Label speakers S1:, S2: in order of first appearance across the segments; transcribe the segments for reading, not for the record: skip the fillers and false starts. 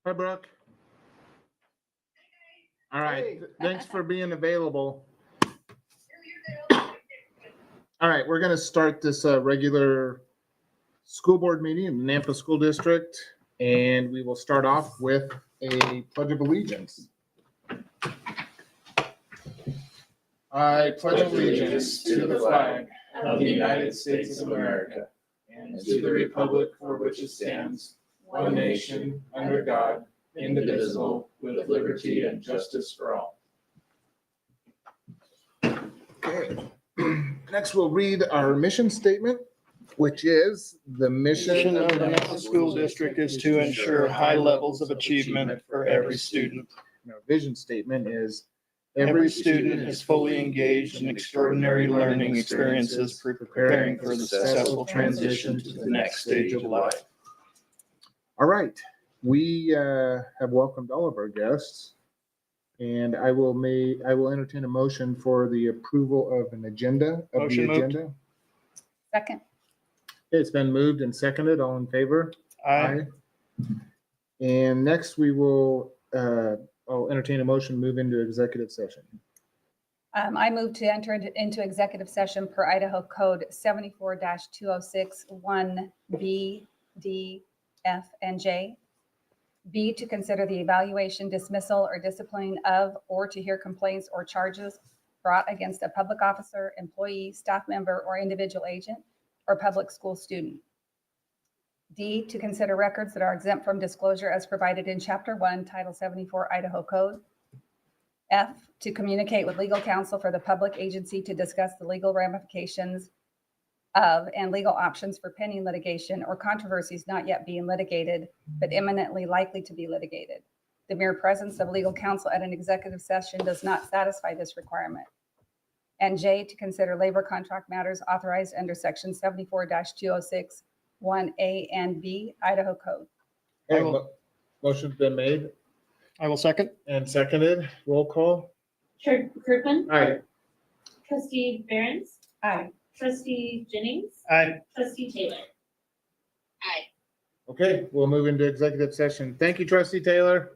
S1: Hi, Brooke. All right,
S2: Hey.
S1: thanks for being available. All right, we're gonna start this regular school board meeting in the Nampa School District, and we will start off with a pledge of allegiance. I pledge allegiance to the flag of the United States of America and to the republic for which it stands, one nation, under God, indivisible, with liberty and justice for all. Okay. Next, we'll read our mission statement, which is the mission
S2: Mission of the Nampa School District is to ensure high levels of achievement for every student.
S1: Our vision statement is
S2: Every student is fully engaged in extraordinary learning experiences, preparing for the successful transition to the next stage of life.
S1: All right, we have welcomed all of our guests, and I will entertain a motion for the approval of an agenda.
S2: Motion moved.
S3: Second.
S1: It's been moved and seconded. All in favor?
S2: Aye.
S1: And next, we will I'll entertain a motion to move into executive session.
S3: I move to enter into executive session per Idaho Code 74-206 1B, D, F, and J. B, to consider the evaluation, dismissal, or disciplining of, or to hear complaints or charges brought against a public officer, employee, staff member, or individual agent, or public school student. D, to consider records that are exempt from disclosure as provided in Chapter 1, Title 74 Idaho Code. F, to communicate with legal counsel for the public agency to discuss the legal ramifications of and legal options for pending litigation or controversies not yet being litigated, but imminently likely to be litigated. The mere presence of legal counsel at an executive session does not satisfy this requirement. And J, to consider labor contract matters authorized under Section 74-206 1A and B Idaho Code.
S2: I will-
S1: Motion's been made
S2: I will second.
S1: and seconded. Roll call.
S4: Kirkland.
S1: Aye.
S4: Trustee Behrens.
S3: Aye.
S4: Trustee Jennings.
S2: Aye.
S4: Trustee Taylor.
S1: Okay, we'll move into executive session. Thank you, Trustee Taylor.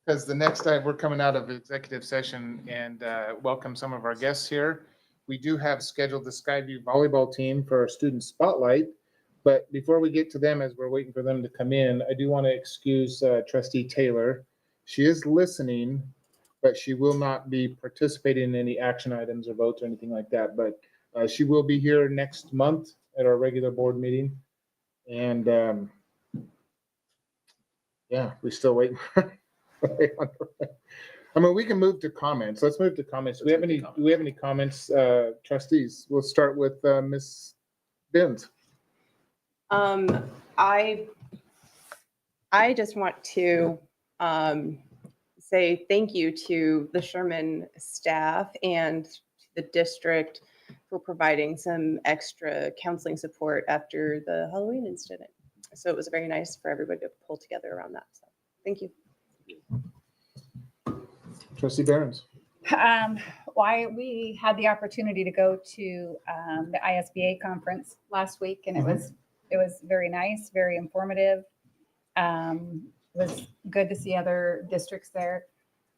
S1: Because the next time we're coming out of executive session and welcome some of our guests here. We do have scheduled the Skyview volleyball team for our student spotlight. But before we get to them, as we're waiting for them to come in, I do want to excuse Trustee Taylor. She is listening, but she will not be participating in any action items or votes or anything like that. But she will be here next month at our regular board meeting. And yeah, we're still waiting. I mean, we can move to comments. Let's move to comments. Do we have any comments, trustees? We'll start with Ms. Benz.
S5: I just want to say thank you to the Sherman staff and the district for providing some extra counseling support after the Halloween incident. So it was very nice for everybody to pull together around that. So thank you.
S1: Trustee Behrens.
S3: We had the opportunity to go to the ISBA conference last week, and it was very nice, very informative. It was good to see other districts there.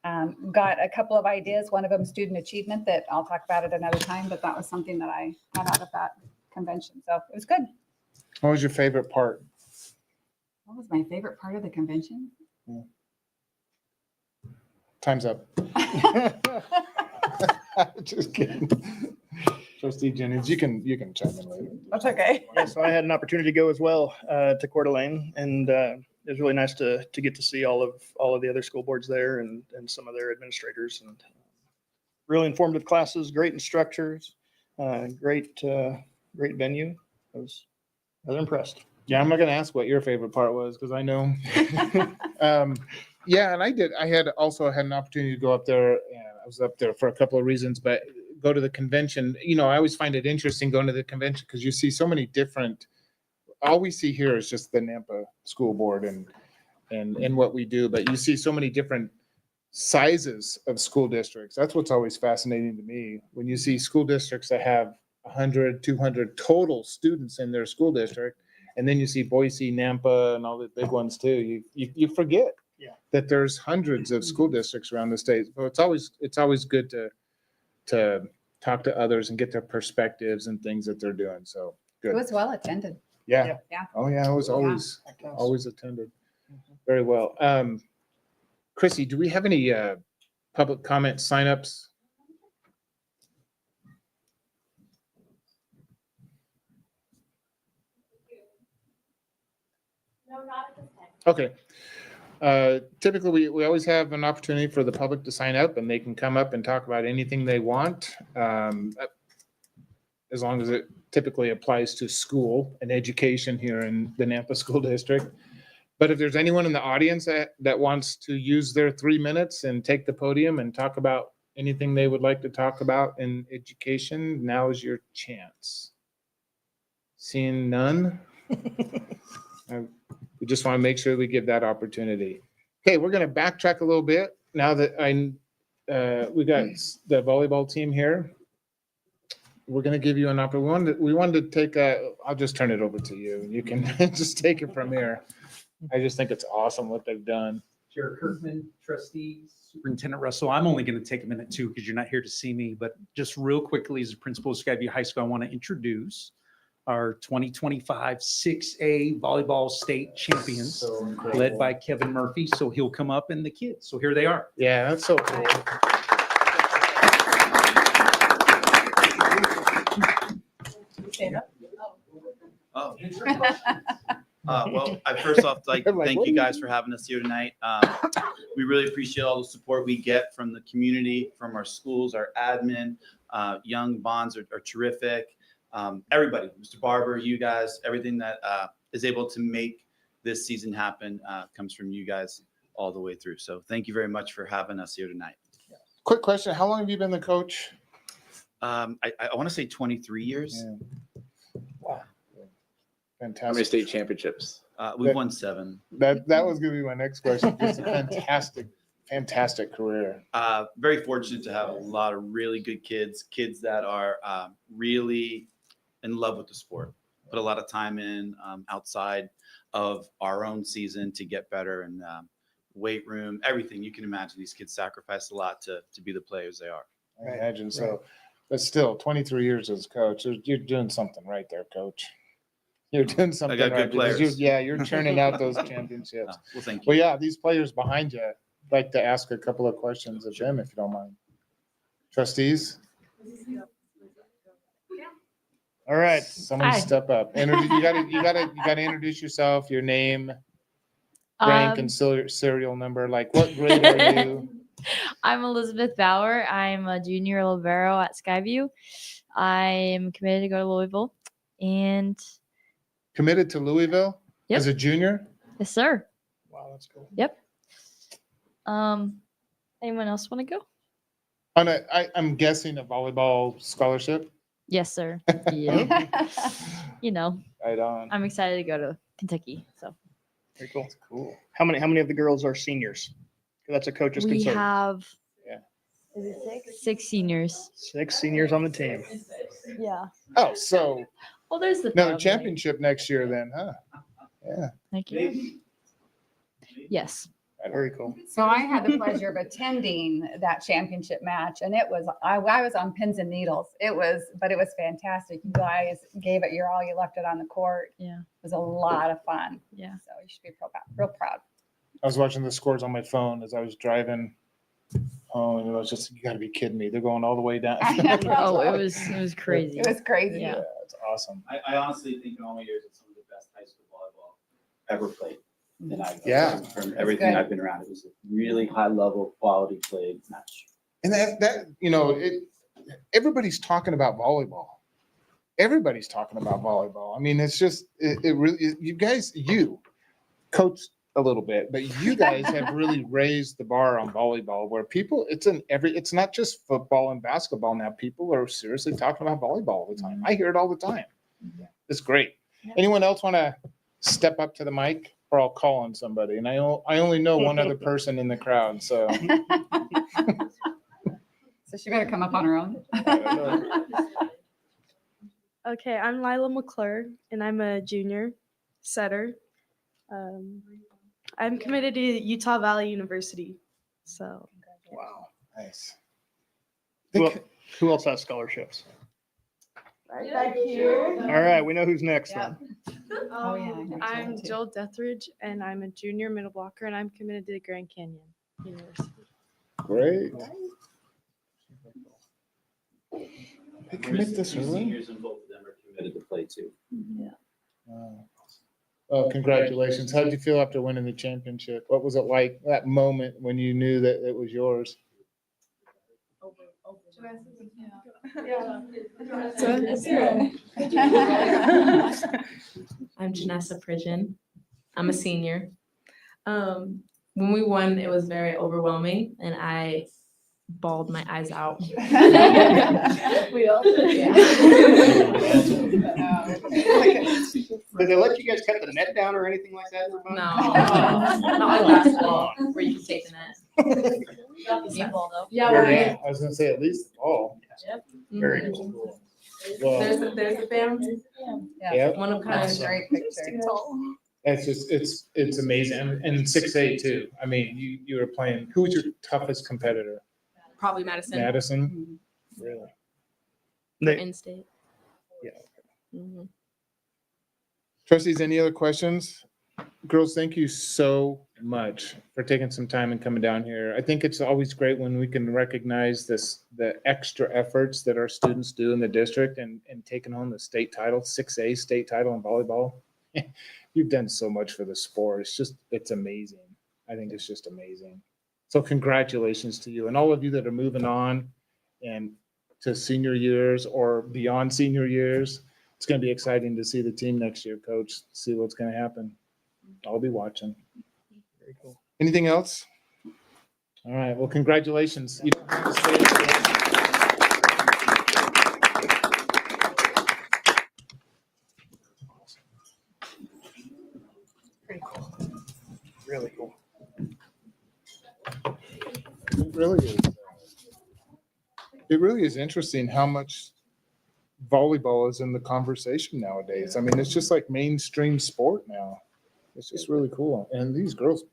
S3: Got a couple of ideas. One of them, student achievement, that I'll talk about at another time, but that was something that I got out of that convention. So it was good.
S1: What was your favorite part?
S3: What was my favorite part of the convention?
S1: Time's up. Just kidding. Trustee Jennings, you can chime in later.
S3: That's okay.
S2: Yeah, so I had an opportunity to go as well to Coeur d'Alene, and it was really nice to get to see all of the other school boards there and some of their administrators, and really informative classes, great instructors, great venue. I was impressed.
S1: Yeah, I'm not going to ask what your favorite part was because I know. Yeah, and I had an opportunity to go up there. And I was up there for a couple of reasons, but go to the convention. You know, I always find it interesting going to the convention because you see so many different. All we see here is just the Nampa School Board and what we do, but you see so many different sizes of school districts. That's what's always fascinating to me when you see school districts that have 100, 200 total students in their school district. And then you see Boise, Nampa, and all the big ones too. You forget that there's hundreds of school districts around the state. So it's always good to talk to others and get their perspectives and things that they're doing. So
S3: It
S1: good.
S3: was well attended.
S1: Yeah.
S3: Yeah.
S1: Oh yeah, it was always attended very well. Chrissy, do we have any public comment signups?
S4: No, not at this time.
S1: Okay. Typically, we always have an opportunity for the public to sign up, and they can come up and talk about anything they want, as long as it typically applies to school and education here in the Nampa School District. But if there's anyone in the audience that wants to use their 3 minutes and take the podium and talk about anything they would like to talk about in education, now is your chance. Seeing none? We just want to make sure we give that opportunity. Okay, we're going to backtrack a little bit now that we got the volleyball team here. We're going to give you an opportunity. We wanted to take I'll just turn it over to you. You can just take it from here. I just think it's awesome what they've done.
S6: Chair Kirkman, trustees, Superintendent Russell. I'm only going to take a minute too because you're not here to see me, but just real quickly as a principal of Skyview High School, I want to introduce our 2025 6A volleyball state champions,
S1: So incredible.
S6: led by Kevin Murphy. So he'll come up and the kids. So here they are.
S1: Yeah, that's so cool.
S7: Oh. Well, I first off like
S1: I'm like,
S7: thank
S1: what
S7: you
S1: are you
S7: guys for having us here tonight. We really appreciate all the support we get from the community, from our schools, our admin. Young bonds are terrific. Everybody, Mr. Barber, you guys, everything that is able to make this season happen comes from you guys all the way through. So thank you very much for having us here tonight.
S1: Quick question. How long have you been the coach?
S7: I want to say 23 years.
S1: Yeah. Wow.
S8: How many
S1: Fantastic.
S8: state championships?
S7: We've won 7.
S1: That was going to be my next question. Just a fantastic career.
S7: Very fortunate to have a lot of really good kids that are really in love with the sport, put a lot of time in outside of our own season to get better, and weight room, everything you can imagine. These kids sacrifice a lot to be the players they are.
S8: I imagine so. But still, 23 years as a coach, you're doing something right there, coach. You're doing something
S7: got good
S8: right. Because
S7: players.
S8: you're churning out those championships.
S7: Well, thank you.
S8: Well, yeah, these players behind you, I'd like to ask a couple of questions of them, if you don't mind. Trustees,
S2: All right.
S8: someone
S9: Hi.
S8: step up. You gotta introduce yourself, your name, rank, and serial number. Like, what grade are you?
S9: I'm Elizabeth Bauer. I'm a junior libero at Skyview. I'm committed to go to Louisville. And
S8: Committed to Louisville
S9: Yep.
S8: as a junior?
S9: yes, sir.
S2: Wow, that's cool.
S9: Anyone else want to go?
S8: I'm guessing a volleyball scholarship.
S9: Yes, sir. Yep. You know,
S8: Right on.
S9: I'm excited to go to Kentucky. So
S2: Very cool.
S8: That's cool.
S2: How many of the girls are seniors? That's a coach's
S9: we
S2: concern.
S9: have
S8: Yeah.
S9: is it six seniors.
S2: 6 seniors on the team.
S9: Yeah.
S8: Oh, so
S9: Well, there's the
S8: another
S9: pub,
S8: championship next year then, huh? Yeah.
S9: Like, thank you. Yes.
S2: Very cool.
S3: So I had the pleasure of attending that championship match, and it was, I was on pins and needles. But it was fantastic. You guys gave it your all. You left it on the court.
S9: Yeah.
S3: It was a lot of fun.
S9: Yeah.
S3: So you should be real proud.
S8: I was watching the scores on my phone as I was driving home, and it was just, you gotta be kidding me. They're going all the way down.
S9: Oh, it was crazy.
S3: It was crazy.
S9: Yeah.
S8: It's awesome.
S7: I honestly think in all my years, it's some of the best high school volleyball ever played. And
S8: Yeah.
S7: from everything
S3: good.
S7: I've been around, it was a really high level quality played match.
S8: And everybody's talking about volleyball. Everybody's talking about volleyball. I mean, it's just, it really, you coach a little bit, but you guys have really raised the bar on volleyball where people, it's not just football and basketball now. People are seriously talking about volleyball all the time. I hear it all the time. It's great. Anyone else want to step up to the mic? Or I'll call on somebody. And I only know one other person in the crowd, so.
S3: So she better come up on her own.
S10: Okay, I'm Lila McClure, and I'm a junior setter. I'm committed to Utah Valley University. So
S2: Wow.
S8: Nice.
S2: Who else has scholarships?
S10: right back here.
S2: All right, we know who's next then.
S3: Oh, yeah, I know
S10: I'm
S3: Joel, too.
S10: Joel Deathridge, and I'm a junior middle blocker, and I'm committed to Grand Canyon University.
S8: Great. They commit this early?
S7: Seniors and both of them are committed to play too.
S8: Wow. Well, congratulations. How did you feel after winning the championship? What was it like, that moment when you knew that it was yours?
S11: I'm Janessa Pridgeon. I'm a senior. When we won, it was very overwhelming, and I bawled my eyes out.
S3: We all
S2: Did they let you guys cut the net down or anything like that?
S11: No, not like basketball, where you can take the net. Baseball, though. Yeah,
S8: I was gonna say at least the ball.
S2: Very
S11: Mhm.
S2: cool.
S8: Well,
S11: There's the band.
S8: yeah,
S11: One of kind
S3: That's
S11: of
S3: a great picture.
S8: that's just, it's amazing. And 6A too. I mean, you were playing, who was your toughest competitor?
S11: probably Madison
S8: Madison? Really?
S11: for
S2: They-
S11: in-state.
S2: Yeah.
S11: Mhm.
S8: Trustees, any other questions? Girls, thank you so much for taking some time and coming down here. I think it's always great when we can recognize the extra efforts that our students do in the district and taking home the state title, 6A state title in volleyball. You've done so much for the sport. It's amazing. I think it's just amazing. So congratulations to you and all of you that are moving on and to senior years or beyond senior years. It's going to be exciting to see the team next year, Coach, see what's going to happen. I'll be watching.
S2: Very cool.
S8: Anything else? All right, well, congratulations. You don't have to say it.
S2: Pretty cool. Really cool.
S8: It really is interesting how much volleyball is in the conversation nowadays. I mean, it's just like mainstream sport now. It's just really cool. And these girls,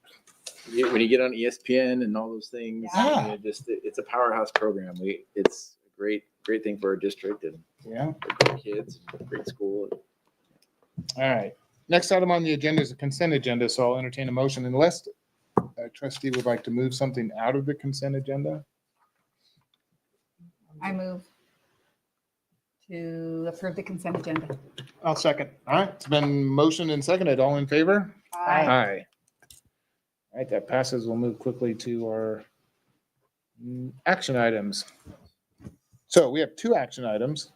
S12: When you get on ESPN and all those things,
S8: Yeah.
S12: it's a powerhouse program. It's a great thing for our district and
S8: yeah.
S12: great kids, great school.
S8: All right. Next item on the agenda is a consent agenda, so I'll entertain a motion unless a trustee would like to move something out of the consent agenda.
S3: I move to approve the consent agenda.
S2: I'll second.
S8: All right, it's been motioned and seconded. All in favor?
S3: Aye.
S8: Aye. All right, that passes. We'll move quickly to our action items. So we have 2 action items.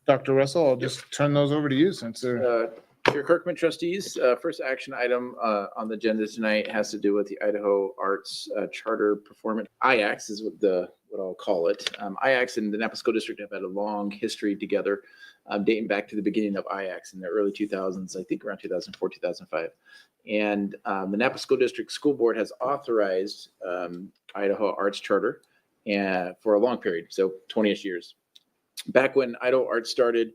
S8: Dr. Russell, I'll just turn those over to you since they're.
S12: Chair Kirkman, trustees, first action item on the agenda tonight has to do with the Idaho Arts Charter Performance. IAX is what I'll call it. IAX and the Nampa School District have had a long history together, dating back to the beginning of IAX in the early 2000s, I think around 2004, 2005. And the Nampa School District School Board has authorized Idaho Arts Charter for a long period, so 20-ish years. Back when Idaho Arts started,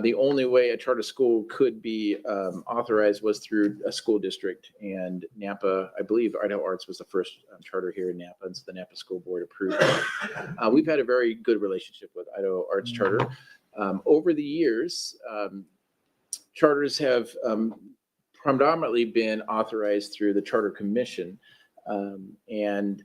S12: the only way a charter school could be authorized was through a school district. And Nampa, I believe Idaho Arts was the first charter here in Nampa, and so the Nampa School Board approved it. We've had a very good relationship with Idaho Arts Charter. Over the years, charters have predominantly been authorized through the Charter Commission. And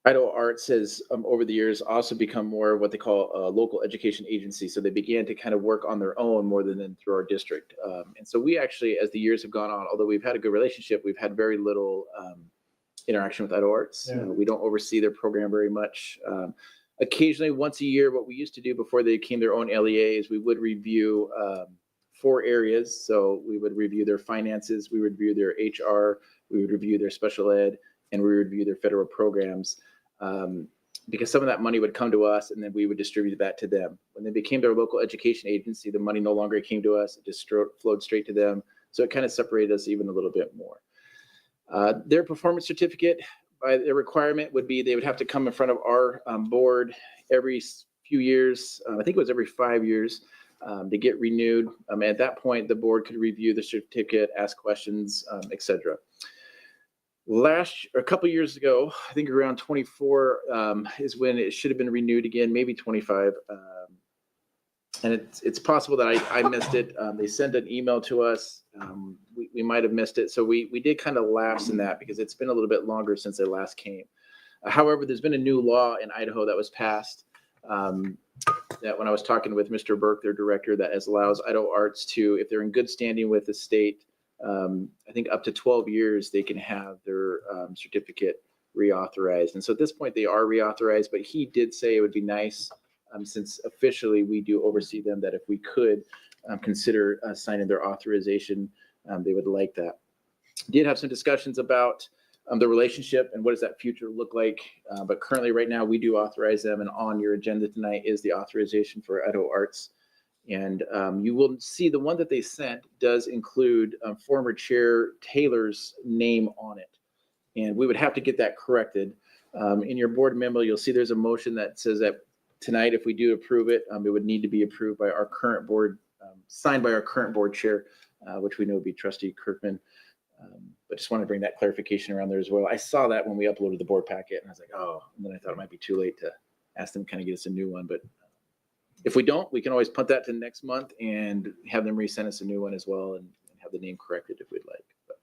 S12: Idaho Arts has, over the years, also become more what they call a local education agency. So they began to kind of work on their own more than through our district. And so we actually, as the years have gone on, although we've had a good relationship, we've had very little interaction with Idaho Arts.
S8: Yeah.
S12: We don't oversee their program very much. Occasionally, once a year, what we used to do before they became their own LEA is we would review 4 areas. So we would review their finances, we would review their HR, we would review their special ed, and we would review their federal programs. Because some of that money would come to us and then we would distribute that to them. When they became their local education agency, the money no longer came to us, it just flowed straight to them. So it kind of separated us even a little bit more. Their performance certificate, by their requirement, would be they would have to come in front of our board every few years. I think it was every 5 years to get renewed. At that point, the board could review the certificate, ask questions, etc. A couple years ago, I think around 24 is when it should have been renewed again, maybe 25. And it's possible that I missed it. They sent an email to us. We might have missed it. So we did kind of lapse in that because it's been a little bit longer since they last came. However, there's been a new law in Idaho that was passed that when I was talking with Mr. Burke, their director, that allows Idaho Arts to, if they're in good standing with the state, I think up to 12 years, they can have their certificate reauthorized. And so at this point, they are reauthorized, but he did say it would be nice, since officially we do oversee them, that if we could consider signing their authorization, they would like that. Did have some discussions about the relationship and what does that future look like. But currently right now, we do authorize them, and on your agenda tonight is the authorization for Idaho Arts. And you will see the one that they sent does include former Chair Taylor's name on it. And we would have to get that corrected. In your board memo, you'll see there's a motion that says that tonight, if we do approve it, it would need to be approved by our current board, signed by our current board chair, which we know would be Trustee Kirkman. But just want to bring that clarification around there as well. I saw that when we uploaded the board packet and I was like, oh, and then I thought it might be too late to ask them to kind of get us a new one. But if we don't, we can always punt that to next month and have them resend us a new one as well and have the name corrected if we'd like. But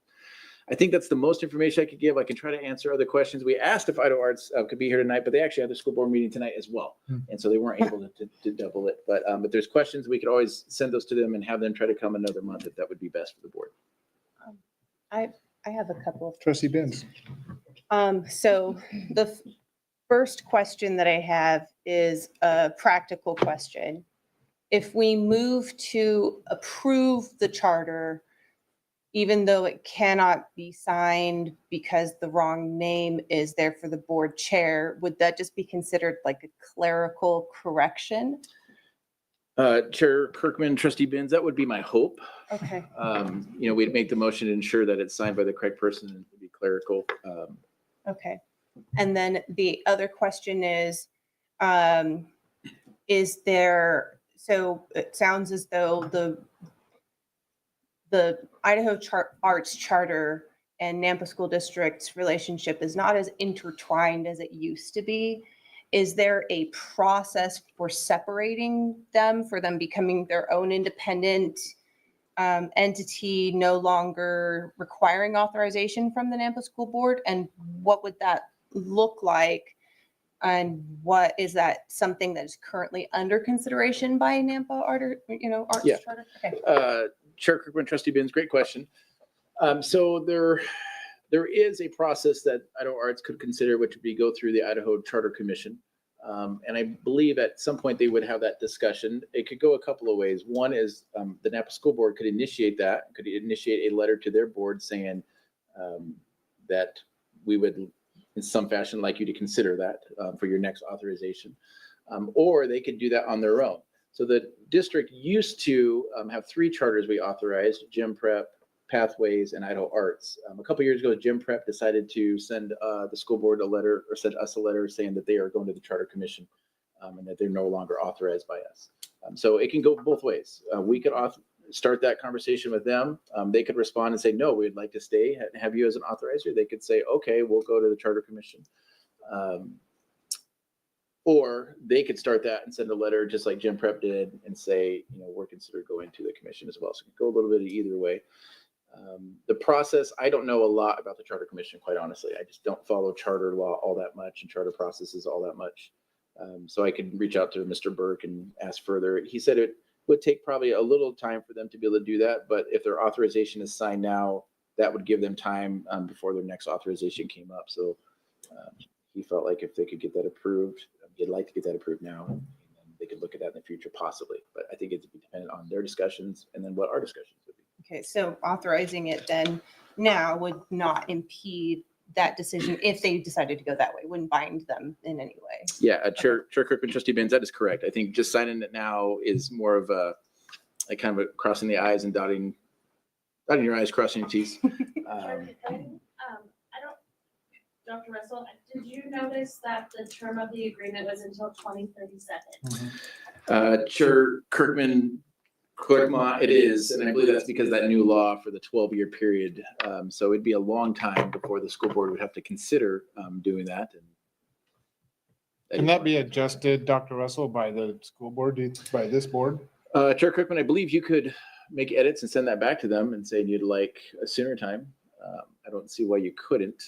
S12: I think that's the most information I could give. I can try to answer other questions. We asked if Idaho Arts could be here tonight, but they actually had their school board meeting tonight as well. And so they weren't able to double it. But if there's questions, we could always send those to them and have them try to come another month if that would be best for the board.
S5: I have a couple of
S8: Trustee Benz.
S5: So the first question that I have is a practical question. If we move to approve the charter, even though it cannot be signed because the wrong name is there for the board chair, would that just be considered like a clerical correction?
S12: Chair Kirkman, Trustee Benz, that would be my hope.
S5: Okay.
S12: We'd make the motion to ensure that it's signed by the correct person and be clerical.
S5: Okay. And then the other question is there, so it sounds as though the Idaho Arts Charter and Nampa School District's relationship is not as intertwined as it used to be. Is there a process for separating them, for them becoming their own independent entity, no longer requiring authorization from the Nampa School Board? And what would that look like? And what is that something that is currently under consideration by Nampa Arts
S12: Yeah.
S5: Charter? Okay.
S12: Chair Kirkman, Trustee Benz, great question. So there is a process that Idaho Arts could consider, which would be go through the Idaho Charter Commission. And I believe at some point they would have that discussion. It could go a couple of ways. One is the Nampa School Board could initiate that, could initiate a letter to their board saying that we would in some fashion like you to consider that for your next authorization. Or they could do that on their own. So the district used to have 3 charters we authorized: Gym Prep, Pathways, and Idaho Arts. A couple years ago, Gym Prep decided to send the school board a letter, or send us a letter saying that they are going to the Charter Commission and that they're no longer authorized by us. So it can go both ways. We could start that conversation with them. They could respond and say, no, we'd like to stay, have you as an authorizer. They could say, okay, we'll go to the Charter Commission. Or they could start that and send a letter just like Gym Prep did and say, we're considering going to the commission as well. So it could go a little bit of either way. The process, I don't know a lot about the Charter Commission, quite honestly. I just don't follow charter law all that much and charter processes all that much. So I could reach out to Mr. Burke and ask further. He said it would take probably a little time for them to be able to do that, but if their authorization is signed now, that would give them time before their next authorization came up. So he felt like if they could get that approved, he'd like to get that approved now, and then they could look at that in the future possibly. But I think it'd be dependent on their discussions and then what our discussions would be.
S5: Okay, so authorizing it then now would not impede that decision if they decided to go that way, wouldn't bind them in any way.
S12: Yeah, Chair Kirkman, Trustee Benz, that is correct. I think just signing it now is more of a kind of a crossing the I's and dotting your I's, crossing your T's.
S4: Dr. Russell, did you notice that the term of the agreement was until 2037?
S12: Chair Kirkman, it is, and I believe that's because of that new law for the 12-year period. So it'd be a long time before the school board would have to consider doing that.
S8: Can that be adjusted, Dr. Russell, by the school board, by this board?
S12: Chair Kirkman, I believe you could make edits and send that back to them and say you'd like a sooner time. I don't see why you couldn't.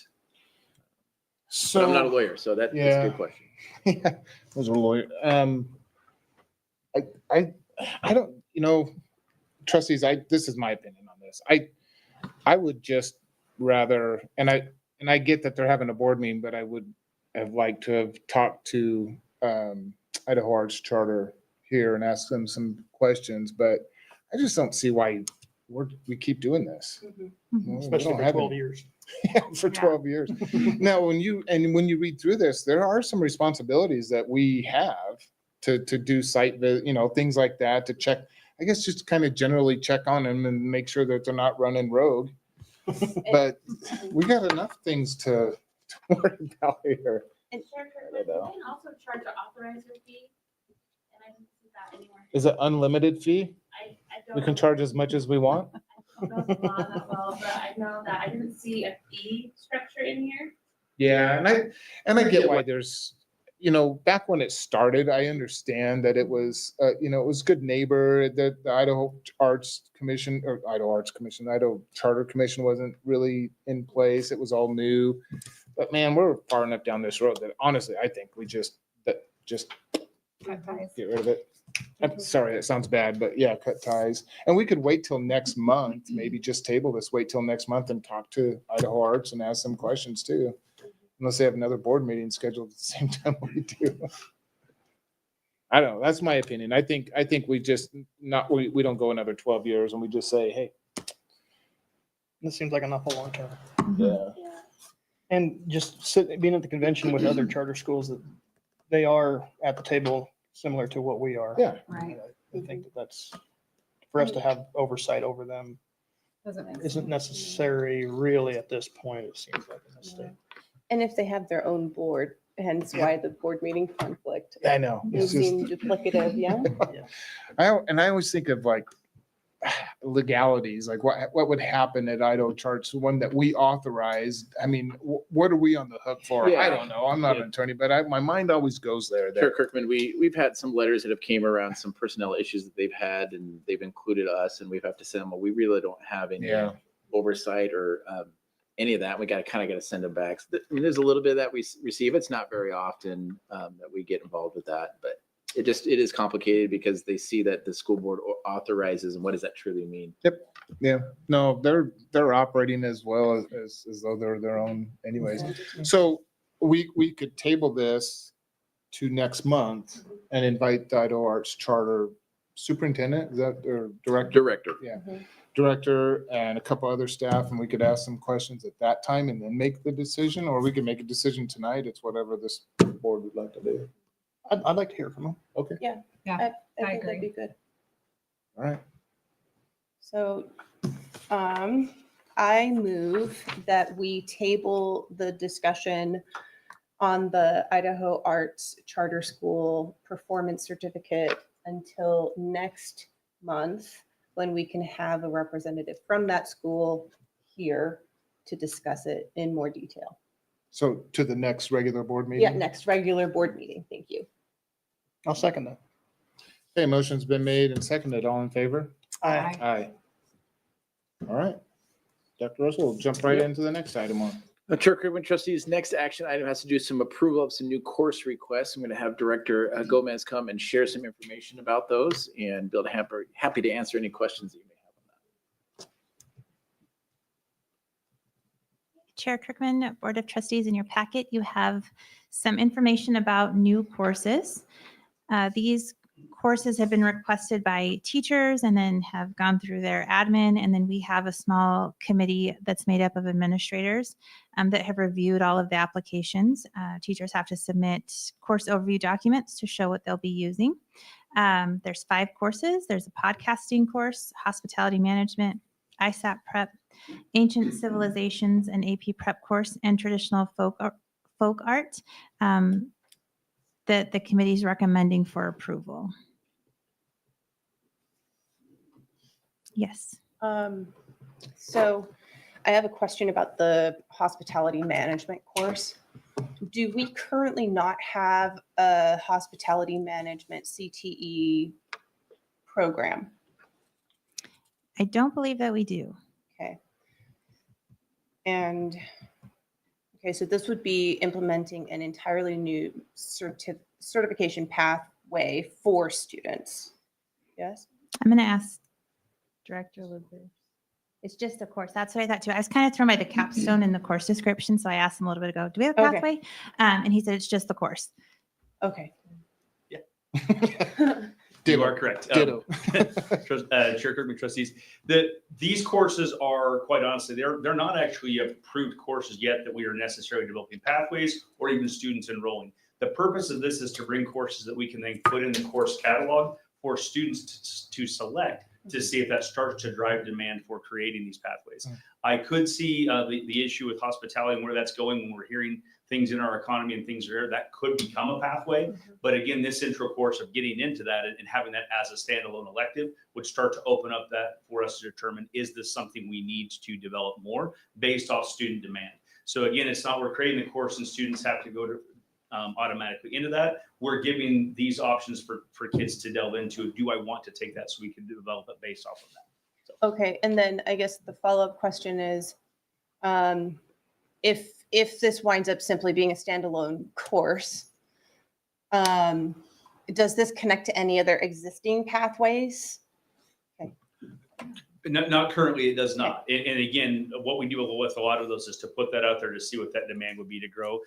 S8: So
S12: but I'm not a lawyer, so that's a good question.
S8: Yeah, I was a lawyer. I don't, trustees, this is my opinion on this. I would just rather, and I get that they're having a board meeting, but I would have liked to have talked to Idaho Arts Charter here and asked them some questions, but I just don't see why we keep doing this.
S2: Especially for 12 years.
S8: Yeah, for 12 years. Now, when you read through this, there are some responsibilities that we have to do site, things like that, to check, I guess, just kind of generally check on them and make sure that they're not running rogue. But we got enough things to worry about here.
S4: And Chair Kirkman, you can also charge an authorizer fee, and I didn't see that anywhere.
S8: Is it unlimited fee?
S4: I don't
S8: We can
S4: know.
S8: charge as much as we want?
S4: I don't know the law that well, but I know that I didn't see a fee structure in here.
S8: Yeah, and I get why there's, back when it started, I understand that it was, it was good neighbor, that the Idaho Charter Commission wasn't really in place. It was all new. But man, we're far enough down this road that honestly, I think we just get rid of it. I'm sorry, that sounds bad, but yeah, cut ties. And we could wait till next month, maybe just table this, wait till next month and talk to Idaho Arts and ask some questions too. Unless they have another board meeting scheduled at the same time we do. I don't know. That's my opinion. I think we just we don't go another 12 years and we just say, hey.
S2: This seems like an awful long time.
S8: Yeah.
S2: And just being at the convention with other charter schools, that they are at the table similar to what we are.
S8: Yeah.
S3: Right.
S2: I think that's, for us to have oversight over them
S3: Doesn't make
S2: isn't
S3: sense.
S2: necessary really at this point, it seems like a mistake.
S5: And if they have their own board, hence why the board meeting conflict.
S8: I know.
S5: It
S8: It's just,
S5: seemed duplicative, yeah.
S8: I always think of legalities, like what would happen at Idaho Charts, one that we authorized. I mean, what are we on the hook for?
S12: Yeah.
S8: I don't know. I'm not
S12: Yeah.
S8: an attorney, but my mind always goes there.
S12: Chair Kirkman, we've had some letters that have came around some personnel issues that they've had, and they've included us, and we've have to send them, well, we really don't have any
S8: Yeah.
S12: oversight or any of that. We got to send them back. So I mean, there's a little bit that we receive. It's not very often that we get involved with that, but it is complicated because they see that the school board authorizes, and what does that truly mean?
S8: Yeah, no, they're operating as well as though they're their own anyways. So we could table this to next month and invite the Idaho Arts Charter superintendent, is that, or director?
S12: Director.
S8: Yeah, director and a couple other staff, and we could ask some questions at that time and then make the decision, or we can make a decision tonight. It's whatever this board would like to do. I'd like to hear from them. Okay,
S3: Yeah,
S5: I
S3: I
S5: think
S3: agree.
S5: that'd be good.
S8: all right.
S5: So I move that we table the discussion on the Idaho Arts Charter School Performance Certificate until next month, when we can have a representative from that school here to discuss it in more detail.
S8: So to the next regular board meeting?
S5: Yeah, next regular board meeting. Thank you.
S2: I'll second that.
S8: Okay, motion's been made and seconded. All in favor?
S2: Aye.
S8: Aye. All right. Dr. Russell, we'll jump right into the next item on.
S12: Chair Kirkman, trustees, next action item has to do some approval of some new course requests. I'm going to have Director Gomez come and share some information about those, and Bill, happy to answer any questions that you may have on that.
S13: Chair Kirkman, Board of Trustees, in your packet, you have some information about new courses. These courses have been requested by teachers and then have gone through their admin. And then we have a small committee that's made up of administrators that have reviewed all of the applications. Teachers have to submit course overview documents to show what they'll be using. There's 5 courses. There's a podcasting course, hospitality management, ISAP prep, ancient civilizations, an AP prep course, and traditional folk art that the committee is recommending for approval. Yes.
S5: So I have a question about the hospitality management course. Do we currently not have a hospitality management CTE program?
S13: I don't believe that we do.
S5: Okay. And, okay, so this would be implementing an entirely new certification pathway for students. Yes?
S13: I'm going to ask Director Luber. It's just a course. That's what I thought too. I was kind of thrown by the capstone in the course description. So I asked him a little bit ago, do we have a
S5: Okay.
S13: pathway? And he said, it's just the course.
S5: Okay.
S7: You are correct.
S8: Ditto.
S7: Chair Kirkman, trustees, these courses are, quite honestly, they're not actually approved courses yet that we are necessarily developing pathways or even students enrolling. The purpose of this is to bring courses that we can then put in the course catalog for students to select to see if that starts to drive demand for creating these pathways. I could see the issue with hospitality and where that's going when we're hearing things in our economy and things there that could become a pathway. But again, this intro course of getting into that and having that as a standalone elective would start to open up that for us to determine, is this something we need to develop more based off student demand? So again, it's not we're creating the course and students have to go to automatically into that. We're giving these options for kids to delve into. Do I want to take that, so we can develop it based off of that? So.
S5: Okay, and then I guess the follow-up question is, if this winds up simply being a standalone course, does this connect to any other existing pathways?
S7: Not currently, it does not. And again, what we do with a lot of those is to put that out there to see what that demand would be to grow.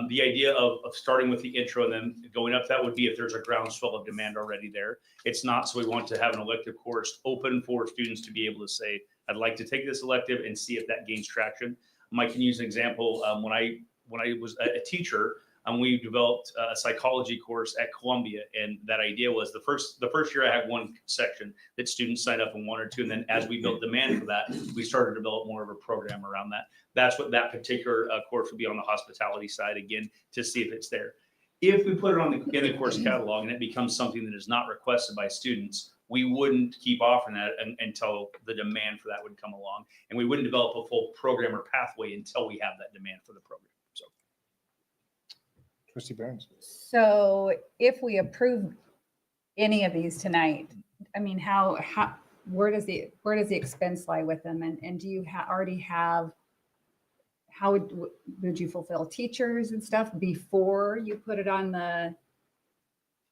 S7: The idea of starting with the intro and then going up, that would be if there's a groundswell of demand already there. It's not, so we want to have an elective course open for students to be able to say, I'd like to take this elective and see if that gains traction. I can use an example. When I was a teacher, we developed a psychology course at Columbia, and that idea was the first year I had one section that students signed up and wanted to, and then as we built demand for that, we started to develop more of a program around that. That's what that particular course would be on the hospitality side, again, to see if it's there. If we put it in the course catalog and it becomes something that is not requested by students,
S14: we wouldn't keep offering that until the demand for that would come along. And we wouldn't develop a full program or pathway until we have that demand for the program. So.
S8: Trustee Barnes.
S3: So if we approve any of these tonight, I mean, where does the expense lie with them? And do you already have, how would you fulfill teachers and stuff before you put it on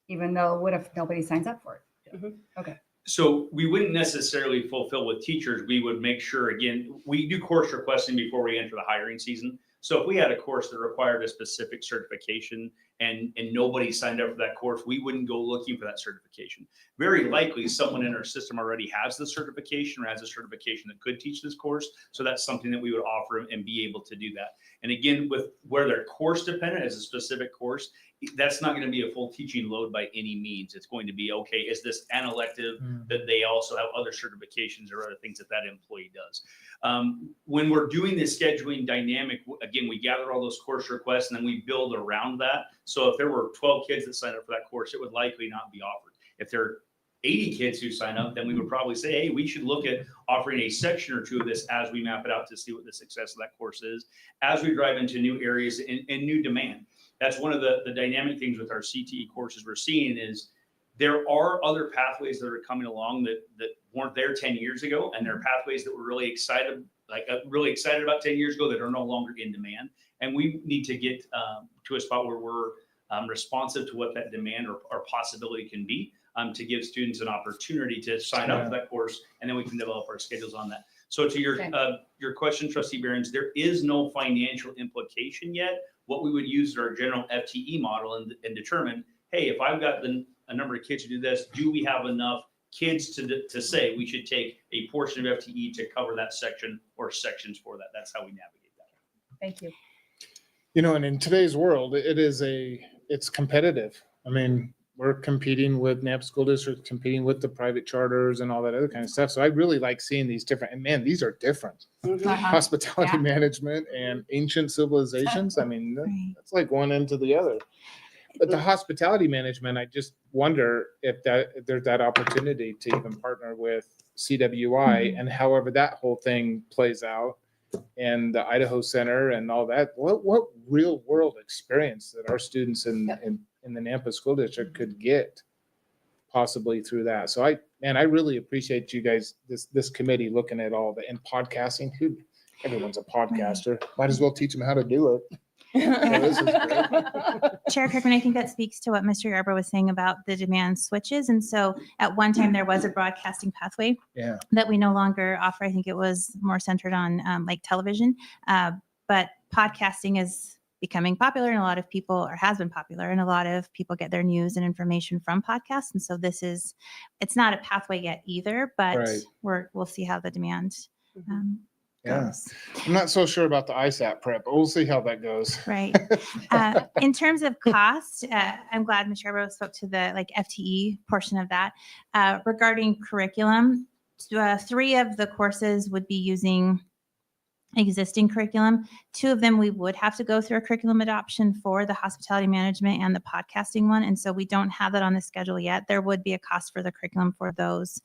S3: even though, what if nobody signs up for it? Okay.
S14: So we wouldn't necessarily fulfill with teachers. We would make sure, again, we do course requesting before we enter the hiring season. So if we had a course that required a specific certification and nobody signed up for that course, we wouldn't go looking for that certification. Very likely someone in our system already has the certification or has a certification that could teach this course. So that's something that we would offer and be able to do that. And again, with where they're course dependent as a specific course, that's not going to be a full teaching load by any means. It's going to be, okay, is this an elective that they also have other certifications or other things that employee does? When we're doing the scheduling dynamic, again, we gather all those course requests and then we build around that. So if there were 12 kids that signed up for that course, it would likely not be offered. If there are 80 kids who sign up, then we would probably say, hey, we should look at offering a section or two of this as we map it out to see what the success of that course is, as we drive into new areas and new demand. That's one of the dynamic things with our CTE courses we're seeing is there are other pathways that are coming along that weren't there 10 years ago. And there are pathways that we're really excited about 10 years ago that are no longer in demand. And we need to get to a spot where we're responsive to what that demand or possibility can be to give students an opportunity to sign up for that course. And then we can develop our schedules on that. So to your question, Trustee Behrens, there is no financial implication yet. What we would use is our general FTE model and determine, hey, if I've got a number of kids to do this, do we have enough kids to say we should take a portion of FTE to cover that section or sections for that? That's how we navigate that.
S3: Thank you.
S8: You know, and in today's world, it's competitive. I mean, we're competing with Nampa School District, competing with the private charters and all that other kind of stuff. So I really like seeing these different, and man, these are different. Hospitality management and ancient civilizations. I mean, that's like one into the other. But the hospitality management, I just wonder if there's that opportunity to even partner with CWI and however that whole thing plays out, and the Idaho Center and all that. What real world experience that our students in the Nampa School District could get possibly through that. So I really appreciate you guys, this committee looking at all and podcasting. Everyone's a podcaster. Might as well teach them how to do it. So this is great.
S13: Chair Kirkman, I think that speaks to what Mr. Yarbrough was saying about the demand switches. And so at one time there was a broadcasting pathway that we no longer offer. I think it was more centered on like television, but podcasting is becoming popular and a lot of people, or has been popular, and a lot of people get their news and information from podcasts. And so it's not a pathway yet either, but we'll see how the demand goes.
S8: I'm not so sure about the ISAP prep, but we'll see how that goes.
S13: Right. In terms of cost, I'm glad Mr. Yarbrough spoke to the FTE portion of that. Regarding curriculum, 3 of the courses would be using existing curriculum. 2 of them we would have to go through a curriculum adoption for, the hospitality management and the podcasting one. And so we don't have that on the schedule yet. There would be a cost for the curriculum for those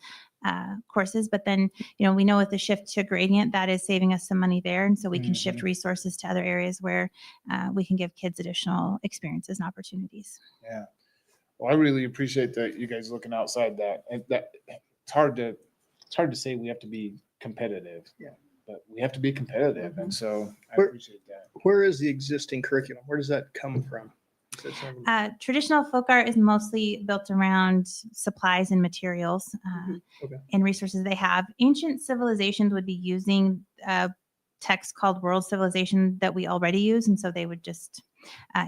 S13: courses. But then, we know with the shift to gradient, that is saving us some money there. And so we can shift resources to other areas where we can give kids additional experiences and opportunities.
S8: Yeah. Well, I really appreciate that you guys looking outside that. It's hard to say we have to be competitive. Yeah. But we have to be competitive. And so I appreciate that.
S2: Where is the existing curriculum? Where does that come from?
S13: Traditional folk art is mostly built around supplies and materials and resources they have. Ancient civilizations would be using a text called World Civilization that we already use. And so they would just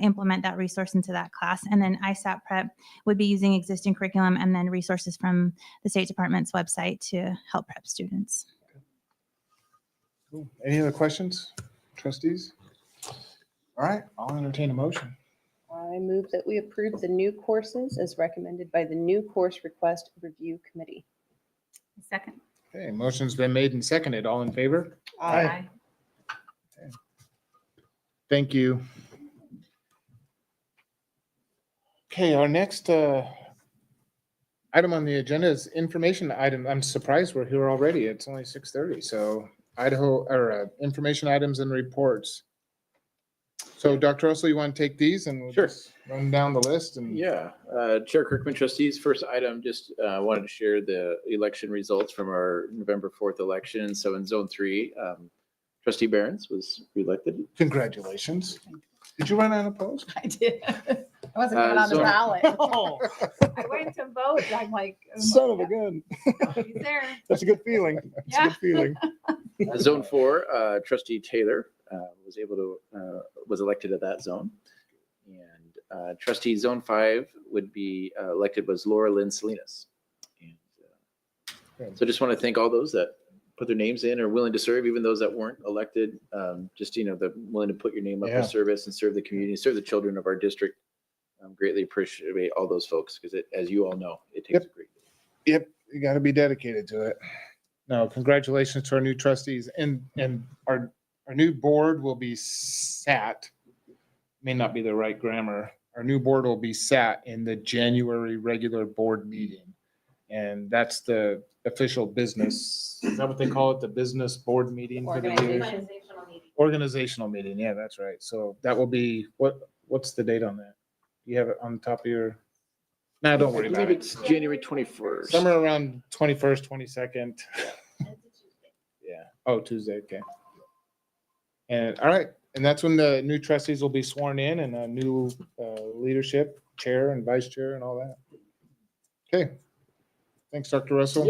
S13: implement that resource into that class. And then ISAP Prep would be using existing curriculum and then resources from the State Department's website to help prep students.
S8: Cool. Any other questions, trustees? All right, I'll entertain a motion.
S5: I move that we approve the new courses as recommended by the new course request review committee.
S3: Second.
S8: Okay, motion's been made and seconded. All in favor?
S3: Aye.
S8: Okay. Thank you. Okay, our next item on the agenda is information item. I'm surprised we're here already. It's only 6:30. So Idaho, or information items and reports. So Dr. Russell, you want to take these and we'll
S12: Sure.
S8: just run down the list and.
S12: Yeah, Chair Kirkman, trustees, first item, just wanted to share the election results from our November 4th election. So in Zone 3, Trustee Behrens was reelected.
S8: Congratulations. Did you run unopposed?
S3: I did. I wasn't even on the
S12: so-
S3: ballot.
S2: Oh,
S3: I went to vote. I'm like, oh my
S2: son of a
S3: God,
S2: gun.
S3: he's there.
S2: That's a good feeling. That's a good feeling.
S12: Zone 4, Trustee Taylor was elected at that zone. And Trustee Zone 5 would be elected was Laura Lynn Salinas. And, so just want to thank all those that put their names in, are willing to serve, even those that weren't elected. Just, they're willing to put your name up
S8: Yeah.
S12: for service and serve the community, serve the children of our district. Greatly appreciate all those folks because as you all know, it takes a great deal.
S8: Yep, you got to be dedicated to it. No, congratulations to our new trustees and our new board will be sat, may not be the right grammar. Our new board will be sat in the January regular board meeting. And that's the official business. Is that what they call it? The business board meeting for the year?
S4: Organizational meeting.
S8: Organizational meeting. Yeah, that's right. So that will be, what's the date on that? Do you have it on top of your? No, don't worry
S12: I
S8: about
S12: believe
S8: it.
S12: it's January 21st.
S8: Somewhere around 21st, 22nd.
S4: It's a Tuesday.
S8: Yeah. Oh, Tuesday. Okay. And all right. And that's when the new trustees will be sworn in and a new leadership, chair and vice chair and all that. Okay. Thanks, Dr. Russell.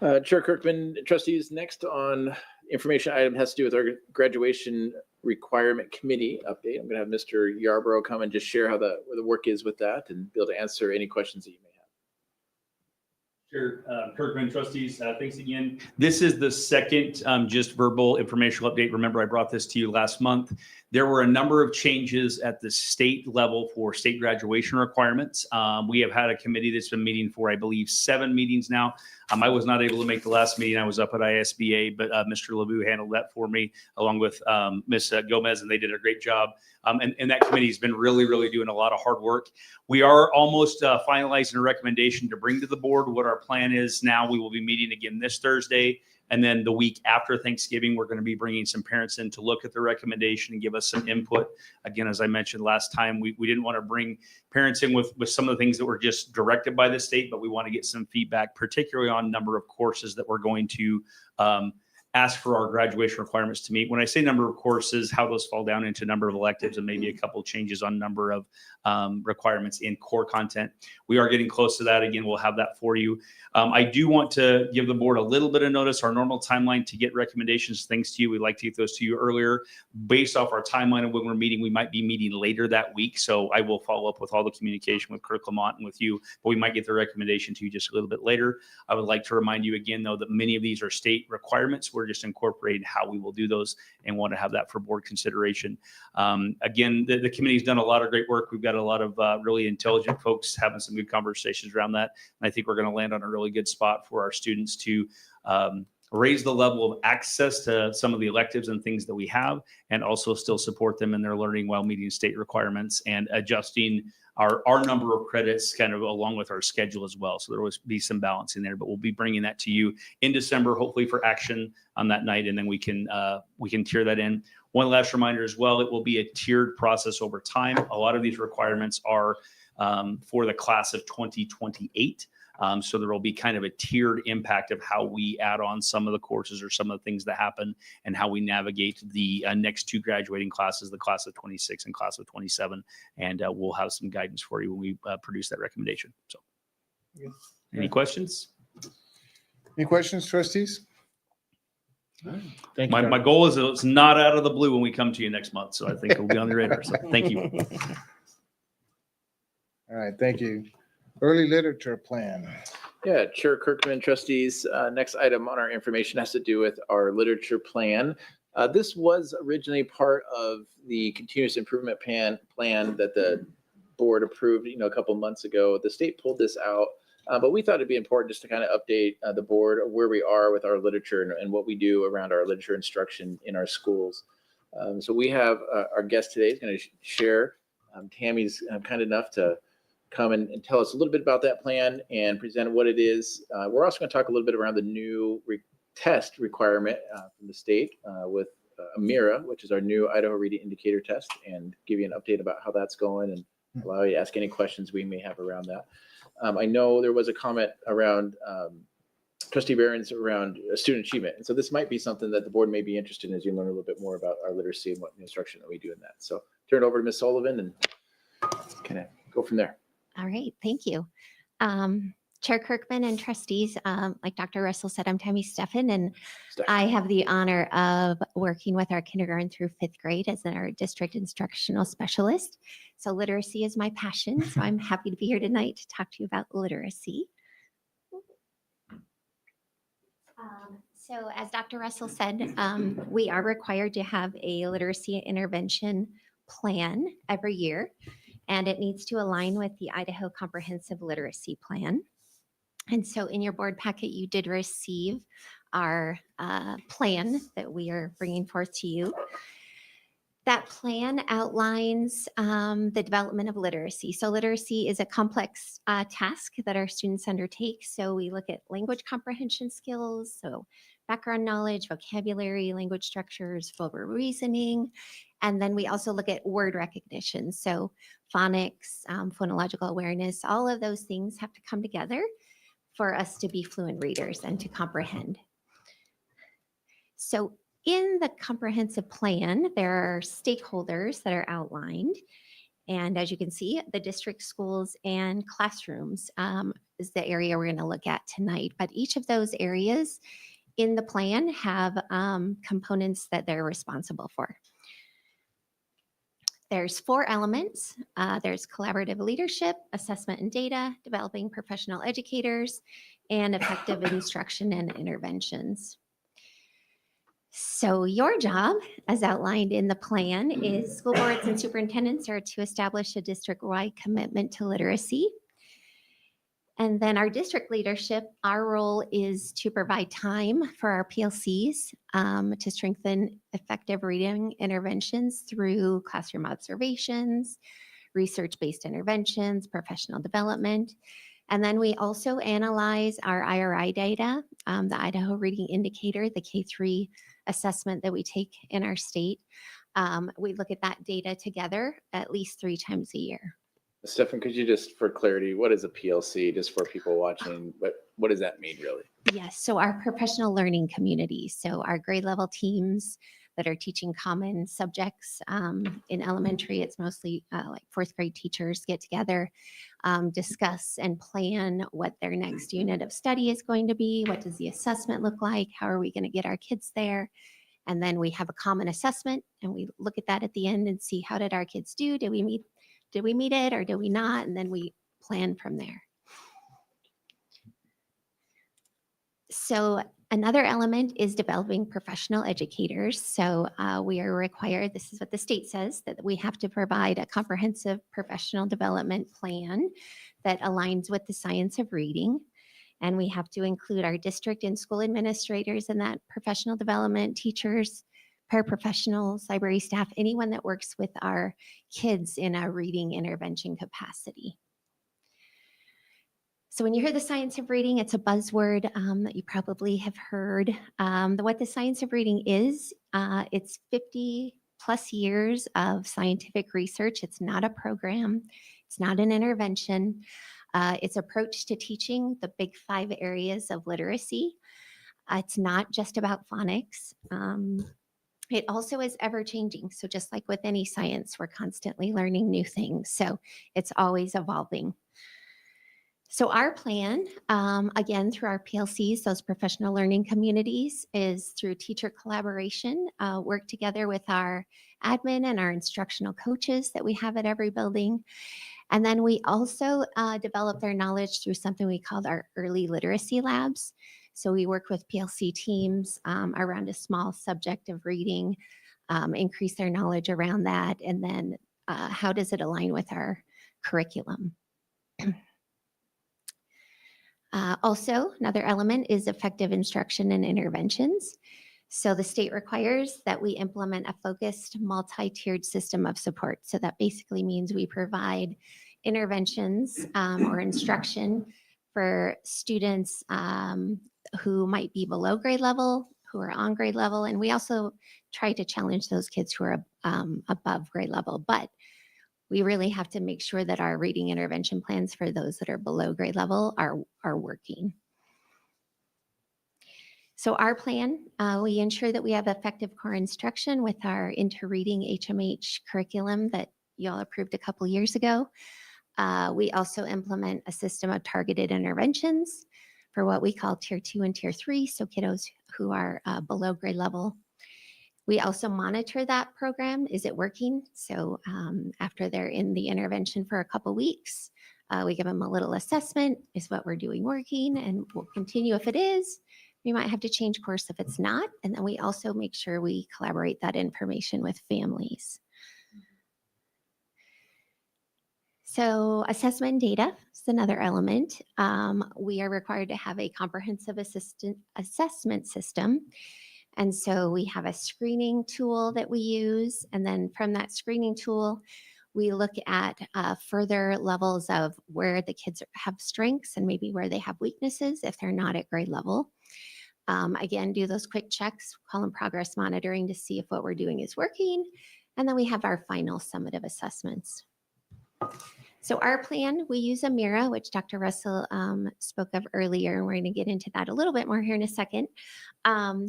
S12: Yep. Chair Kirkman, trustees, next on information item has to do with our graduation requirement committee update. I'm going to have Mr. Yarborough come and just share where the work is with that and be able to answer any questions that you may have.
S14: Sure, Kirkman, trustees, thanks again. This is the second just verbal informational update. Remember, I brought this to you last month. There were a number of changes at the state level for state graduation requirements. We have had a committee that's been meeting for, I believe, 7 meetings now. I was not able to make the last meeting. I was up at ISBA, but Mr. LeBou handled that for me along with Ms. Gomez, and they did a great job. And that committee has been really, really doing a lot of hard work. We are almost finalizing a recommendation to bring to the board. What our plan is now, we will be meeting again this Thursday. And then the week after Thanksgiving, we're going to be bringing some parents in to look at the recommendation and give us some input. Again, as I mentioned last time, we didn't want to bring parents in with some of the things that were just directed by the state, but we want to get some feedback, particularly on number of courses that we're going to ask for our graduation requirements to meet. When I say number of courses, how those fall down into number of electives and maybe a couple changes on number of requirements in core content. We are getting close to that. Again, we'll have that for you. I do want to give the board a little bit of notice. Our normal timeline to get recommendations, things to you, we'd like to get those to you earlier. Based off our timeline of when we're meeting, we might be meeting later that week. So I will follow up with all the communication with Kirk Lamont and with you, but we might get the recommendation to you just a little bit later. I would like to remind you again, though, that many of these are state requirements. We're just incorporating how we will do those and want to have that for board consideration. Again, the committee's done a lot of great work. We've got a lot of really intelligent folks having some good conversations around that. And I think we're going to land on a really good spot for our students to raise the level of access to some of the electives and things that we have, and also still support them in their learning while meeting state requirements and adjusting our number of credits kind of along with our schedule as well. So there will be some balancing there, but we'll be bringing that to you in December, hopefully for action on that night. And then we can tier that in. One last reminder as well, it will be a tiered process over time. A lot of these requirements are for the class of 2028. So there will be kind of a tiered impact of how we add on some of the courses or some of the things that happen and how we navigate the next 2 graduating classes, the class of 26 and class of 27. And we'll have some guidance for you when we produce that recommendation. So any questions?
S8: Any questions, trustees? Thank you.
S14: My goal is that it's not out of the blue when we come to you next month. So I think we'll be on the radar. So thank you.
S8: All right, thank you. Early literature plan.
S12: Yeah, Chair Kirkman, trustees, next item on our information has to do with our literature plan. This was originally part of the continuous improvement plan that the board approved, a couple months ago. The state pulled this out, but we thought it'd be important just to kind of update the board where we are with our literature and what we do around our literature instruction in our schools. So we have our guest today is going to share. Tammy's kind enough to come and tell us a little bit about that plan and present what it is. We're also going to talk a little bit around the new test requirement from the state with Amira, which is our new Idaho Reading Indicator test, and give you an update about how that's going and allow you to ask any questions we may have around that. I know there was a comment around Trustee Barron's around student achievement. And so this might be something that the board may be interested in as you learn a little bit more about our literacy and what instruction that we do in that. So turn it over to Ms. Sullivan and kind of go from there.
S15: All right, thank you. Chair Kirkman and trustees, like Dr. Russell said, I'm Tammy Steffen, and I have the honor of working with our kindergarten through 5th grade as our district instructional specialist. So literacy is my passion, so I'm happy to be here tonight to talk to you about literacy. So as Dr. Russell said, we are required to have a literacy intervention plan every year, and it needs to align with the Idaho Comprehensive Literacy Plan. And so in your board packet, you did receive our plan that we are bringing forth to you. That plan outlines the development of literacy. So literacy is a complex task that our students undertake. So we look at language comprehension skills, so background knowledge, vocabulary, language structures, verbal reasoning, and then we also look at word recognition. So phonics, phonological awareness, all of those things have to come together for us to be fluent readers and to comprehend. So in the comprehensive plan, there are stakeholders that are outlined. And as you can see, the district schools and classrooms is the area we're going to look at tonight. But each of those areas in the plan have components that they're responsible for. There's 4 elements. There's collaborative leadership, assessment and data, developing professional educators, and effective instruction and interventions. So your job, as outlined in the plan, is school boards and superintendents are to establish a district-wide commitment to literacy. And then our district leadership, our role is to provide time for our PLCs to strengthen effective reading interventions through classroom observations, research-based interventions, professional development. And then we also analyze our IRI data, the Idaho Reading Indicator, the K-3 assessment that we take in our state. We look at that data together at least 3 times a year.
S12: Stefan, could you just, for clarity, what is a PLC, just for people watching, what does that mean really?
S15: Yes, so our professional learning community, so our grade level teams that are teaching common subjects. In elementary, it's mostly like 4th grade teachers get together, discuss and plan what their next unit of study is going to be. What does the assessment look like? How are we going to get our kids there? And then we have a common assessment and we look at that at the end and see how did our kids do? Did we meet it or did we not? And then we plan from there. So another element is developing professional educators. So we are required, this is what the state says, that we have to provide a comprehensive professional development plan that aligns with the science of reading. And we have to include our district and school administrators in that professional development, teachers, paraprofessionals, library staff, anyone that works with our kids in a reading intervention capacity. So when you hear the science of reading, it's a buzzword that you probably have heard. What the science of reading is, it's 50 plus years of scientific research. It's not a program. It's not an intervention. It's approach to teaching the big 5 areas of literacy. It's not just about phonics. It also is ever changing. So just like with any science, we're constantly learning new things. So it's always evolving. So our plan, again, through our PLCs, those professional learning communities, is through teacher collaboration, work together with our admin and our instructional coaches that we have at every building. And then we also develop their knowledge through something we call our early literacy labs. So we work with PLC teams around a small subject of reading, increase their knowledge around that, and then how does it align with our curriculum? Also, another element is effective instruction and interventions. So the state requires that we implement a focused multi-tiered system of support. So that basically means we provide interventions or instruction for students who might be below grade level, who are on grade level. And we also try to challenge those kids who are above grade level. But we really have to make sure that our reading intervention plans for those that are below grade level are working. So our plan, we ensure that we have effective core instruction with our Interreading HMH curriculum that y'all approved a couple years ago. We also implement a system of targeted interventions for what we call tier 2 and tier 3, so kiddos who are below grade level. We also monitor that program. Is it working? So after they're in the intervention for a couple weeks, we give them a little assessment. Is what we're doing working? And we'll continue if it is. We might have to change course if it's not. And then we also make sure we collaborate that information with families. So assessment data is another element. We are required to have a comprehensive assessment system. And so we have a screening tool that we use. And then from that screening tool, we look at further levels of where the kids have strengths and maybe where they have weaknesses if they're not at grade level. Again, do those quick checks, call them progress monitoring to see if what we're doing is working. And then we have our final summative assessments. So our plan, we use a MIRA, which Dr. Russell spoke of earlier, and we're going to get into that a little bit more here in a second.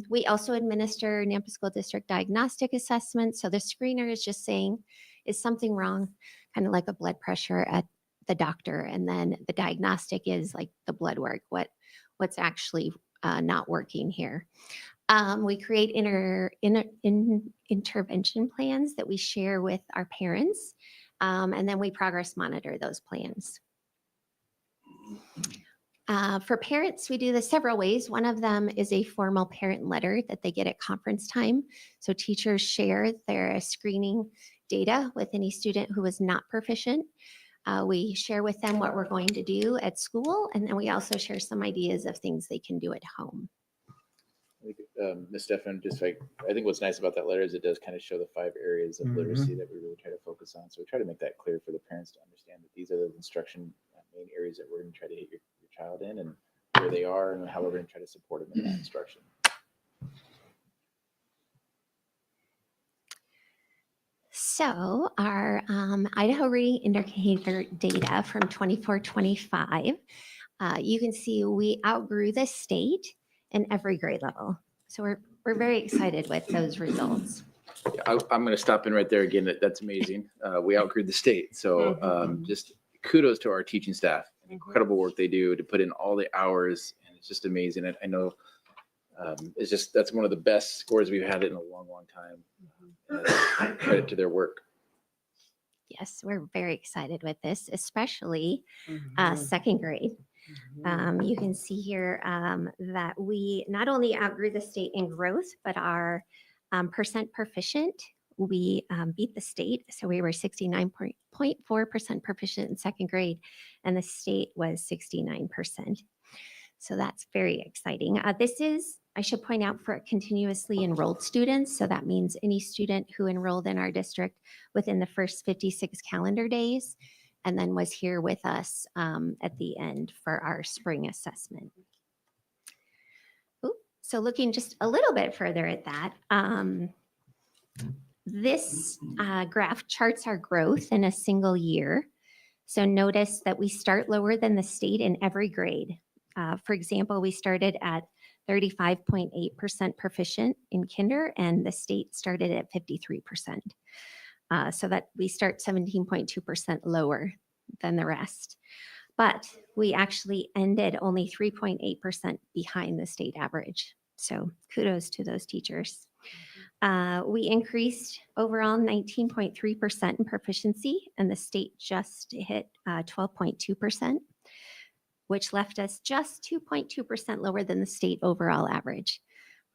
S15: We also administer Nampa School District diagnostic assessments. So the screener is just saying, is something wrong? Kind of like a blood pressure at the doctor. And then the diagnostic is like the blood work, what's actually not working here. We create intervention plans that we share with our parents. And then we progress monitor those plans. For parents, we do this several ways. One of them is a formal parent letter that they get at conference time. So teachers share their screening data with any student who is not proficient. We share with them what we're going to do at school, and then we also share some ideas of things they can do at home.
S12: Ms. Stefan, just like, I think what's nice about that letter is it does kind of show the 5 areas of literacy that we really try to focus on. So we try to make that clear for the parents to understand that these are the instruction main areas that we're going to try to hit your child in and where they are and how we're going to try to support them in that instruction.
S15: So our Idaho Reading Indicator data from 24-25, you can see we outgrew the state in every grade level. So we're very excited with those results.
S12: Yeah, I'm going to stop in right there again. That's amazing. We outgrew the state. So just kudos to our teaching staff. Incredible work they do to put in all the hours. And it's just amazing. I know it's just, that's one of the best scores we've had in a long, long time. Credit to their work.
S15: Yes, we're very excited with this, especially second grade. You can see here that we not only outgrew the state in growth, but our percent proficient, we beat the state. So we were 69.4% proficient in second grade, and the state was 69%. So that's very exciting. This is, I should point out, for continuously enrolled students. So that means any student who enrolled in our district within the first 56 calendar days and then was here with us at the end for our spring assessment. Ooh, so looking just a little bit further at that, this graph charts our growth in a single year. So notice that we start lower than the state in every grade. For example, we started at 35.8% proficient in kinder, and the state started at 53%. So that we start 17.2% lower than the rest. But we actually ended only 3.8% behind the state average. So kudos to those teachers. We increased overall 19.3% in proficiency, and the state just hit 12.2%, which left us just 2.2% lower than the state overall average,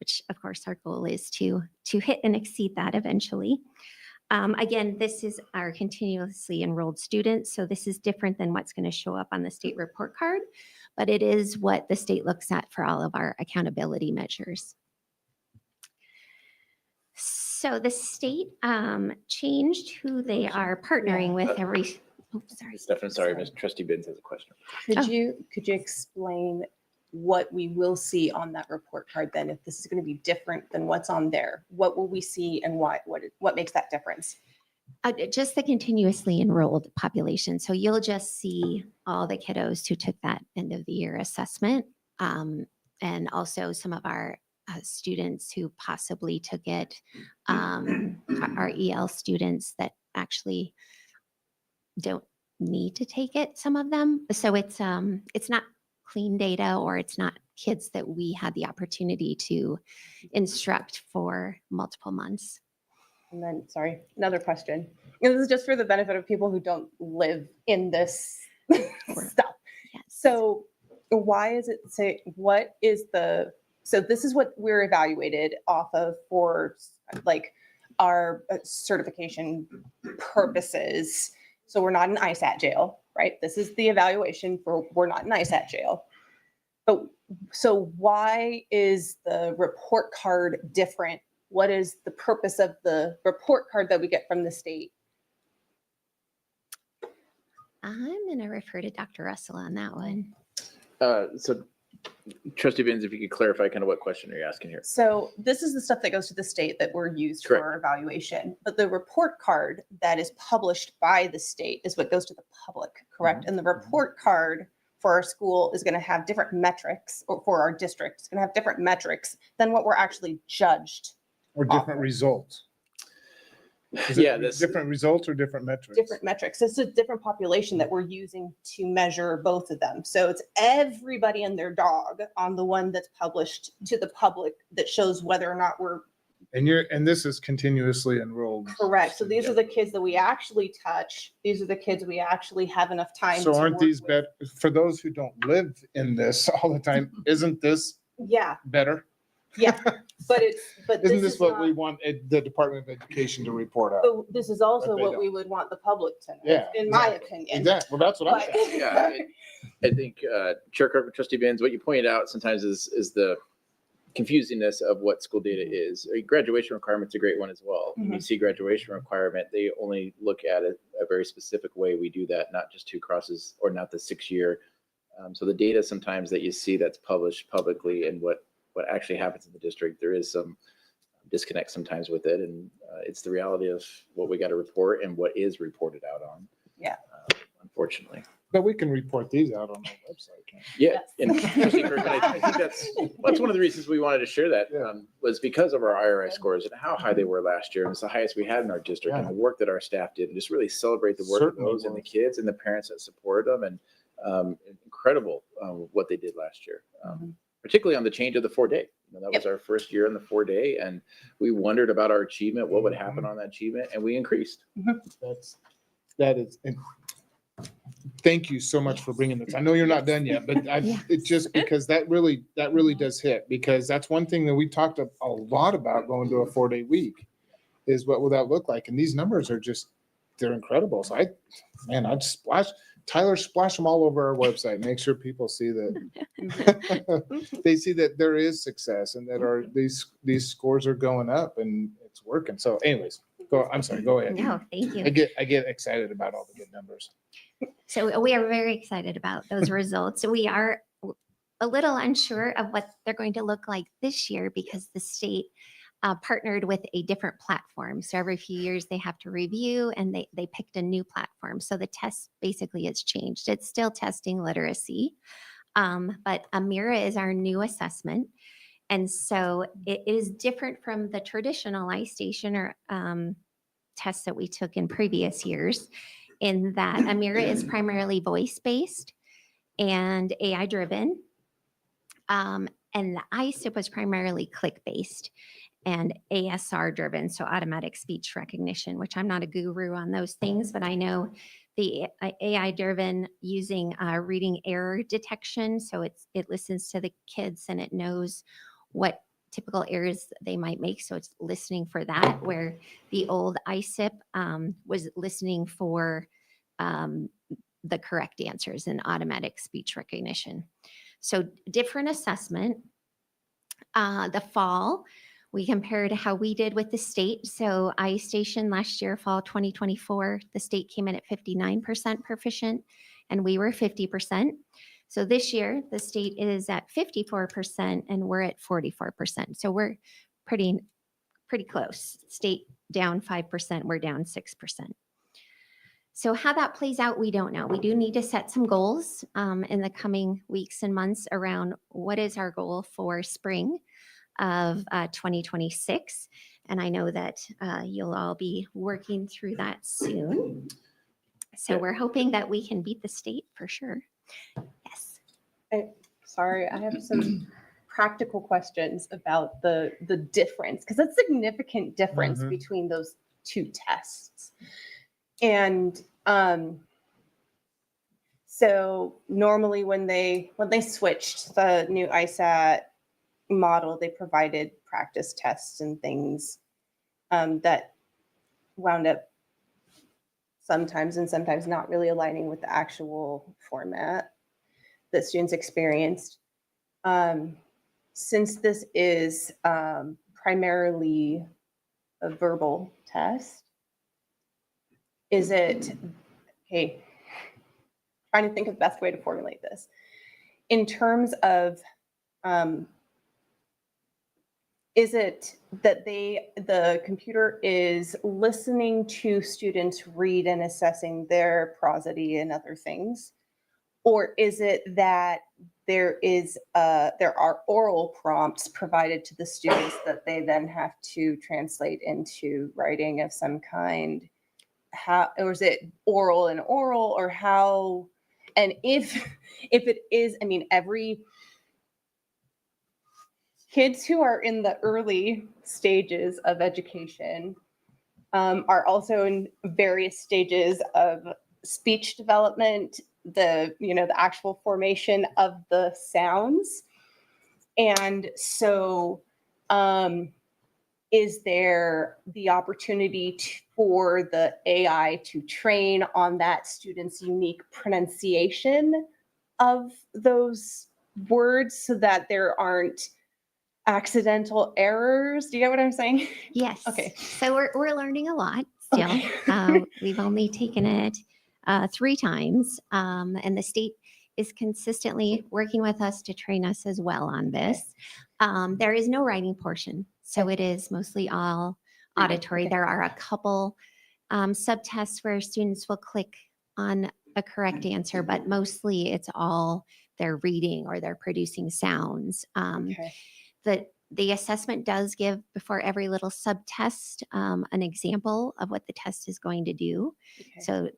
S15: which of course our goal is to hit and exceed that eventually. Again, this is our continuously enrolled students, so this is different than what's going to show up on the state report card, but it is what the state looks at for all of our accountability measures. So the state changed who they are partnering with Oh, sorry.
S12: Stefan, sorry, Ms. Trustee Benz has a question.
S5: Could you explain what we will see on that report card then, if this is going to be different than what's on there? What will we see and why? What makes that difference?
S15: Just the continuously enrolled population. So you'll just see all the kiddos who took that end of the year assessment. And also some of our students who possibly took it, our EL students that actually don't need to take it, some of them. So it's not clean data, or it's not kids that we had the opportunity to instruct for multiple months.
S5: And then, sorry, another question. And this is just for the benefit of people who don't live in this stuff.
S15: Yes.
S5: So why is it say, so this is what we're evaluated off of for like our certification purposes. So we're not in ISAT jail, right? This is the evaluation for, we're not in ISAT jail. But so why is the report card different? What is the purpose of the report card that we get from the state?
S15: I'm going to refer to Dr. Russell on that one.
S12: So Trustee Benz, if you could clarify kind of what question are you asking here?
S5: So this is the stuff that goes to the state that we're used for our evaluation, but the report card that is published by the state is what goes to the public, correct? And the report card for our school is going to have different metrics, or for our district, it's going to have different metrics than what we're actually judged.
S8: Or different results. Is
S12: Yeah,
S8: it different results or different metrics?
S5: Different metrics. It's a different population that we're using to measure both of them. So it's everybody and their dog on the one that's published to the public that shows whether or not we're
S8: And this is continuously enrolled.
S5: correct. So these are the kids that we actually touch. These are the kids we actually have enough time to
S8: So aren't
S5: work
S8: these
S5: with.
S8: better, for those who don't live in this all the time, isn't this
S5: Yeah,
S8: better?
S5: yeah. But
S8: Isn't
S5: this
S8: this
S5: is
S8: what
S5: not-
S8: we want the Department of Education to report out?
S5: But this is also
S8: But they
S5: what
S8: don't.
S5: we would want the public to know,
S8: Yeah,
S5: in my
S8: exactly.
S5: opinion.
S8: Exactly. Well, that's what I'm
S5: But-
S8: saying.
S12: Yeah, I think Chair Kirk, Trustee Benz, what you pointed out sometimes is the confusingness of what school data is. A graduation requirement's a great one as well. When you see graduation requirement, they only look at it a very specific way. We do that, not just 2 crosses or not the 6-year. So the data sometimes that you see that's published publicly and what actually happens in the district, there is some disconnect sometimes with it. And it's the reality of what we got to report and what is reported out on.
S5: Yeah.
S12: Unfortunately.
S8: But we can report these out on our website. Can't we?
S12: Yeah, and Trustee Kirk, I think that's one of the reasons we wanted to share that was because of our IRI scores and how high they were last year. And it's the highest we had in our district, and the work that our staff did, and just really celebrate the work
S8: Certainly
S12: of those and the kids and the parents that supported them. And incredible what they did last year, particularly on the change of the 4-day. That was our first year in the 4-day, and we wondered about our achievement, what would happen on that achievement, and we increased.
S8: That is. Thank you so much for bringing this. I know you're not done yet, but it's just because that really does hit, because that's one thing that we talked a lot about going to a 4-day week is what will that look like? And these numbers are just, they're incredible. So I'd splash them all over our website, make sure people see that they see that there is success and that these scores are going up and it's working. So anyways, I'm sorry, go ahead.
S15: No, thank you.
S8: I get excited about all the good numbers.
S15: So we are very excited about those results. We are a little unsure of what they're going to look like this year because the state partnered with a different platform. So every few years they have to review, and they picked a new platform. So the test basically has changed. It's still testing literacy, but Amira is our new assessment. And so it is different from the traditional iStation or tests that we took in previous years, in that Amira is primarily voice-based and AI-driven. And the ISIP was primarily click-based and ASR-driven, so automatic speech recognition, which I'm not a guru on those things, but I know the AI-driven using reading error detection. So it listens to the kids and it knows what typical errors they might make. So it's listening for that, where the old ISIP was listening for the correct answers and automatic speech recognition. So different assessment. The fall, We compared how we did with the state. So iStation last year, fall 2024, the state came in at 59% proficient and we were 50%. So this year, the state is at 54% and we're at 44%. So we're pretty close. State down 5%, we're down 6%. So how that plays out, we don't know. We do need to set some goals in the coming weeks and months around what is our goal for spring of 2026. And I know that you'll all be working through that soon. So we're hoping that we can beat the state for sure. Yes.
S5: Sorry, I have some practical questions about the difference, because it's a significant difference between those two tests. And so normally when they switched the new ISAT model, they provided practice tests and things that wound up sometimes and sometimes not really aligning with the actual format that students experienced. Since this is primarily a verbal test, is it, okay, trying to think of the best way to formulate this. In terms of, is it that the computer is listening to students read and assessing their prosody and other things? Or is it that there are oral prompts provided to the students that they then have to translate into writing of some kind? How, or is it oral and oral, or how? And if it is, I mean, every kids who are in the early stages of education are also in various stages of speech development, the actual formation of the sounds. And so is there the opportunity for the AI to train on that student's unique pronunciation of those words so that there aren't accidental errors? Do you get what I'm saying?
S15: Yes.
S5: Okay.
S15: So we're learning a lot still.
S5: Okay.
S15: We've only taken it 3 times, and the state is consistently working with us to train us as well on this. There is no writing portion, so it is mostly all auditory.
S5: Okay.
S15: There are a couple subtests where students will click on a correct answer, but mostly it's all they're reading or they're producing sounds.
S5: Okay.
S15: The assessment does give, before every little subtest, an example of what the test is going to do.
S5: Okay.
S15: So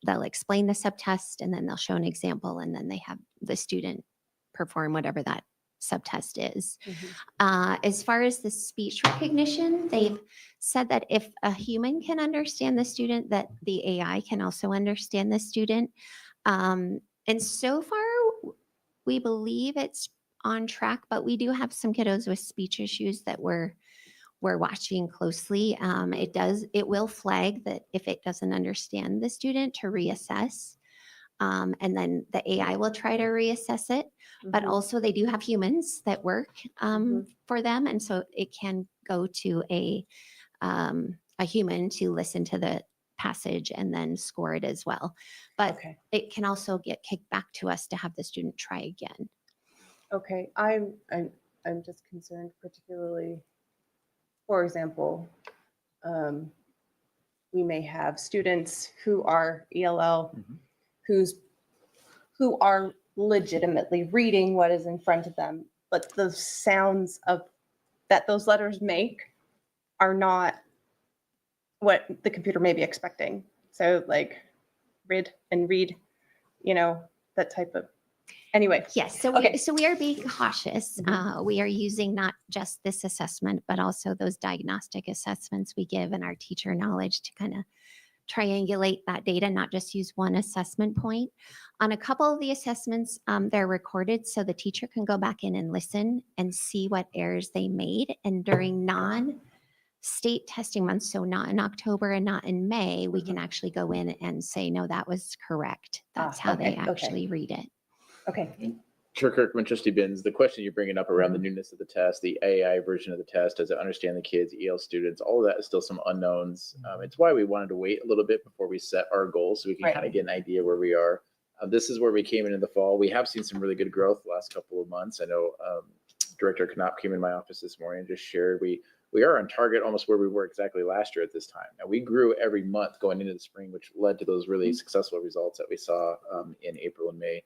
S15: they'll explain the subtest and then they'll show an example and then they have the student perform whatever that subtest is. As far as the speech recognition, they've said that if a human can understand the student, that the AI can also understand the student. And so far, we believe it's on track, but we do have some kiddos with speech issues that we're watching closely. It will flag that if it doesn't understand the student to reassess. And then the AI will try to reassess it, but also they do have humans that work for them. And so it can go to a human to listen to the passage and then score it as well. But it can also get kicked back to us to have the student try again.
S5: Okay, I'm just concerned particularly, for example, we may have students who are ELL, who are legitimately reading what is in front of them, but the sounds that those letters make are not what the computer may be expecting. So like read and read, that type of. Anyway.
S15: Yes. So we are being cautious. We are using not just this assessment, but also those diagnostic assessments we give and our teacher knowledge to kind of triangulate that data, not just use one assessment point. On a couple of the assessments, they're recorded so the teacher can go back in and listen and see what errors they made. And during non-state testing months, so not in October and not in May, we can actually go in and say, no, that was correct. That's how they actually read it.
S5: Okay.
S12: Chair Kirkman, Trustee Benz, the question you're bringing up around the newness of the test, the AI version of the test, does it understand the kids, EL students, all of that is still some unknowns. It's why we wanted to wait a little bit before we set our goals so we can
S3: Right.
S12: kind of get an idea where we are. This is where we came in the fall. We have seen some really good growth the last couple of months. I know Director Knopp came in my office this morning and just shared we are on target almost where we were exactly last year at this time. Now we grew every month going into the spring, which led to those really successful results that we saw in April and May.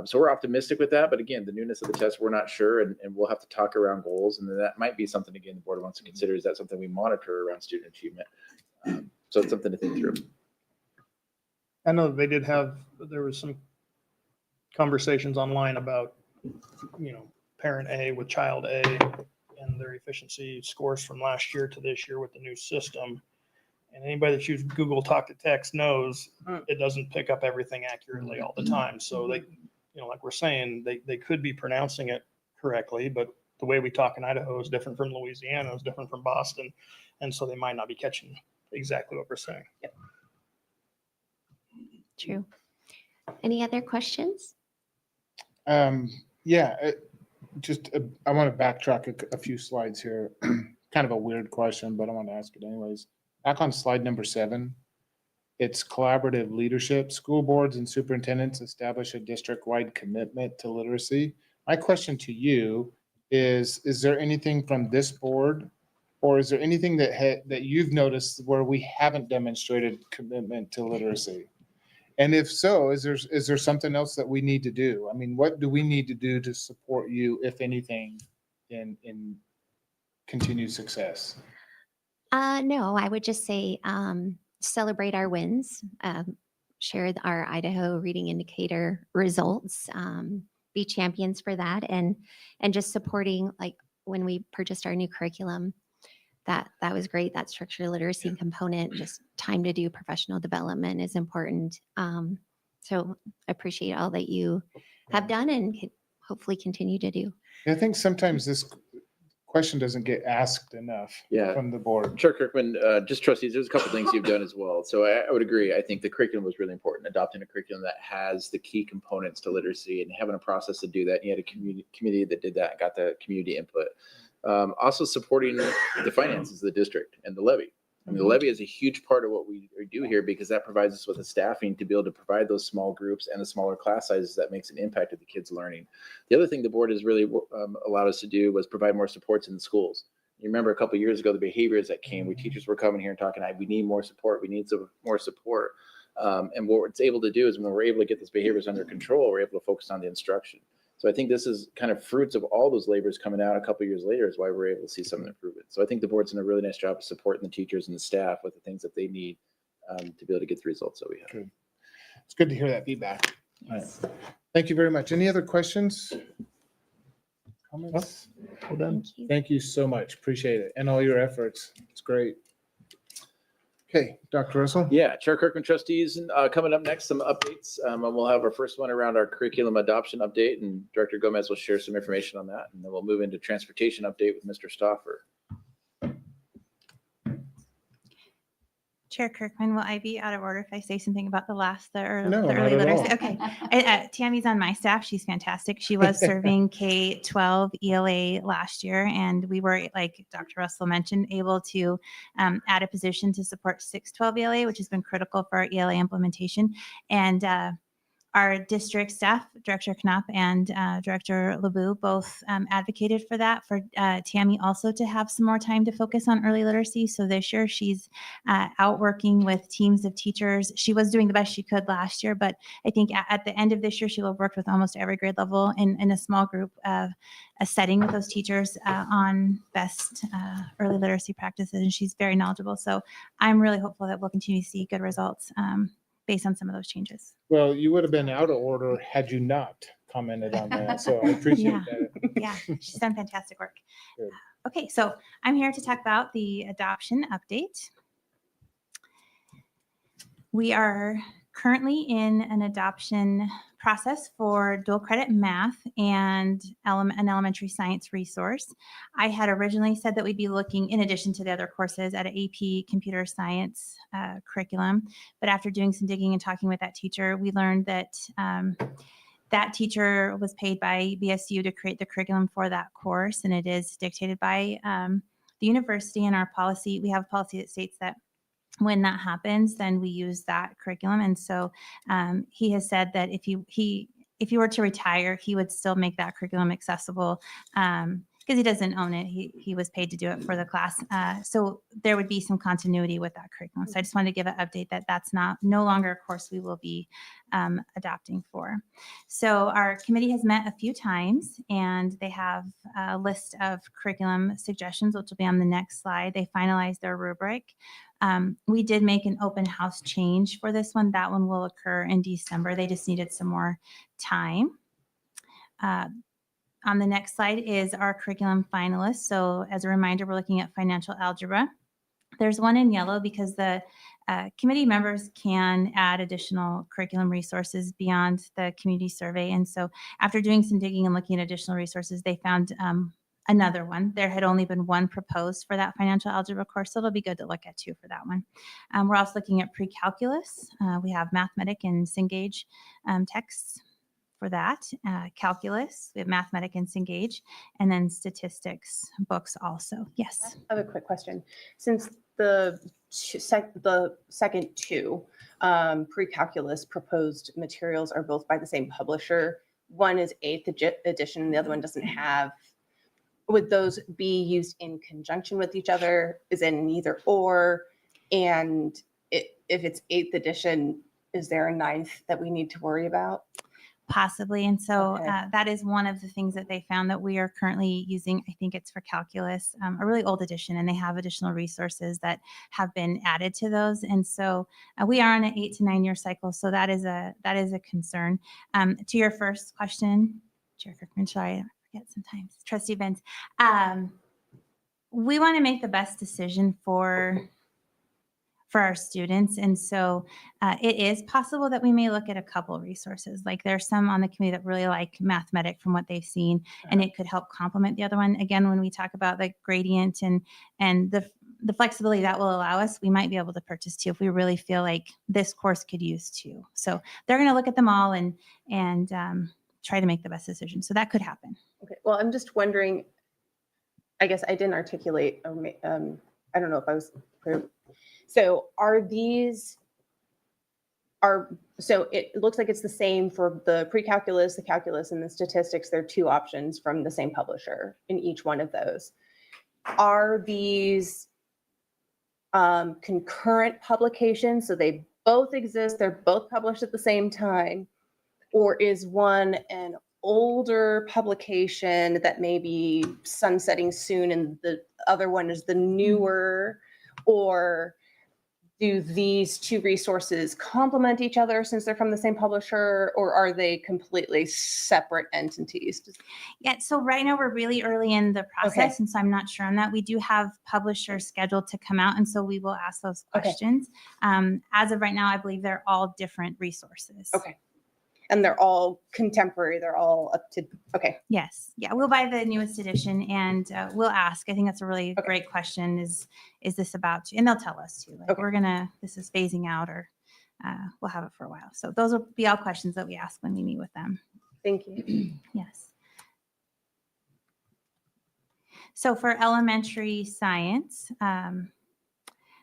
S12: So we're optimistic with that, but again, the newness of the test, we're not sure, and we'll have to talk around goals, and then that might be something, again, the board wants to consider. Is that something we monitor around student achievement? So it's something to think through.
S2: I know they did there was some conversations online about, parent A with child A and their efficiency scores from last year to this year with the new system. And anybody that uses Google Talk to Text knows it doesn't pick up everything accurately all the time. So they, like we're saying, they could be pronouncing it correctly, but the way we talk in Idaho is different from Louisiana, is different from Boston. And so they might not be catching exactly what we're saying.
S3: Yep.
S15: True. Any other questions?
S8: Yeah, I want to backtrack a few slides here. Kind of a weird question, but I want to ask it anyways. Back on slide number 7, it's collaborative leadership. School boards and superintendents establish a district-wide commitment to literacy. My question to you is there anything from this board, or is there anything that you've noticed where we haven't demonstrated commitment to literacy? And if so, is there something else that we need to do? I mean, what do we need to do to support you, if anything, in continued success?
S15: No, I would just say celebrate our wins, share our Idaho reading indicator results, be champions for that, and just supporting, like when we purchased our new curriculum, that was great. That structural literacy component, just time to do professional development is important. So I appreciate all that you have done and hopefully continue to do.
S8: I think sometimes this question doesn't get asked enough from the board.
S12: Chair Kirkman, just trustees, there's a couple things you've done as well. So I would agree. I think the curriculum was really important, adopting a curriculum that has the key components to literacy and having a process to do that. And you had a community that did that and got the community input. Also supporting the finances of the district and the levy. I mean, the levy is a huge part of what we do here because that provides us with the staffing to be able to provide those small groups and the smaller class sizes that makes an impact of the kids' learning. The other thing the board has really allowed us to do was provide more supports in the schools. You remember a couple of years ago, the behaviors that came, teachers were coming here and talking, we need more support. We need some more support. And what it's able to do is when we're able to get those behaviors under control, we're able to focus on the instruction. So I think this is kind of fruits of all those labors coming out a couple of years later is why we're able to see some improvement. So I think the board's done a really nice job of supporting the teachers and the staff with the things that they need to be able to get the results that we have.
S8: Good. It's good to hear that feedback. Yes. All right. Thank you very much. Any other questions? Comments?
S2: Well done.
S8: Thank you so much. Appreciate it. And all your efforts. It's great. Okay, Dr. Russell.
S12: Yeah, Chair Kirkman, trustees, coming up next, some updates. And we'll have our first one around our curriculum adoption update, and Director Gomez will share some information on that. And then we'll move into transportation update with Mr. Stauffer.
S13: Chair Kirkman, will I be out of order if I say something about the early
S8: not at
S13: literacy?
S8: all.
S13: Okay. Tammy's on my staff. She's fantastic. She was serving K-12 ELA last year, and we were, like Dr. Russell mentioned, able to add a position to support 6-12 ELA, which has been critical for our ELA implementation. And our district staff, Director Knopp and Director LeBou, both advocated for that, for Tammy also to have some more time to focus on early literacy. So this year she's out working with teams of teachers. She was doing the best she could last year, but I think at the end of this year, she'll have worked with almost every grade level in a small group of a setting with those teachers on best early literacy practices. And she's very knowledgeable. So I'm really hopeful that we'll continue to see good results based on some of those changes.
S8: Well, you would have been out of order had you not commented on that. So I appreciate that.
S13: Yeah, she's done fantastic work.
S8: Good.
S13: Okay, so I'm here to talk about the adoption update. We are currently in an adoption process for dual credit math and an elementary science resource. I had originally said that we'd be looking, in addition to the other courses, at an AP computer science curriculum. But after doing some digging and talking with that teacher, we learned that That teacher was paid by BSU to create the curriculum for that course, and it is dictated by the university. And our policy, we have a policy that states that when that happens, then we use that curriculum. And so he has said that if he were to retire, he would still make that curriculum accessible because he doesn't own it. He was paid to do it for the class. So there would be some continuity with that curriculum. So I just wanted to give an update that that's no longer a course we will be adopting for. So our committee has met a few times, and they have a list of curriculum suggestions, which will be on the next slide. They finalized their rubric. We did make an open house change for this one. That one will occur in December. They just needed some more time. On the next slide is our curriculum finalists. So as a reminder, we're looking at financial algebra. There's one in yellow because the committee members can add additional curriculum resources beyond the community survey. And so after doing some digging and looking at additional resources, they found another one. There had only been one proposed for that financial algebra course, so it'll be good to look at two for that one. We're also looking at pre-calculus. We have mathematic and Cengage texts for that. Calculus, we have mathematic and Cengage, and then statistics books also. Yes.
S5: I have a quick question. Since the second two pre-calculus proposed materials are both by the same publisher, one is 8th edition, the other one doesn't have, would those be used in conjunction with each other? Is it an either or? And if it's 8th edition, is there a 9th that we need to worry about?
S13: Possibly. And so
S5: Okay.
S13: that is one of the things that they found that we are currently using. I think it's for calculus, a really old edition, and they have additional resources that have been added to those. And so we are on an 8 to 9 year cycle. So that is a concern. To your first question, Chair Kirkman, sorry, I forget sometimes, Trustee Benz, we want to make the best decision for our students. And so it is possible that we may look at a couple of resources. Like there's some on the committee that really like mathematic from what they've seen, and it could help complement the other one. Again, when we talk about the gradient and the flexibility that will allow us, we might be able to purchase two if we really feel like this course could use two. So they're going to look at them all and try to make the best decision. So that could happen.
S5: Okay. Well, I'm just wondering, I guess I didn't articulate, I don't know if I was clear. So so it looks like it's the same for the pre-calculus, the calculus, and the statistics. They're two options from the same publisher in each one of those. Are these concurrent publications? So they both exist, they're both published at the same time? Or is one an older publication that may be sunsetting soon and the other one is the newer? Or do these two resources complement each other since they're from the same publisher, or are they completely separate entities?
S13: Yeah, so right now we're really early in the process, and so I'm not sure on that. We do have publishers scheduled to come out, and so we will ask those questions. As of right now, I believe they're all different resources.
S5: Okay. And they're all contemporary, they're all up to, okay.
S13: Yes. Yeah, we'll buy the newest edition and we'll ask. I think that's a really great question. Is this about to, and they'll tell us too. Like this is phasing out, or we'll have it for a while. So those will be all questions that we ask when we meet with them.
S5: Thank you.
S13: Yes. So for elementary science,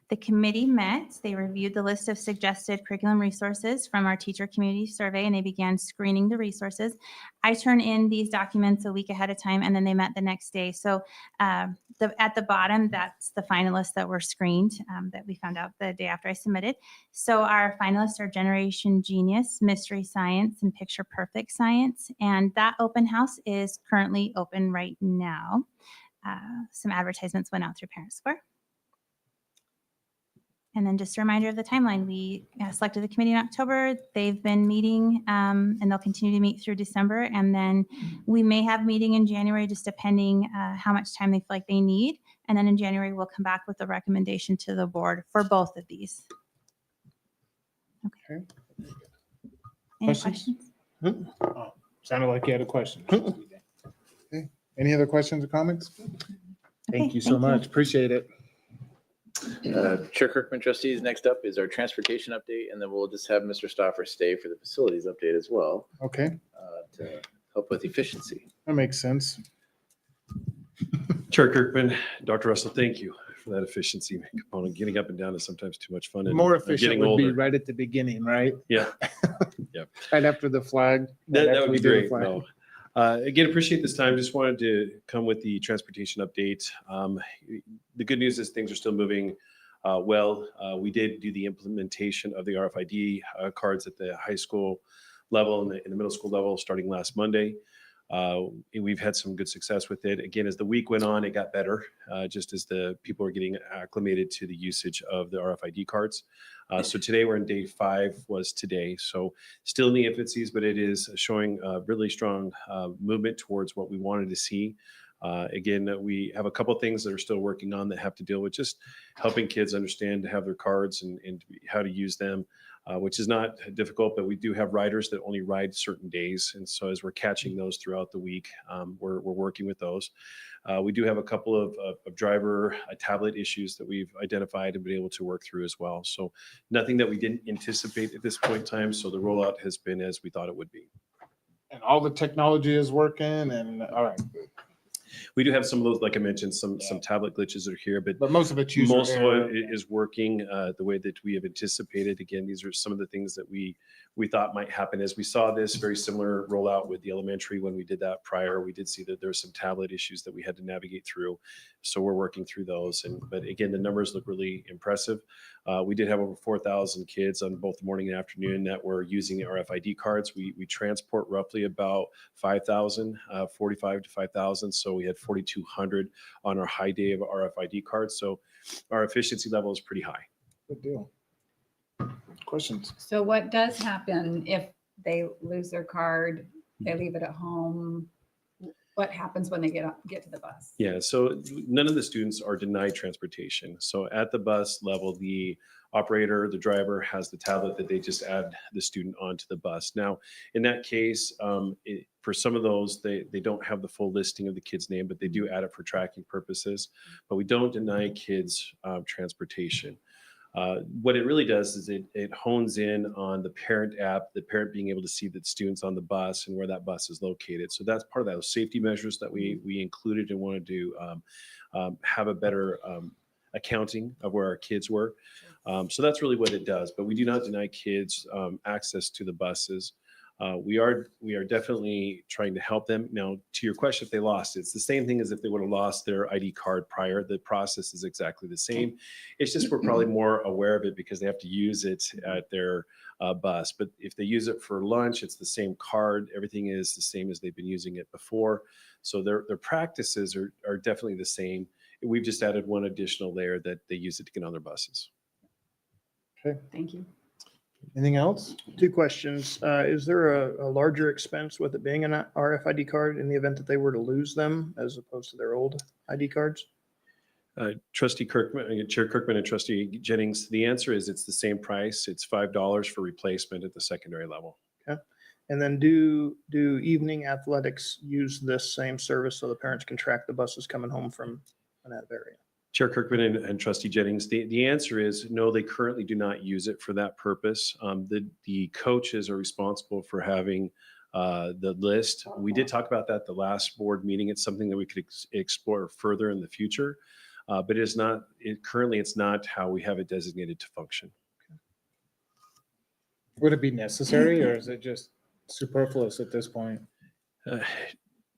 S13: the committee met, they reviewed the list of suggested curriculum resources from our teacher community survey, and they began screening the resources. I turn in these documents a week ahead of time, and then they met the next day. So at the bottom, that's the finalists that were screened that we found out the day after I submitted. So our finalists are Generation Genius, Mystery Science, and Picture Perfect Science. And that open house is currently open right now. Some advertisements went out through Parent Square. And then just a reminder of the timeline. We selected the committee in October. They've been meeting and they'll continue to meet through December. And then we may have a meeting in January, just depending how much time they feel like they need. And then in January, we'll come back with a recommendation to the board for both of these. Okay. Any questions?
S8: Oh, sounded like you had a question. Okay. Any other questions or comments? Thank you so much. Appreciate it.
S12: Chair Kirkman, trustees, next up is our transportation update, and then we'll just have Mr. Stoffer stay for the facilities update as well
S8: Okay,
S12: to help with efficiency.
S8: that makes sense.
S16: Chair Kirkman, Dr. Russell, thank you for that efficiency component. Getting up and down is sometimes too much fun. And
S8: More
S16: I'm
S8: efficient
S16: getting
S8: would be
S16: older.
S8: right at the beginning, right?
S16: Yeah. Yep.
S8: Right after the flag.
S16: That
S8: after
S16: would
S8: we
S16: be
S8: do the
S16: great.
S8: flag.
S16: No. Again, appreciate this time. Just wanted to come with the transportation update. The good news is things are still moving well. We did do the implementation of the RFID cards at the high school level and in the middle school level starting last Monday. We've had some good success with it. Again, as the week went on, it got better, just as the people were getting acclimated to the usage of the RFID cards. So today we're in day 5 was today. So still in the infancies, but it is showing a really strong movement towards what we wanted to see. Again, we have a couple of things that are still working on that have to deal with just helping kids understand to have their cards and how to use them, which is not difficult, but we do have riders that only ride certain days. And so as we're catching those throughout the week, we're working with those. We do have a couple of driver tablet issues that we've identified and been able to work through as well. So nothing that we didn't anticipate at this point in time. So the rollout has been as we thought it would be.
S8: And all the technology is working and all right.
S16: We do have some of those, like I mentioned, some tablet glitches that are here, but
S8: most of it's
S16: most of it is working the way that we have anticipated. Again, these are some of the things that we thought might happen as we saw this very similar rollout with the elementary when we did that prior. We did see that there were some tablet issues that we had to navigate through. So we're working through those. But again, the numbers look really impressive. We did have over 4,000 kids on both the morning and afternoon that were using the RFID cards. We transport roughly about 5,000, 45 to 5,000. So we had 4,200 on our high day of RFID cards. So our efficiency level is pretty high.
S8: Good deal. Questions?
S3: So what does happen if they lose their card, they leave it at home? What happens when they get to the bus?
S16: Yeah, so none of the students are denied transportation. So at the bus level, the operator, the driver has the tablet that they just add the student onto the bus. Now, in that case, for some of those, they don't have the full listing of the kid's name, but they do add it for tracking purposes. But we don't deny kids transportation. What it really does is it hones in on the parent app, the parent being able to see the students on the bus and where that bus is located. So that's part of those safety measures that we included and wanted to have a better accounting of where our kids were. So that's really what it does. But we do not deny kids access to the buses. We are definitely trying to help them. Now, to your question, if they lost, it's the same thing as if they would have lost their ID card prior. The process is exactly the same. It's just we're probably more aware of it because they have to use it at their bus. But if they use it for lunch, it's the same card. Everything is the same as they've been using it before. So their practices are definitely the same. We've just added one additional layer that they use it to get on their buses.
S8: Okay.
S3: Thank you.
S2: Anything else? 2 questions. Is there a larger expense with it being an RFID card in the event that they were to lose them as opposed to their old ID cards?
S16: Trustee Kirkman, Chair Kirkman and Trustee Jennings, the answer is it's the same price. It's $5 for replacement at the secondary level.
S2: Okay. And then do evening athletics use this same service so the parents can track the buses coming home from an area?
S16: Chair Kirkman and Trustee Jennings, the answer is no, they currently do not use it for that purpose. The coaches are responsible for having the list. We did talk about that the last board meeting. It's something that we could explore further in the future, but currently it's not how we have it designated to function.
S8: Would it be necessary or is it just superfluous at this point?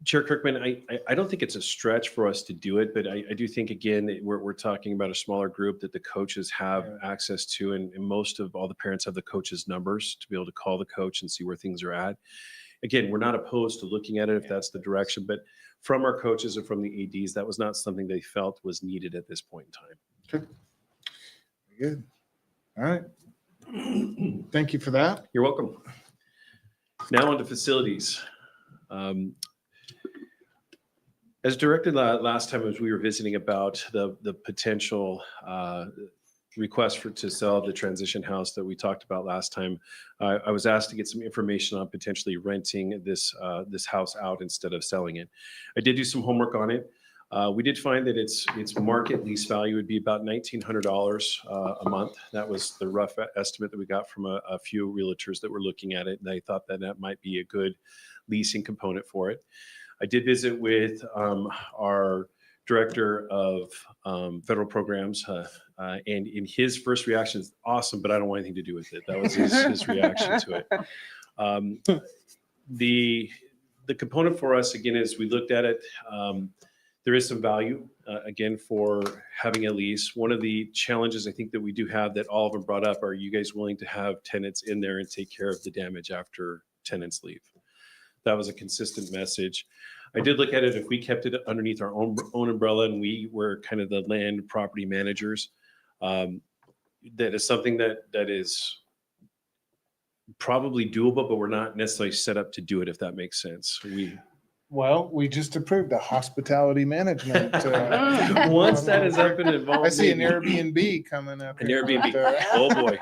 S16: Chair Kirkman, I don't think it's a stretch for us to do it, but I do think, again, we're talking about a smaller group that the coaches have access to, and most of all the parents have the coaches' numbers to be able to call the coach and see where things are at. Again, we're not opposed to looking at it if that's the direction, but from our coaches and from the ADs, that was not something they felt was needed at this point in time.
S8: Okay. Good. All right. Thank you for that.
S16: You're welcome. Now on to facilities. As directed last time as we were visiting about the potential request to sell the transition house that we talked about last time, I was asked to get some information on potentially renting this house out instead of selling it. I did do some homework on it. We did find that its market lease value would be about $1,900 a month. That was the rough estimate that we got from a few realtors that were looking at it. And they thought that that might be a good leasing component for it. I did visit with our director of federal programs, and in his first reaction is awesome, but I don't want anything to do with it. That was his reaction to it. The component for us, again, is we looked at it. There is some value, again, for having a lease. One of the challenges I think that we do have that all of them brought up are you guys willing to have tenants in there and take care of the damage after tenants leave? That was a consistent message. I did look at it, if we kept it underneath our own umbrella and we were kind of the land property managers, that is something that is probably doable, but we're not necessarily set up to do it, if that makes sense.
S8: Well, we just approved a hospitality management.
S16: Once that is up and involved.
S8: I see an Airbnb coming up.
S16: An Airbnb. Oh boy.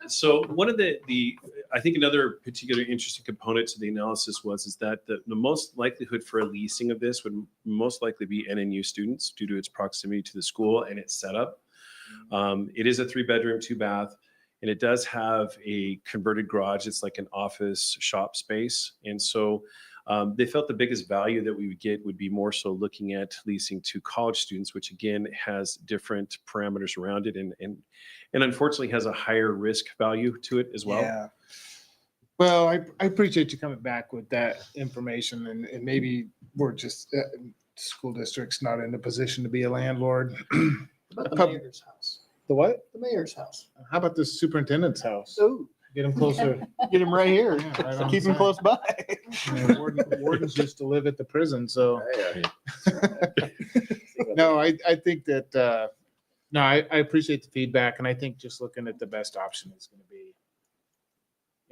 S16: So one of the I think another particular interesting component to the analysis is that the most likelihood for a leasing of this would most likely be NNU students due to its proximity to the school and its setup. It is a 3-bedroom, 2-bath, and it does have a converted garage. It's like an office shop space. And so they felt the biggest value that we would get would be more so looking at leasing to college students, which again has different parameters around it and unfortunately has a higher risk value to it as well.
S8: Yeah. Well, I appreciate you coming back with that information, and maybe we're just school district's not in a position to be a landlord.
S2: About the mayor's house.
S8: The what?
S2: The mayor's house.
S8: How about the superintendent's house?
S2: Oh,
S8: Get him closer.
S2: get him right here.
S8: Yeah, right on
S2: Keep him
S8: site.
S2: close by.
S8: Yeah, wardens used to live at the prison, so. No, I think that, no, I appreciate the feedback, and I think just looking at the best option is going to be,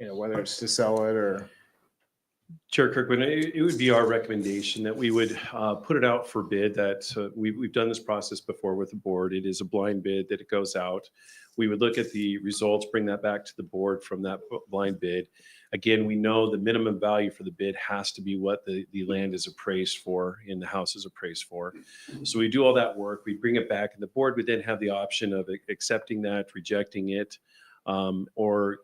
S8: whether it's to sell it or.
S16: Chair Kirkman, it would be our recommendation that we would put it out for bid. That we've done this process before with the board. It is a blind bid that it goes out. We would look at the results, bring that back to the board from that blind bid. Again, we know the minimum value for the bid has to be what the land is appraised for and the house is appraised for. So we do all that work. We bring it back, and the board would then have the option of accepting that, rejecting it, or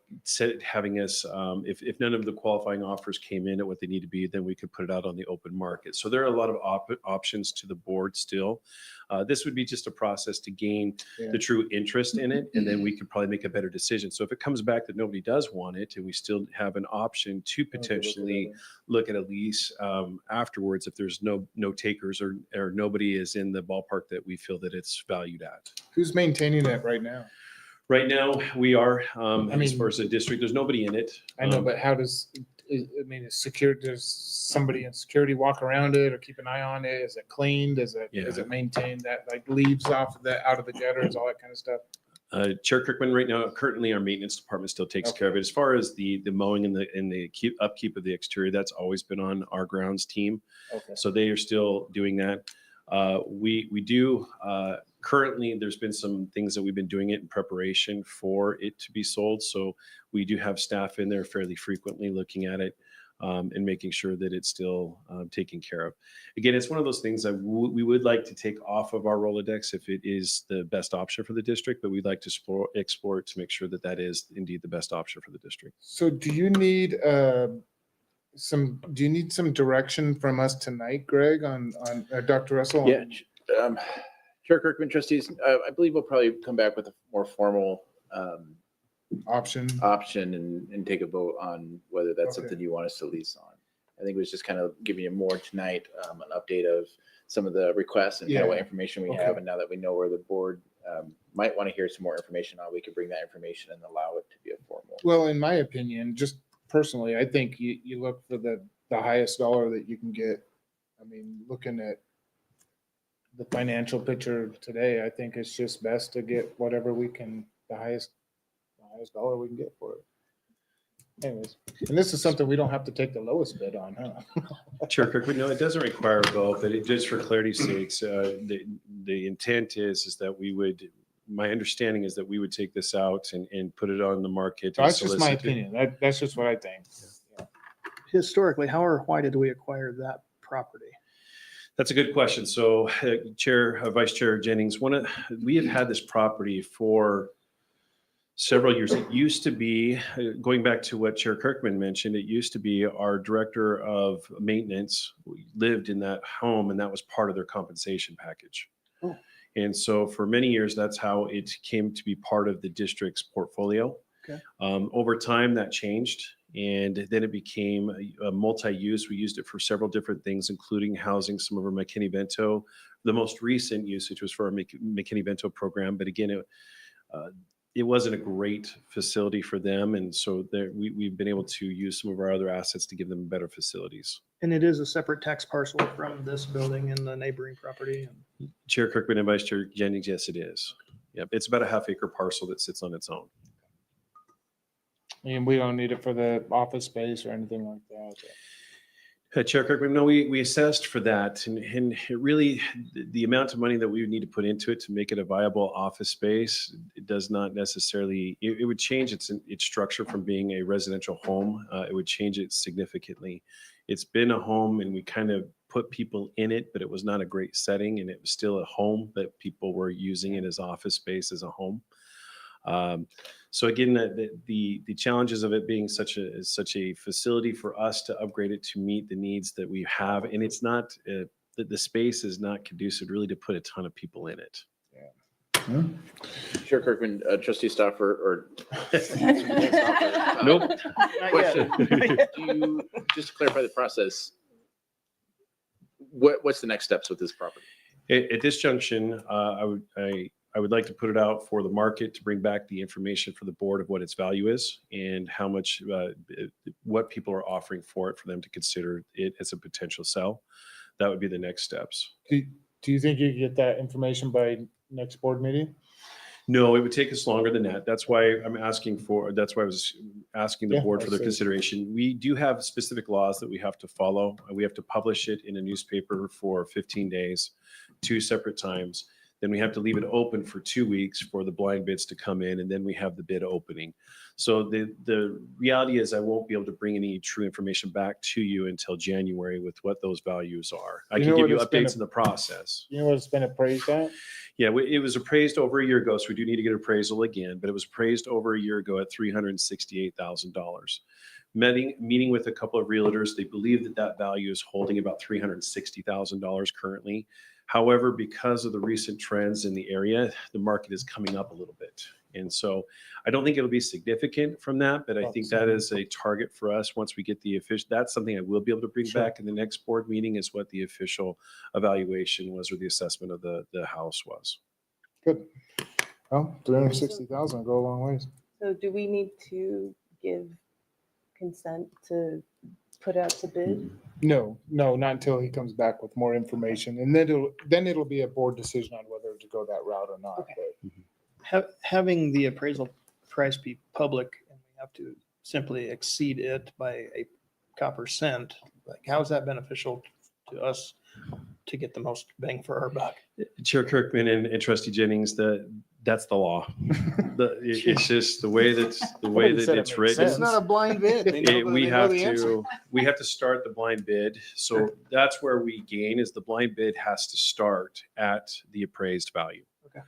S16: having us, if none of the qualifying offers came in at what they need to be, then we could put it out on the open market. So there are a lot of options to the board still. This would be just a process to gain the true interest in it, and then we could probably make a better decision. So if it comes back that nobody does want it, and we still have an option to potentially look at a lease afterwards, if there's no takers or nobody is in the ballpark that we feel that it's valued at.
S8: Who's maintaining it right now?
S16: Right now, we are,
S8: mean-
S16: as far as the district, there's nobody in it.
S8: I know, but how does, is security, does somebody in security walk around it or keep an eye on it? Is it cleaned? Is it maintained, that like leaves off of out of the gutters, all that kind of stuff?
S16: Chair Kirkman, right now, currently our maintenance department still takes care of it. As far as the mowing and the upkeep of the exterior, that's always been on our grounds team.
S8: Okay.
S16: So they are still doing that. We do, currently, there's been some things that we've been doing it in preparation for it to be sold. So we do have staff in there fairly frequently looking at it and making sure that it's still taken care of. Again, it's one of those things that we would like to take off of our Rolodex if it is the best option for the district, but we'd like to explore it to make sure that that is indeed the best option for the district.
S8: So do you need some direction from us tonight, Greg, on Dr. Russell?
S12: Yeah. Chair Kirkman, trustees, I believe we'll probably come back with a more formal
S8: option
S12: and take a vote on whether that's something you want us to lease on. I think it was just kind of giving you more tonight, an update of some of the requests and kind of what information we have. And now that we know where the board might want to hear some more information on, we could bring that information and allow it to be a formal.
S8: Well, in my opinion, just personally, I think you look for the highest dollar that you can get. I mean, looking at the financial picture today, I think it's just best to get whatever we can, the highest dollar we can get for it. Anyways, and this is something we don't have to take the lowest bid on, huh?
S16: Chair Kirkwood, no, it doesn't require a vote, but it just for clarity's sakes, the intent is that we would, my understanding is that we would take this out and put it on the market.
S8: That's just my opinion. That's just what I think.
S2: Historically, how or why did we acquire that property?
S16: That's a good question. So Vice Chair Jennings, we have had this property for several years. It used to be, going back to what Chair Kirkman mentioned, it used to be our director of maintenance lived in that home, and that was part of their compensation package.
S8: Oh.
S16: And so for many years, that's how it came to be part of the district's portfolio.
S2: Okay.
S16: Over time, that changed, and then it became a multi-use. We used it for several different things, including housing some of our McKinney-Vento. The most recent usage was for our McKinney-Vento program, but again, it wasn't a great facility for them, and so we've been able to use some of our other assets to give them better facilities.
S2: And it is a separate tax parcel from this building and the neighboring property.
S16: Chair Kirkman and Vice Chair Jennings, yes, it is. Yep, it's about a half-acre parcel that sits on its own.
S8: And we don't need it for the office space or anything like that.
S16: Chair Kirkman, no, we assessed for that, and it really, the amount of money that we would need to put into it to make it a viable office space, it does not necessarily, it would change its structure from being a residential home. It would change it significantly. It's been a home, and we kind of put people in it, but it was not a great setting, and it was still a home, but people were using it as office space, as a home. So again, the challenges of it being such a facility for us to upgrade it to meet the needs that we have, and it's not the space is not conducive really to put a ton of people in it.
S12: Chair Kirkman, Trustee Stoffer, or
S16: Nope.
S12: question. Do you, just to clarify the process, what's the next steps with this property?
S16: At this junction, I would like to put it out for the market to bring back the information for the board of what its value is and how much, what people are offering for it, for them to consider it as a potential sell. That would be the next steps.
S8: Do you think you can get that information by next board meeting?
S16: No, it would take us longer than that. That's why I was asking the
S8: Yeah,
S16: board
S8: I
S16: for their
S8: see.
S16: consideration. We do have specific laws that we have to follow. We have to publish it in a newspaper for 15 days, 2 separate times. Then we have to leave it open for 2 weeks for the blind bids to come in, and then we have the bid opening. So the reality is I won't be able to bring any true information back to you until January with what those values are. I can give you updates in the process.
S8: You know what it's been appraised at?
S16: Yeah, it was appraised over a year ago, so we do need to get appraisal again, but it was appraised over a year ago at $368,000. Meeting with a couple of realtors, they believe that value is holding about $360,000 currently. However, because of the recent trends in the area, the market is coming up a little bit. And so I don't think it'll be significant from that, but I think that is a target for us once we get the official, that's something I will be able to bring back in the next board meeting, is what the official evaluation was, or the assessment of the house was.
S8: Good. Well, 360,000 will go a long ways.
S5: So do we need to give consent to put out to bid?
S8: No, not until he comes back with more information, and then it'll be a board decision on whether to go that route or not. But
S2: Having the appraisal price be public, and we have to simply exceed it by a copper cent, like how is that beneficial to us to get the most bang for our buck?
S16: Chair Kirkman and Trustee Jennings, that's the law. It's just the way that it's written.
S2: It's not a blind bid. They know
S16: We
S2: they know
S16: have
S2: the answer.
S16: to start the blind bid. So that's where we gain, is the blind bid has to start at the appraised value.
S2: Okay.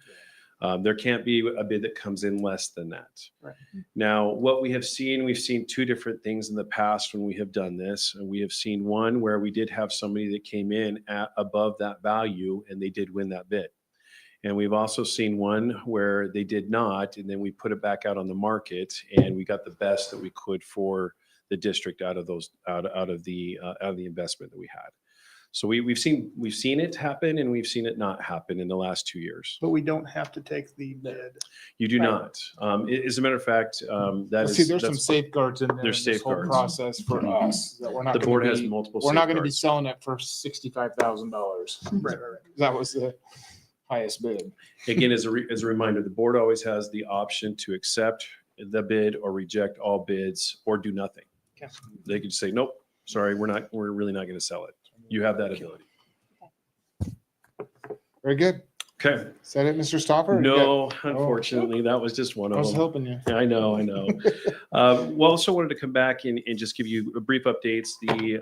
S16: There can't be a bid that comes in less than that.
S2: Right.
S16: Now, what we've seen 2 different things in the past when we have done this. And we have seen one where we did have somebody that came in at above that value, and they did win that bid. And we've also seen one where they did not, and then we put it back out on the market, and we got the best that we could for the district out of the investment that we had. So we've seen it happen, and we've seen it not happen in the last 2 years.
S2: But we don't have to take the bid.
S16: You do not. As a matter of fact,
S8: there's some safeguards in there.
S16: There's
S8: in this whole
S16: safeguards.
S8: process for us that we're not.
S16: The
S8: gonna
S16: board
S8: be-
S16: has multiple
S8: We're not going to be
S16: safeguards.
S8: selling it for $65,000.
S2: Right.
S8: That was the highest bid.
S16: Again, as a reminder, the board always has the option to accept the bid or reject all bids or do nothing.
S2: Okay.
S16: They could say, nope, sorry, we're really not going to sell it. You have that ability.
S8: Very good.
S16: Okay.
S8: Is that it, Mr. Stoffer? You
S16: No,
S8: got-
S16: unfortunately, that was just one
S8: I
S16: of
S8: was
S16: them.
S8: helping you.
S16: I know. We also wanted to come back and just give you a brief updates.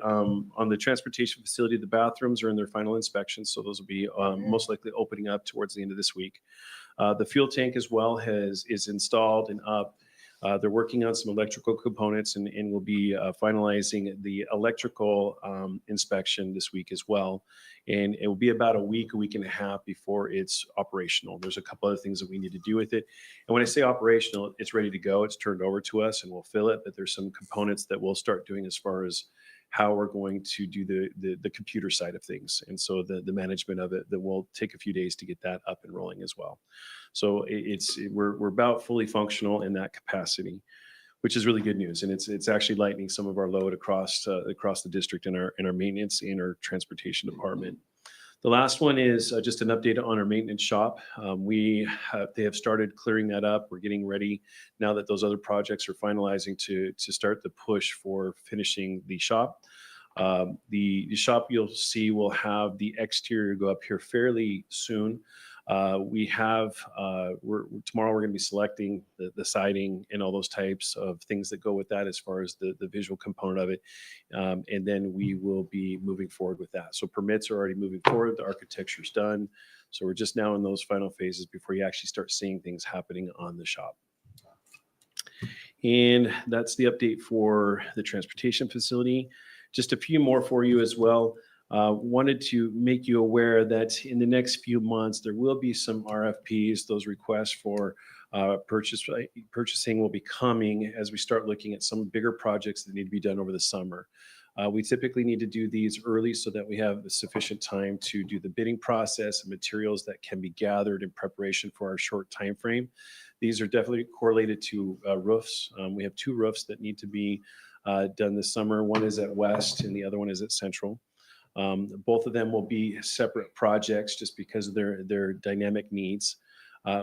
S16: On the transportation facility, the bathrooms are in their final inspection, so those will be most likely opening up towards the end of this week. The fuel tank as well is installed and up. They're working on some electrical components and will be finalizing the electrical inspection this week as well. And it will be about a week and a half before it's operational. There's a couple other things that we need to do with it. And when I say operational, it's ready to go. It's turned over to us and we'll fill it. But there's some components that we'll start doing as far as how we're going to do the computer side of things. And so the management of it, that will take a few days to get that up and rolling as well. So we're about fully functional in that capacity, which is really good news. And it's actually lightening some of our load across the district in our maintenance and our transportation department. The last one is just an update on our maintenance shop. They have started clearing that up. We're getting ready now that those other projects are finalizing to start the push for finishing the shop. The shop you'll see will have the exterior go up here fairly soon. Tomorrow we're going to be selecting the siding and all those types of things that go with that as far as the visual component of it. And then we will be moving forward with that. So permits are already moving forward. The architecture's done. So we're just now in those final phases before you actually start seeing things happening on the shop. And that's the update for the transportation facility. Just a few more for you as well. Wanted to make you aware that in the next few months, there will be some RFPs. Those requests for purchasing will be coming as we start looking at some bigger projects that need to be done over the summer. We typically need to do these early so that we have sufficient time to do the bidding process and materials that can be gathered in preparation for our short time frame. These are definitely correlated to roofs. We have 2 roofs that need to be done this summer. One is at West and the other one is at Central. Both of them will be separate projects just because of their dynamic needs.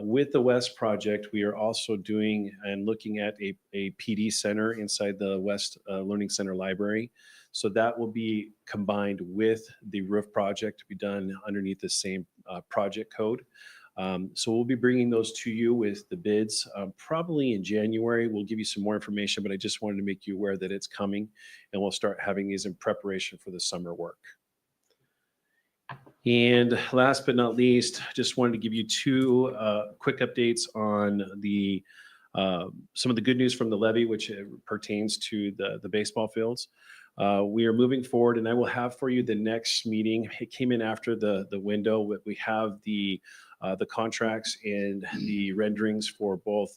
S16: With the West project, we are also doing and looking at a PD center inside the West Learning Center library. So that will be combined with the roof project to be done underneath the same project code. So we'll be bringing those to you with the bids probably in January. We'll give you some more information, but I just wanted to make you aware that it's coming and we'll start having these in preparation for the summer work. And last but not least, just wanted to give you 2 quick updates on some of the good news from the levy, which pertains to the baseball fields. We are moving forward, and I will have for you the next meeting. It came in after the window, but we have the contracts and the renderings for both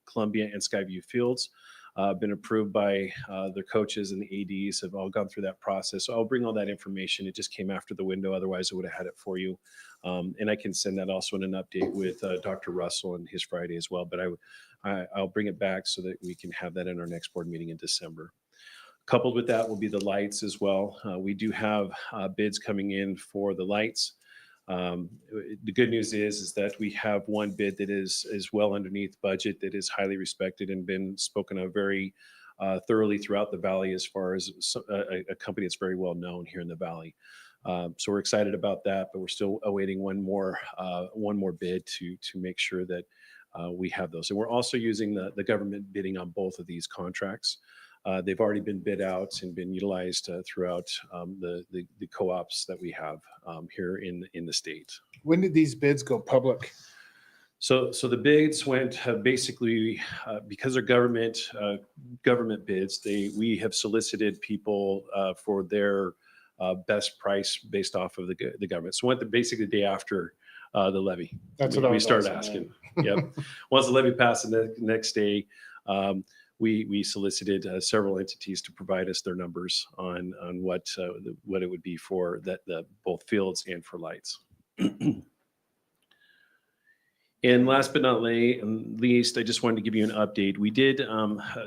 S16: Columbia and Skyview fields. Been approved by their coaches, and the ADs have all gone through that process. So I'll bring all that information. It just came after the window. Otherwise, I would have had it for you. And I can send that also in an update with Dr. Russell and his Friday as well. But I'll bring it back so that we can have that in our next board meeting in December. Coupled with that will be the lights as well. We do have bids coming in for the lights. The good news is that we have one bid that is well underneath budget, that is highly respected and been spoken of very thoroughly throughout the valley as far as a company that's very well known here in the valley. So we're excited about that, but we're still awaiting one more bid to make sure that we have those. And we're also using the government bidding on both of these contracts. They've already been bid out and been utilized throughout the co-ops that we have here in the state.
S8: When did these bids go public?
S16: So the bids went basically because they're government bids. We have solicited people for their best price based off of the government. So went basically the day after the levy.
S8: That's what
S16: we started asking. Yep. Once the levy passed, the next day. We solicited several entities to provide us their numbers on what it would be for the both fields and for lights. And last but not least, I just wanted to give you an update. We did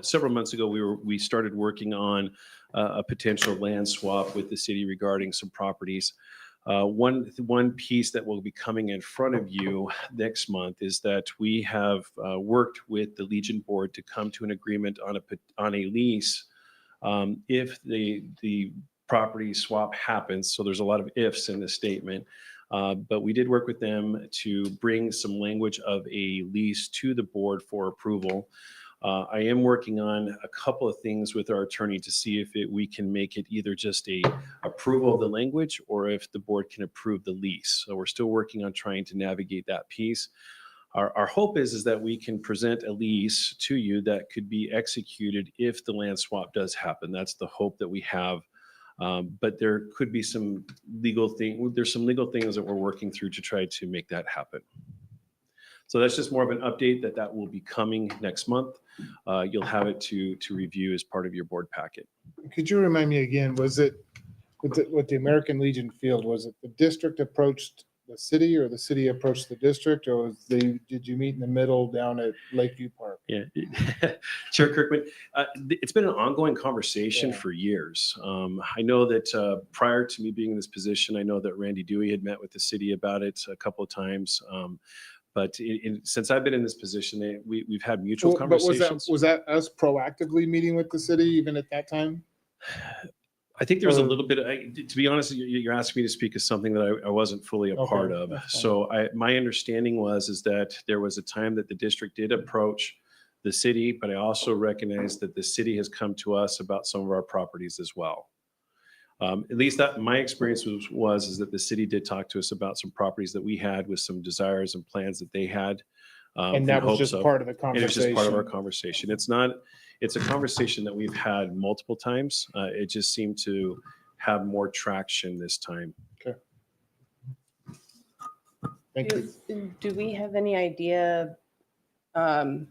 S16: several months ago. We started working on a potential land swap with the city regarding some properties. One piece that will be coming in front of you next month is that we have worked with the Legion Board to come to an agreement on a lease if the property swap happens. So there's a lot of ifs in this statement. But we did work with them to bring some language of a lease to the board for approval. I am working on a couple of things with our attorney to see if we can make it either just a approval of the language or if the board can approve the lease. So we're still working on trying to navigate that piece. Our hope is that we can present a lease to you that could be executed if the land swap does happen. That's the hope that we have. But there could be some legal there's some legal things that we're working through to try to make that happen. So that's just more of an update that will be coming next month. You'll have it to review as part of your board packet.
S8: Could you remind me again, was it with the American Legion Field, was it the district approached the city or the city approached the district, or did you meet in the middle down at Lakeview Park?
S16: Yeah, Chair Kirkman, it's been an ongoing conversation for years. I know that prior to me being in this position, I know that Randy Dewey had met with the city about it a couple of times. But since I've been in this position, we've had mutual conversations.
S8: But was that us proactively meeting with the city even at that time?
S16: I think there was a little bit, to be honest, you're asking me to speak of something that I wasn't fully a part of. So my understanding is that there was a time that the district did approach the city, but I also recognize that the city has come to us about some of our properties as well. At least that my experience was that the city did talk to us about some properties that we had with some desires and plans that they had.
S8: And that was just part of the conversation.
S16: And it's just part of our conversation. It's a conversation that we've had multiple times. It just seemed to have more traction this time.
S8: Okay. Thank you.
S5: Do we have any idea? So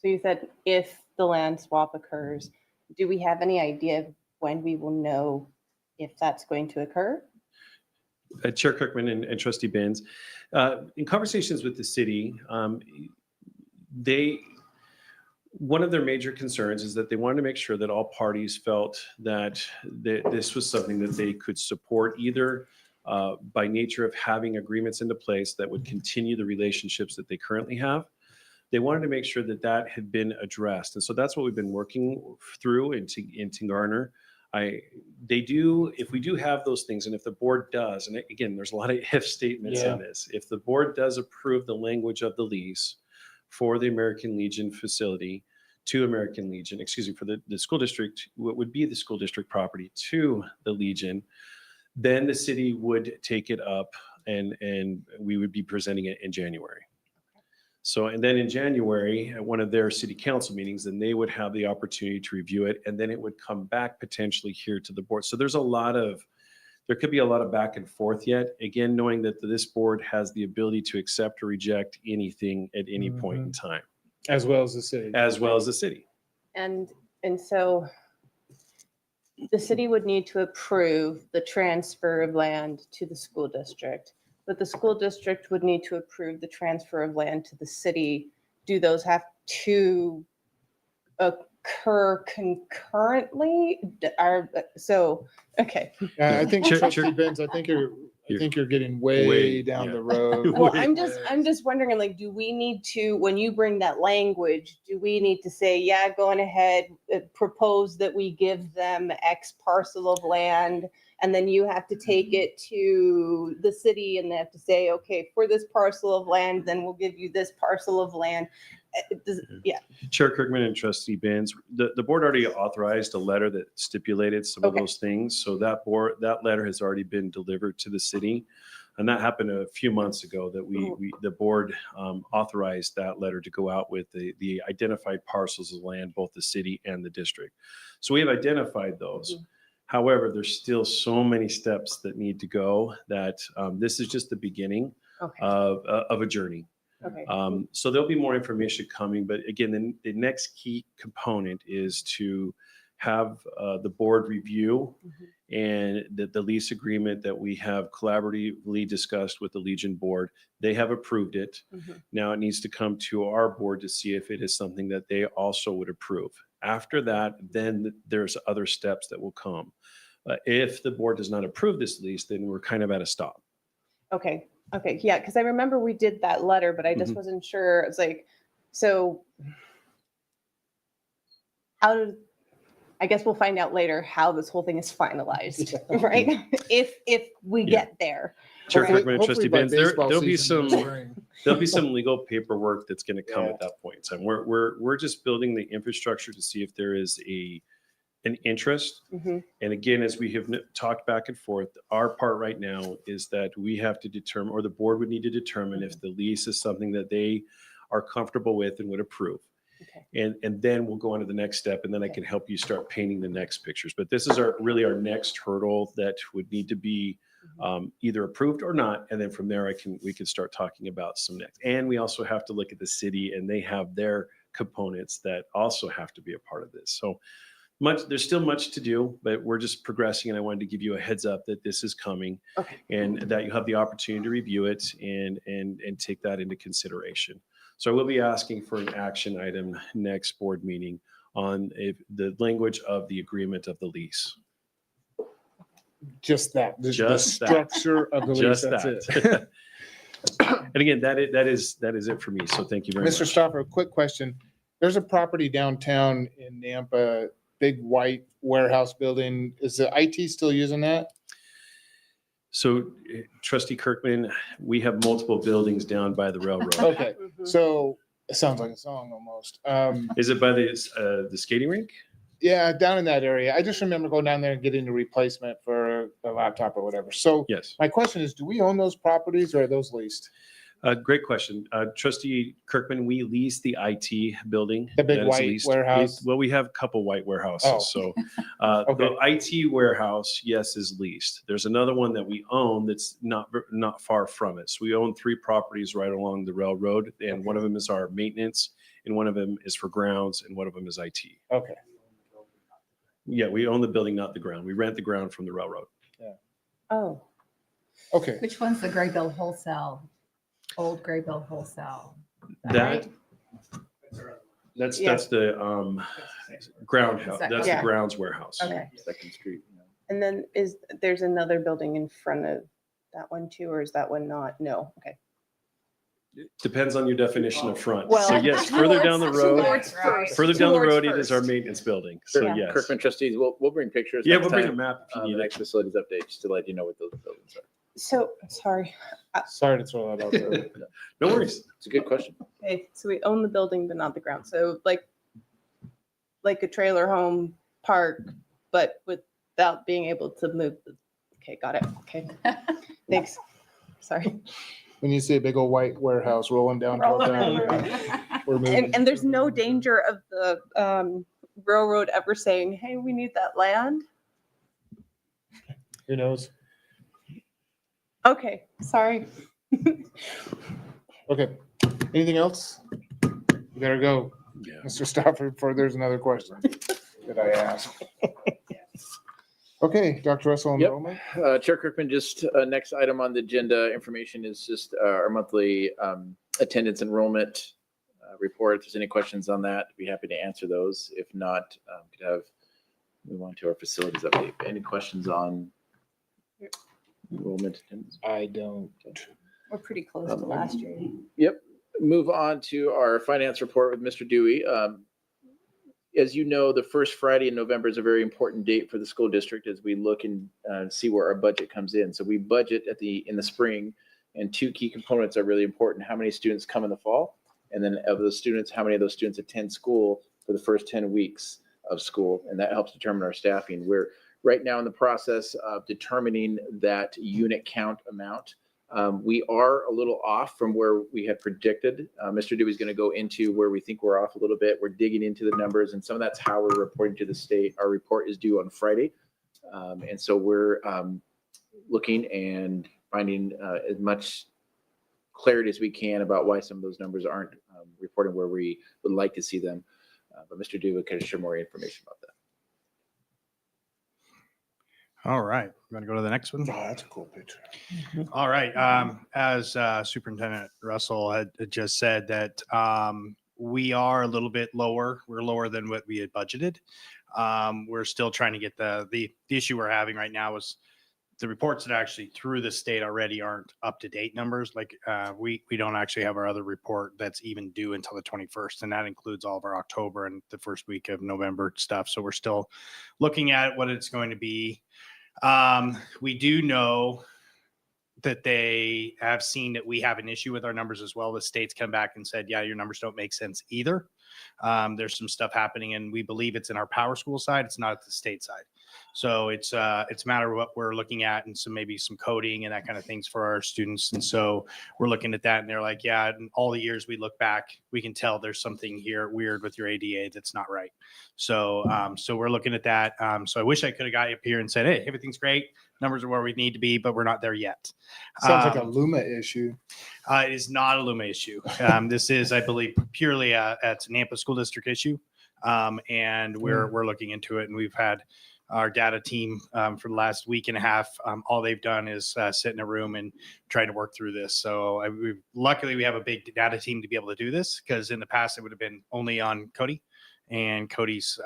S5: you said if the land swap occurs, do we have any idea when we will know if that's going to occur?
S16: Chair Kirkman and Trustee Benz, in conversations with the city, one of their major concerns is that they wanted to make sure that all parties felt that this was something that they could support, either by nature of having agreements into place that would continue the relationships that they currently have. They wanted to make sure that that had been addressed. And so that's what we've been working through in Garner. If we do have those things, and if the board does, and again, there's a lot of if statements in this, if the board does approve the language of the lease for the American Legion facility to American Legion, for the school district, what would be the school district property to the Legion, then the city would take it up and we would be presenting it in January. So, and then in January, at one of their city council meetings, then they would have the opportunity to review it, and then it would come back potentially here to the board. So there could be a lot of back and forth yet. Again, knowing that this board has the ability to accept or reject anything at any point in time.
S8: As well as the city.
S16: As well as the city.
S5: And so the city would need to approve the transfer of land to the school district, but the school district would need to approve the transfer of land to the city. Do those have to occur concurrently? Okay.
S8: I think Trustee Benz, I think you're getting way down the road.
S5: Well, I'm just wondering, like, do we need to, when you bring that language, do we need to say, yeah, going ahead, propose that we give them X parcel of land, and then you have to take it to the city and they have to say, okay, for this parcel of land, then we'll give you this parcel of land. Yeah.
S16: Chair Kirkman and Trustee Benz, the board already authorized a letter that stipulated some of those things. So that letter has already been delivered to the city. And that happened a few months ago that the board authorized that letter to go out with the identified parcels of land, both the city and the district. So we have identified those. However, there's still so many steps that need to go that this is just the beginning of a journey.
S5: Okay.
S16: So there'll be more information coming, but again, the next key component is to have the board review and the lease agreement that we have collaboratively discussed with the Legion board. They have approved it. Now it needs to come to our board to see if it is something that they also would approve. After that, then there's other steps that will come. If the board does not approve this lease, then we're kind of at a stop.
S5: Okay. Yeah, because I remember we did that letter, but I just wasn't sure. It's like, so I guess we'll find out later how this whole thing is finalized, right? If we get there.
S16: Chair
S8: Hopefully-
S16: Kirkman and Trustee
S8: hopefully by
S16: Benz,
S8: baseball
S16: there'll be
S8: season in
S16: some,
S8: the spring.
S16: there'll be some legal paperwork that's going to come
S8: Yeah.
S16: at that point in time. We're just building the infrastructure to see if there is an interest.
S5: Mhm.
S16: And again, as we have talked back and forth, our part right now is that we have to determine, or the board would need to determine if the lease is something that they are comfortable with and would approve.
S5: Okay.
S16: And then we'll go on to the next step, and then I can help you start painting the next pictures. But this is really our next hurdle that would need to be either approved or not. And then from there, we can start talking about some next. And we also have to look at the city, and they have their components that also have to be a part of this. So there's still much to do, but we're just progressing. And I wanted to give you a heads up that this is coming,
S5: Okay.
S16: and that you have the opportunity to review it and take that into consideration. So I will be asking for an action item next board meeting on the language of the agreement of the lease.
S8: Just that. The
S16: Just that.
S8: structure of the lease.
S16: Just
S8: That's
S16: that.
S8: it.
S16: And again, that is it for me. So thank you very much.
S8: Mr. Stoffer, a quick question. There's a property downtown in Nampa, big white warehouse building. Is the IT still using that?
S16: So Trustee Kirkman, we have multiple buildings down by the railroad.
S8: Okay, so it sounds like a song almost.
S16: Is it by the skating rink?
S8: Yeah, down in that area. I just remember going down there and getting a replacement for a laptop or whatever. So
S16: Yes.
S8: my question is, do we own those properties or are those leased?
S16: Great question. Trustee Kirkman, we lease the IT building.
S8: The big
S16: that is
S8: white
S16: leased.
S8: warehouse?
S16: Well, we have a couple white warehouses.
S8: Oh.
S16: So
S8: Okay.
S16: the IT warehouse, yes, is leased. There's another one that we own that's not far from it. So we own 3 properties right along the railroad, and one of them is our maintenance, and one of them is for grounds, and one of them is IT.
S8: Okay.
S16: Yeah, we own the building, not the ground. We rent the ground from the railroad.
S5: Oh,
S8: Okay.
S3: Which one's the Graybill Wholesale? Old Graybill Wholesale?
S16: That's
S5: Yeah.
S16: the ground house. That's
S5: Yeah.
S16: the grounds warehouse.
S5: okay.
S12: Second Street.
S5: And then there's another building in front of that one too, or is that one not? No, okay.
S16: Depends on your definition of front.
S5: Well,
S16: So yes, further down the road,
S5: first.
S16: further down the
S5: Towards
S16: road, it is our
S5: first.
S16: maintenance building. So
S12: Kirk-
S16: yes.
S12: Kirkman trustees, we'll bring pictures.
S16: Yeah,
S12: next
S16: we'll bring a
S12: time,
S16: map if you
S12: the
S16: need it.
S12: next facilities update, just to let you know what those buildings are.
S5: So, sorry.
S8: Sorry to throw that out there.
S16: No worries.
S12: It's a good question.
S5: Okay, so we own the building, but not the ground. So like a trailer home park, but without being able to move. Okay, got it. Okay. Thanks. Sorry.
S8: When you see a big old white warehouse rolling down toward town, we're moving.
S5: And there's no danger of the railroad ever saying, hey, we need that land?
S8: Who knows?
S5: Okay, sorry.
S8: Okay. Anything else? You better go,
S16: Yeah.
S8: Mr. Stafford, before there's another question that I ask. Okay, Dr. Russell,
S12: Yep.
S8: enrollment?
S12: Chair Kirkman, just next item on the agenda information is just our monthly attendance enrollment report. If there's any questions on that, I'd be happy to answer those. If not, could move on to our facilities update. Any questions on enrollment attendance?
S8: I don't.
S3: We're pretty close to last year.
S12: Yep. Move on to our finance report with Mr. Dewey. As you know, the first Friday in November is a very important date for the school district as we look and see where our budget comes in. So we budget in the spring, and 2 key components are really important. How many students come in the fall? And then of those students, how many of those students attend school for the first 10 weeks of school? And that helps determine our staffing. We're right now in the process of determining that unit count amount. We are a little off from where we had predicted. Mr. Dewey's going to go into where we think we're off a little bit. We're digging into the numbers, and some of that's how we're reporting to the state. Our report is due on Friday. And so we're looking and finding as much clarity as we can about why some of those numbers aren't reporting where we would like to see them. But Mr. Dewey can share more information about that.
S17: All right, we're going to go to the next one.
S8: Oh, that's a cool picture.
S17: All right. As Superintendent Russell had just said that we are a little bit lower. We're lower than what we had budgeted. We're still trying to get the issue we're having right now is the reports that actually through the state already aren't up to date numbers. Like we don't actually have our other report that's even due until the 21st. And that includes all of our October and the first week of November stuff. So we're still looking at what it's going to be. We do know that they have seen that we have an issue with our numbers as well. The state's come back and said, yeah, your numbers don't make sense either. There's some stuff happening, and we believe it's in our power school side. It's not at the state side. So it's a matter of what we're looking at, and maybe some coding and that kind of things for our students. And so we're looking at that, and they're like, yeah, in all the years we look back, we can tell there's something here weird with your ADA that's not right. So so we're looking at that. So I wish I could have got you up here and said, hey, everything's great. Numbers are where we need to be, but we're not there yet.
S8: Sounds like a Luma issue.
S17: It is not a Luma issue. This is, I believe, purely at Nampa School District issue. And we're looking into it, and we've had our data team for the last week and a half. All they've done is sit in a room and try to work through this. So luckily we have a big data team to be able to do this, because in the past it would have been only on Cody, and Cody's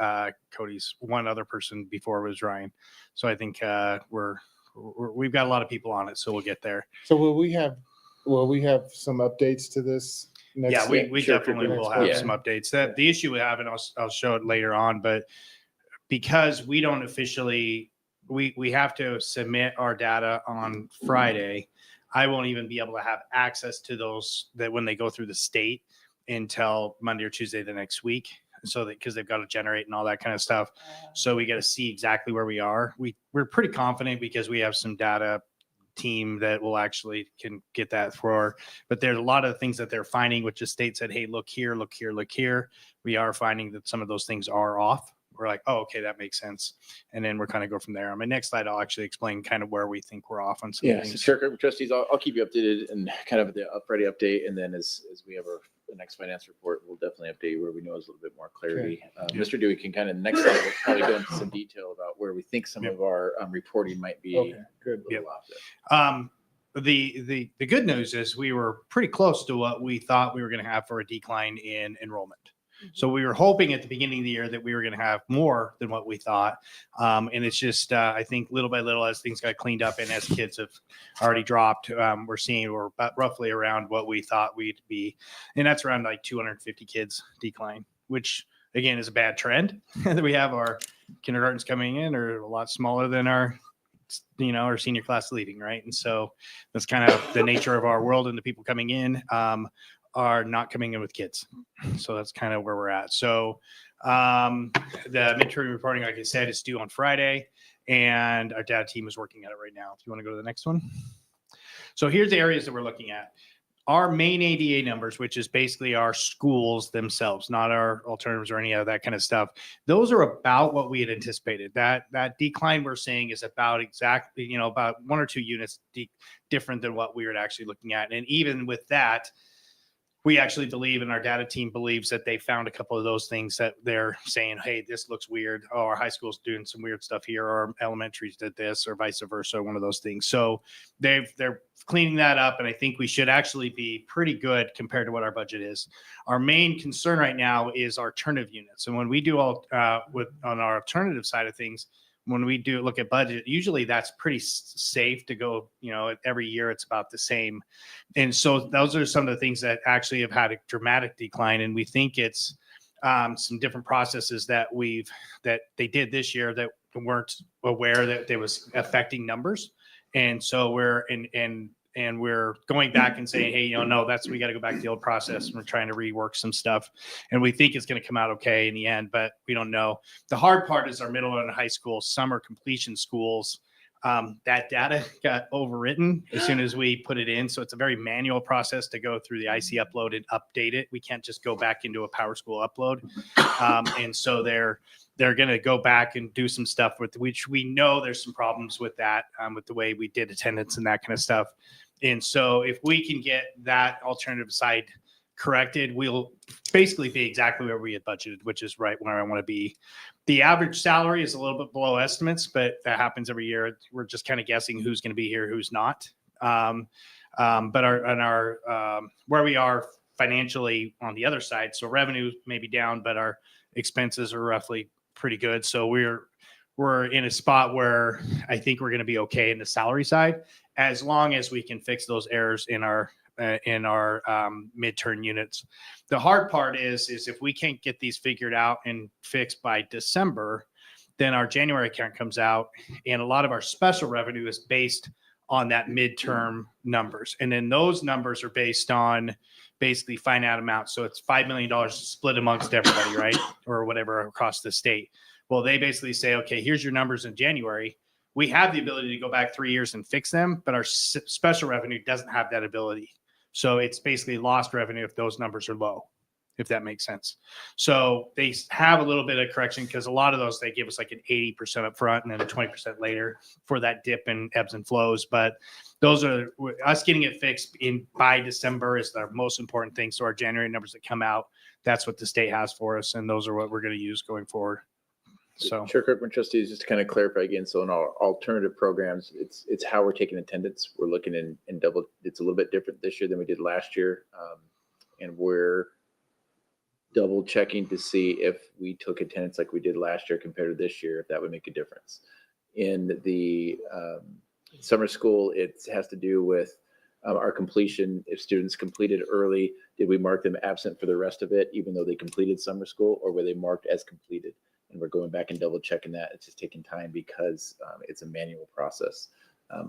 S17: one other person before was Ryan. So I think we've got a lot of people on it, so we'll get there.
S8: So will we have some updates to this?
S17: Yeah, we definitely will have
S12: Yeah.
S17: some updates. That the issue we have, and I'll show it later on, but because we don't officially, we have to submit our data on Friday. I won't even be able to have access to those that when they go through the state until Monday or Tuesday the next week. So that because they've got to generate and all that kind of stuff. So we got to see exactly where we are. We're pretty confident because we have some data team that will actually can get that for, but there's a lot of things that they're finding, which the state said, hey, look here, look here, look here. We are finding that some of those things are off. We're like, oh, okay, that makes sense. And then we're kind of go from there. On my next slide, I'll actually explain kind of where we think we're off on some
S12: Yeah,
S17: things.
S12: so Chair, Trustees, I'll keep you updated and kind of the Friday update. And then as we have the next finance report, we'll definitely update you where we know there's a little bit more clarity. Mr. Dewey can kind of next slide, we'll probably go into some detail about where we think some of our reporting might be.
S8: Okay, good.
S12: A little off there.
S17: The good news is we were pretty close to what we thought we were going to have for a decline in enrollment. So we were hoping at the beginning of the year that we were going to have more than what we thought. And it's just, I think little by little, as things got cleaned up and as kids have already dropped, we're seeing we're about roughly around what we thought we'd be. And that's around like 250 kids decline, which again is a bad trend. We have our kindergartens coming in are a lot smaller than our senior class leaving, right? And so that's kind of the nature of our world, and the people coming in are not coming in with kids. So that's kind of where we're at. So the midterm reporting, like I said, is due on Friday, and our data team is working at it right now. If you want to go to the next one. So here's the areas that we're looking at. Our main ADA numbers, which is basically our schools themselves, not our alternatives or any of that kind of stuff. Those are about what we had anticipated. That decline we're seeing is about exactly, about 1 or 2 units different than what we were actually looking at. And even with that, we actually believe, and our data team believes, that they found a couple of those things that they're saying, hey, this looks weird. Oh, our high school's doing some weird stuff here, or our elementaries did this, or vice versa, one of those things. So they're cleaning that up, and I think we should actually be pretty good compared to what our budget is. Our main concern right now is our alternative units. And when we do on our alternative side of things, when we do look at budget, usually that's pretty safe to go, every year it's about the same. And so those are some of the things that actually have had a dramatic decline. And we think it's some different processes that they did this year that weren't aware that they was affecting numbers. And so we're going back and saying, hey, no, we got to go back to the old process. And we're trying to rework some stuff. And we think it's going to come out okay in the end, but we don't know. The hard part is our middle and high school summer completion schools. That data got overwritten as soon as we put it in. So it's a very manual process to go through the IC upload and update it. We can't just go back into a Power School upload. And so they're going to go back and do some stuff with which we know there's some problems with that, with the way we did attendance and that kind of stuff. And so if we can get that alternative side corrected, we'll basically be exactly where we had budgeted, which is right where I want to be. The average salary is a little bit below estimates, but that happens every year. We're just kind of guessing who's going to be here, who's not. But where we are financially on the other side, so revenue may be down, but our expenses are roughly pretty good. So we're in a spot where I think we're going to be okay in the salary side, as long as we can fix those errors in our midterm units. The hard part is if we can't get these figured out and fixed by December, then our January account comes out, and a lot of our special revenue is based on that midterm numbers. And then those numbers are based on basically finite amounts. So it's $5 million split amongst everybody, right? Or whatever across the state. Well, they basically say, okay, here's your numbers in January. We have the ability to go back 3 years and fix them, but our special revenue doesn't have that ability. So it's basically lost revenue if those numbers are low, if that makes sense. So they have a little bit of correction because a lot of those, they give us like an 80% up front and then a 20% later for that dip in ebbs and flows. But those are us getting it fixed by December is the most important thing. So our January numbers that come out, that's what the state has for us. And those are what we're going to use going forward. So
S12: Chair Kirkman, trustees, just to kind of clarify again, so in our alternative programs, it's how we're taking attendance. We're looking in double, it's a little bit different this year than we did last year. And we're double checking to see if we took attendance like we did last year compared to this year, if that would make a difference. In the summer school, it has to do with our completion. If students completed early, did we mark them absent for the rest of it, even though they completed summer school, or were they marked as completed? And we're going back and double checking that. It's just taking time because it's a manual process.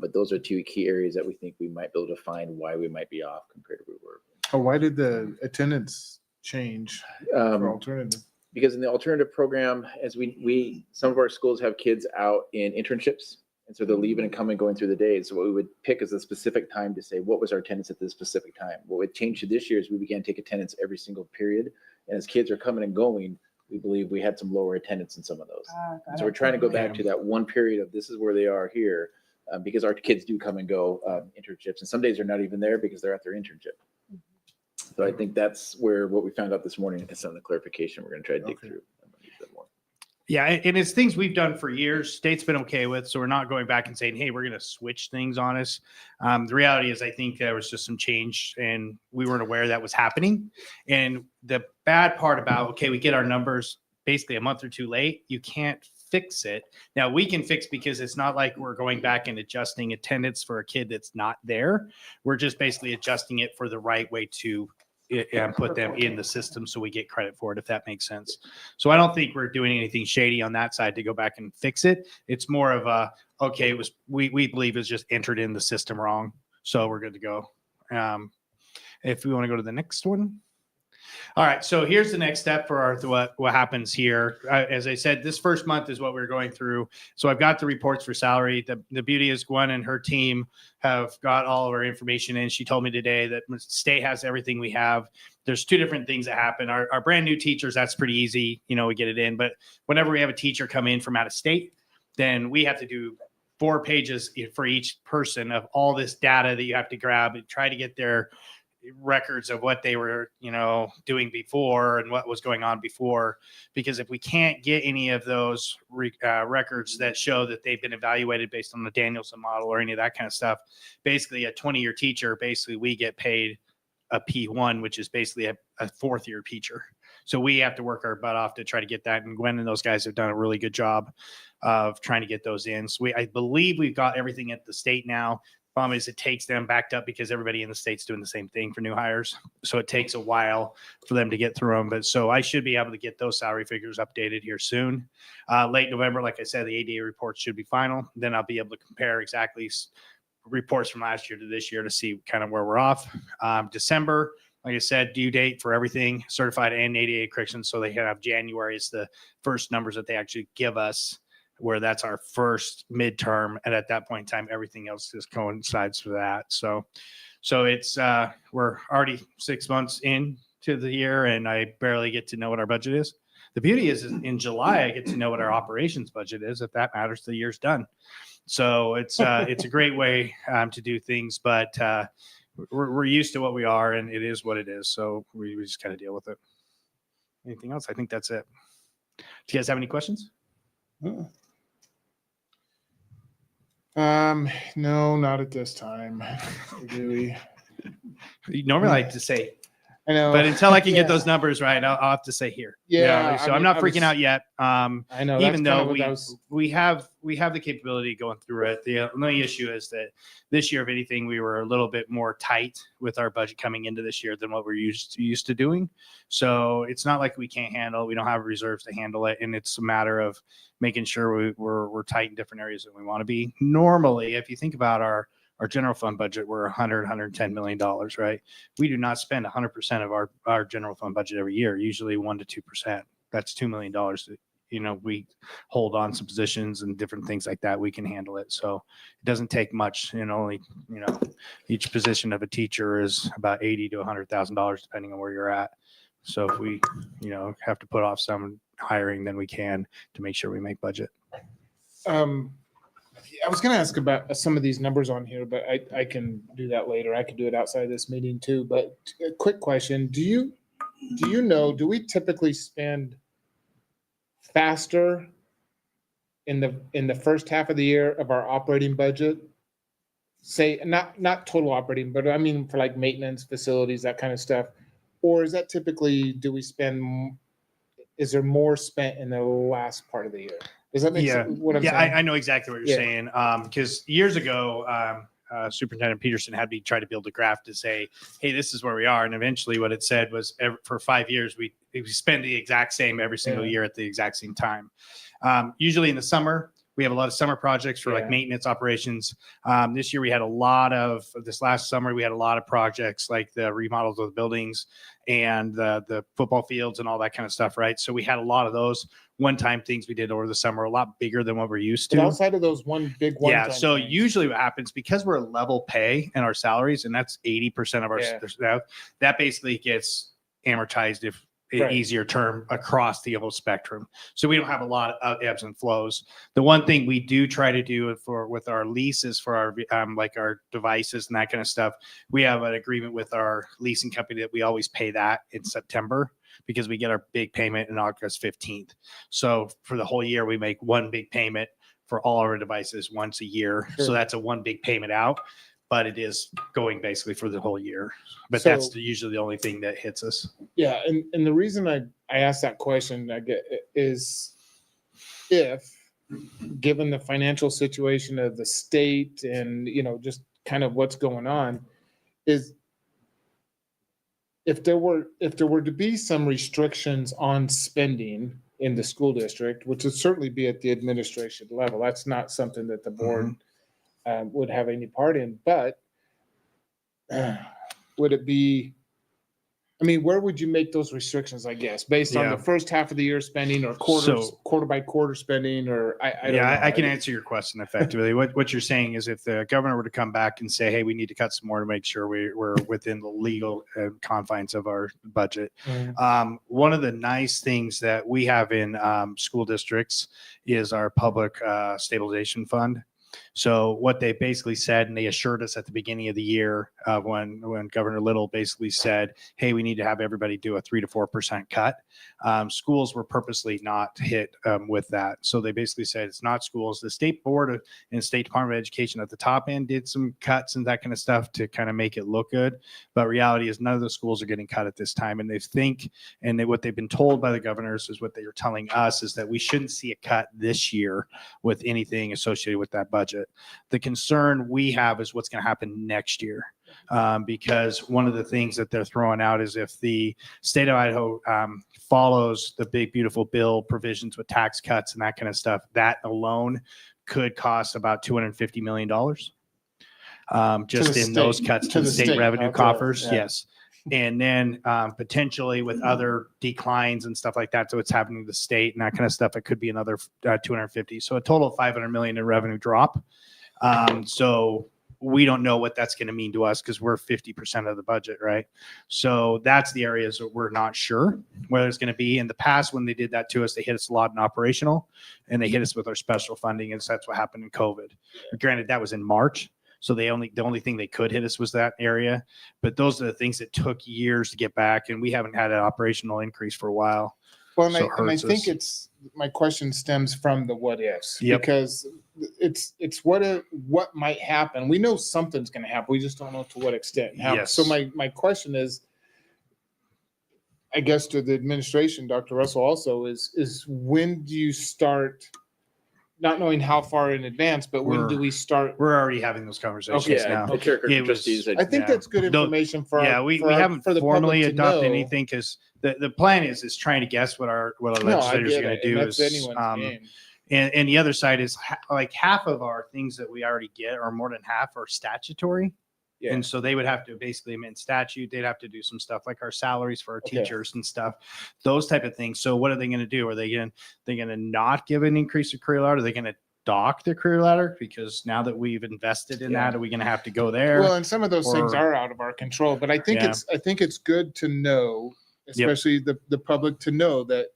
S12: But those are two key areas that we think we might be able to find why we might be off compared to where we were.
S8: Oh, why did the attendance change for alternative?
S12: Because in the alternative program, as we some of our schools have kids out in internships, and so they're leaving and coming, going through the day. So what we would pick is a specific time to say, what was our attendance at this specific time? What would change to this year is we began to take attendance every single period. And as kids are coming and going, we believe we had some lower attendance in some of those. So we're trying to go back to that one period of this is where they are here, because our kids do come and go internships. And some days they're not even there because they're at their internship. So I think that's where what we found out this morning is some of the clarification we're going to try to dig through.
S17: yeah, and it's things we've done for years. State's been okay with, so we're not going back and saying, hey, we're going to switch things on us. The reality is I think there was just some change and we weren't aware that was happening. And the bad part about, okay, we get our numbers basically a month or two late, you can't fix it. Now we can fix because it's not like we're going back and adjusting attendance for a kid that's not there. We're just basically adjusting it for the right way to and put them in the system so we get credit for it, if that makes sense. So I don't think we're doing anything shady on that side to go back and fix it. It's more of a, okay, it was, we believe it was just entered in the system wrong. So we're good to go. If we want to go to the next one. All right, so here's the next step for our what happens here. As I said, this first month is what we're going through. So I've got the reports for salary. The beauty is Gwen and her team have got all of our information in. She told me today that the state has everything we have. There's two different things that happen. Our brand new teachers, that's pretty easy. You know, we get it in. But whenever we have a teacher come in from out of state, then we have to do 4 pages for each person of all this data that you have to grab and try to get their records of what they were, you know, doing before and what was going on before. Because if we can't get any of those records that show that they've been evaluated based on the Danielson model or any of that kind of stuff, basically a 20-year teacher, basically we get paid a P1, which is basically a 4th-year teacher. So we have to work our butt off to try to get that. And Gwen and those guys have done a really good job of trying to get those in. So I believe we've got everything at the state now. Problem is it takes them backed up because everybody in the state's doing the same thing for new hires. So it takes a while for them to get through them. But so I should be able to get those salary figures updated here soon. Late November, like I said, the ADA reports should be final. Then I'll be able to compare exactly reports from last year to this year to see kind of where we're off. December, like I said, due date for everything, certified and ADA corrections. So they have January is the first numbers that they actually give us, where that's our first midterm. And at that point in time, everything else just coincides with that. So it's, we're already 6 months into the year and I barely get to know what our budget is. The beauty is in July, I get to know what our operations budget is. If that matters, the year's done. So it's a great way to do things, but we're used to what we are and it is what it is. So we just kind of deal with it. Anything else? I think that's it. Do you guys have any questions?
S8: No, not at this time. Do we?
S17: You normally like to say,
S8: I know,
S17: but until I can get those numbers right, I'll have to say here.
S8: Yeah.
S17: So I'm not freaking out yet.
S8: I know.
S17: Even though we have the capability going through it. The only issue is that this year, if anything, we were a little bit more tight with our budget coming into this year than what we're used to doing. So it's not like we can't handle it. We don't have reserves to handle it. And it's a matter of making sure we're tight in different areas that we want to be. Normally, if you think about our our general fund budget, we're $110 million, right? We do not spend 100% of our general fund budget every year, usually 1 to 2%. That's $2 million. We hold on some positions and different things like that. We can handle it. So it doesn't take much, only, each position of a teacher is about $80,000 to $100,000, depending on where you're at. So if we, have to put off some hiring, then we can to make sure we make budget.
S8: I was going to ask about some of these numbers on here, but I can do that later. I can do it outside of this meeting too. But a quick question: do we typically spend faster in the first half of the year of our operating budget? Say not total operating, but I mean for like maintenance, facilities, that kind of stuff. Or is that typically, is there more spent in the last part of the year? Does that make sense? What I'm saying?
S17: I know exactly what you're saying. Because years ago, Superintendent Peterson had me try to build a graph to say, hey, this is where we are. And eventually what it said was for 5 years, we spend the exact same every single year at the exact same time. Usually in the summer, we have a lot of summer projects for like maintenance operations. This year this last summer, we had a lot of projects like the remodels of the buildings and the football fields and all that kind of stuff, right? So we had a lot of those one-time things we did over the summer, a lot bigger than what we're used to.
S8: But outside of those one-time
S17: so
S8: things.
S17: Usually what happens, because we're level pay in our salaries, and that's 80% of our staff, that basically gets amortized, if easier term, across the whole spectrum. So we don't have a lot of ebbs and flows. The one thing we do try to do with our leases for our like our devices and that kind of stuff, we have an agreement with our leasing company that we always pay that in September, because we get our big payment in August 15th. So for the whole year, we make one big payment for all our devices once a year. So that's a one big payment out, but it is going basically for the whole year. But that's usually the only thing that hits us.
S8: Yeah, and the reason I asked that question is if, given the financial situation of the state and, just kind of what's going on, is if there were to be some restrictions on spending in the school district, which would certainly be at the administration level, that's not something that the board would have any part in, but would it be, where would you make those restrictions, I guess, based on the first half of the year spending or quarter by quarter spending, or I don't know.
S17: I can answer your question effectively. What you're saying is, if the governor were to come back and say, hey, we need to cut some more to make sure we're within the legal confines of our budget. One of the nice things that we have in school districts is our public stabilization fund. So what they basically said, and they assured us at the beginning of the year, when Governor Little basically said, hey, we need to have everybody do a 3 to 4% cut. Schools were purposely not hit with that. So they basically said it's not schools. The state board and State Department of Education at the top end did some cuts and that kind of stuff to kind of make it look good. But reality is none of the schools are getting cut at this time. And what they've been told by the governors is what they are telling us is that we shouldn't see a cut this year with anything associated with that budget. The concern we have is what's going to happen next year. Because one of the things that they're throwing out is if the state of Idaho follows the big, beautiful bill provisions with tax cuts and that kind of stuff, that alone could cost about $250 million just in those cuts to the state revenue coffers. Yes. And then potentially with other declines and stuff like that. So it's happening to the state and that kind of stuff. It could be another 250. So a total of 500 million in revenue drop. So we don't know what that's going to mean to us because we're 50% of the budget, right? So that's the areas that we're not sure whether it's going to be. In the past, when they did that to us, they hit us a lot in operational and they hit us with our special funding. And so that's what happened in COVID. But granted, that was in March. So the only thing they could hit us was that area. But those are the things that took years to get back. And we haven't had an operational increase for a while.
S8: Well, and I think my question stems from the what ifs, because it's what might happen. We know something's going to happen. We just don't know to what extent.
S17: Yes.
S8: So my question is, I guess to the administration, Dr. Russell also is when do you start, not knowing how far in advance, but when do we start?
S17: We're already having those conversations now.
S8: I think that's good information for
S17: we haven't formally adopted anything because the plan is trying to guess what our legislators are going to do. And the other side is like half of our things that we already get, or more than half, are statutory.
S8: Yeah.
S17: And so they would have to basically amend statute. They'd have to do some stuff like our salaries for our
S8: Okay.
S17: teachers and stuff, those type of things. So what are they going to do? Are they going to not give an increase to career ladder? Are they going to dock the career ladder? Because now that we've invested in
S8: Yeah.
S17: that, are we going to have to go there?
S8: Well, and some of those things
S17: Or-
S8: are out of our control, but I think
S17: Yeah.
S8: I think it's good to know, especially the public, to know that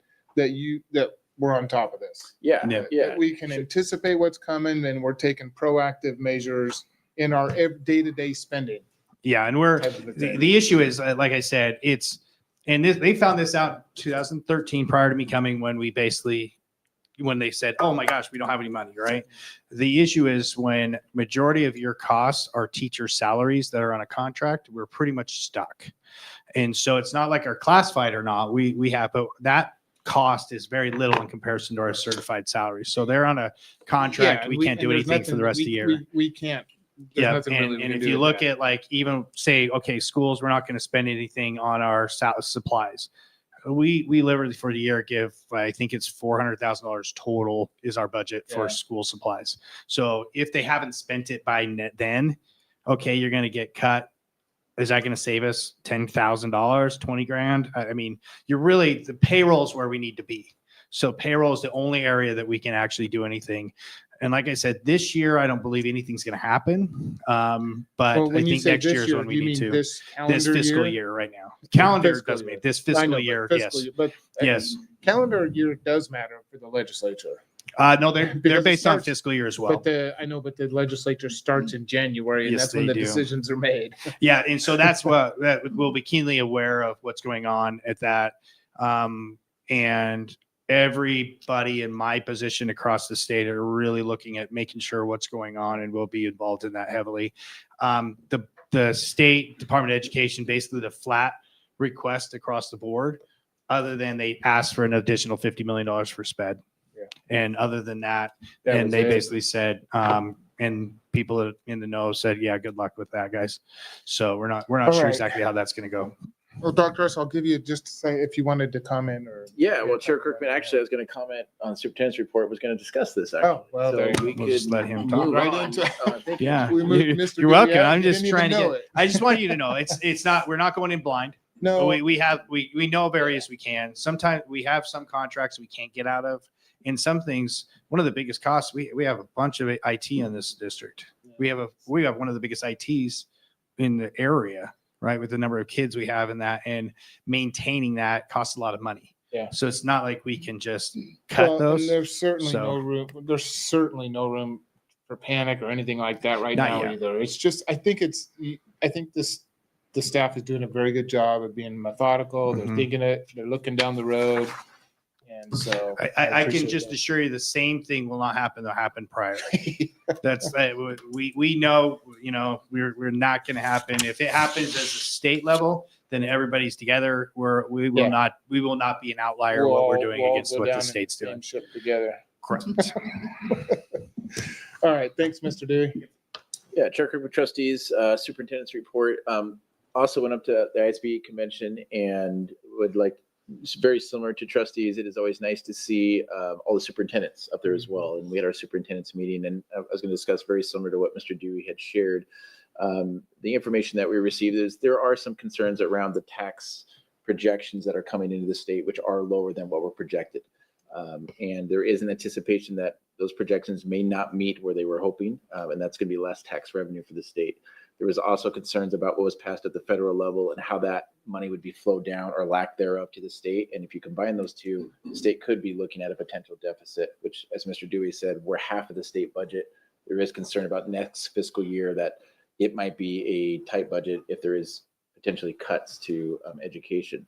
S8: we're on top of this.
S12: Yeah,
S17: Yeah.
S8: That we can anticipate what's coming, and we're taking proactive measures in our day-to-day spending.
S17: Yeah, and
S8: type of a thing.
S17: the issue is, like I said, they found this out in 2013 prior to me coming, when they said, oh my gosh, we don't have any money, right? The issue is when majority of your costs are teacher salaries that are on a contract, we're pretty much stuck. And so it's not like our classified or not, we have, but that cost is very little in comparison to our certified salaries. So they're on a contract.
S8: Yeah,
S17: We can't do
S8: and there's
S17: anything for the
S8: nothing-
S17: rest of the year.
S8: We can't. There's
S17: Yeah,
S8: nothing really we
S17: and
S8: can
S17: if
S8: do
S17: you
S8: with
S17: look
S8: that.
S17: at like even say, okay, schools, we're not going to spend anything on our supplies. We literally for the year give, I think it's $400,000 total is our budget for
S8: Yeah.
S17: school supplies. So if they haven't spent it by then, okay, you're going to get cut. Is that going to save us $10,000, 20 grand? I mean, the payroll is where we need to be. So payroll is the only area that we can actually do anything. And like I said, this year, I don't believe anything's going to happen. But
S8: Well,
S17: I
S8: when you
S17: think
S8: say
S17: next
S8: this
S17: year is
S8: year,
S17: when we
S8: you
S17: need
S8: mean
S17: to.
S8: this
S17: This
S8: calendar
S17: fiscal
S8: year?
S17: year right now. Calendar
S8: Fiscal
S17: does
S8: year.
S17: make this
S8: I
S17: fiscal
S8: know, but
S17: year.
S8: fiscal
S17: Yes.
S8: year, but
S17: Yes.
S8: calendar year does matter for the legislature.
S17: No, they're
S8: Because it
S17: based on
S8: starts-
S17: fiscal year as well.
S8: But the legislature starts in January, and
S17: Yes,
S8: that's when
S17: they
S8: the
S17: do.
S8: decisions are made.
S17: Yeah, and so that's that we'll be keenly aware of what's going on at that. And everybody in my position across the state are really looking at making sure what's going on, and we'll be involved in that heavily. The state Department of Education, basically the flat request across the board, other than they asked for an additional $50 million for SPED.
S8: Yeah.
S17: And other than that,
S8: That
S17: and
S8: was
S17: they
S8: it.
S17: basically said, and people in the know said, yeah, good luck with that, guys. So we're not
S8: All
S17: sure
S8: right.
S17: exactly how that's going to go.
S8: Well, Dr. Russ, I'll give you just to say if you wanted to comment or.
S12: Yeah, well, Chair Kirkman, actually, I was going to comment on the superintendent's report, was going to discuss this.
S8: Oh,
S12: Actually.
S8: well,
S12: So
S8: there you
S12: we
S17: We'll
S12: could
S17: just let him talk.
S12: move
S8: Right
S12: on.
S8: into-
S12: Thank you.
S17: Yeah,
S8: We moved
S17: you're
S8: Mr.
S17: you're
S8: Dewey
S17: welcome.
S8: out.
S17: I'm
S8: You
S17: just
S8: didn't
S17: trying to
S8: even know
S17: get.
S8: it.
S17: I just want you to know it's not. We're not going in blind.
S8: No.
S17: We know of areas we can. Sometimes we have some contracts we can't get out of. In some things, one of the biggest costs we have a bunch of IT in this district. We have one of the biggest ITs in the area, right? With the number of kids we have in that, and maintaining that costs a lot of money.
S8: Yeah.
S17: So it's not like we can just cut
S8: Well,
S17: those.
S8: and there's certainly
S17: So-
S8: no room. There's certainly no room for panic or anything like that right
S17: Not
S8: now
S17: yet.
S8: either. It's just I think the staff is doing a very good job of being methodical. They're
S17: Mhm.
S8: thinking it. They're looking down the road, and so
S17: I can
S8: appreciate
S17: just
S8: that.
S17: assure you the same thing will not happen that happened prior. That's we know, we're not going to happen. If it happens as a state level, then everybody's together. We will
S8: Yeah.
S17: not be an outlier what we're doing
S8: We'll all
S17: against
S8: go
S17: what
S8: down
S17: the
S8: in
S17: state's
S8: same
S17: doing.
S8: ship together.
S17: Correct.
S8: All right, thanks, Mr. Dewey.
S12: Yeah, Chair Kirkman, trustees, superintendent's report. Also went up to the ISB convention and would like, it's very similar to trustees. It is always nice to see all the superintendents up there as well. And we had our superintendent's meeting, and I was going to discuss very similar to what Mr. Dewey had shared. The information that we received is there are some concerns around the tax projections that are coming into the state, which are lower than what were projected. And there is an anticipation that those projections may not meet where they were hoping, and that's going to be less tax revenue for the state. There was also concerns about what was passed at the federal level and how that money would be flowed down or lack thereof to the state. And if you combine those two, the state could be looking at a potential deficit, which, as Mr. Dewey said, we're half of the state budget. There is concern about next fiscal year that it might be a tight budget if there is potentially cuts to education.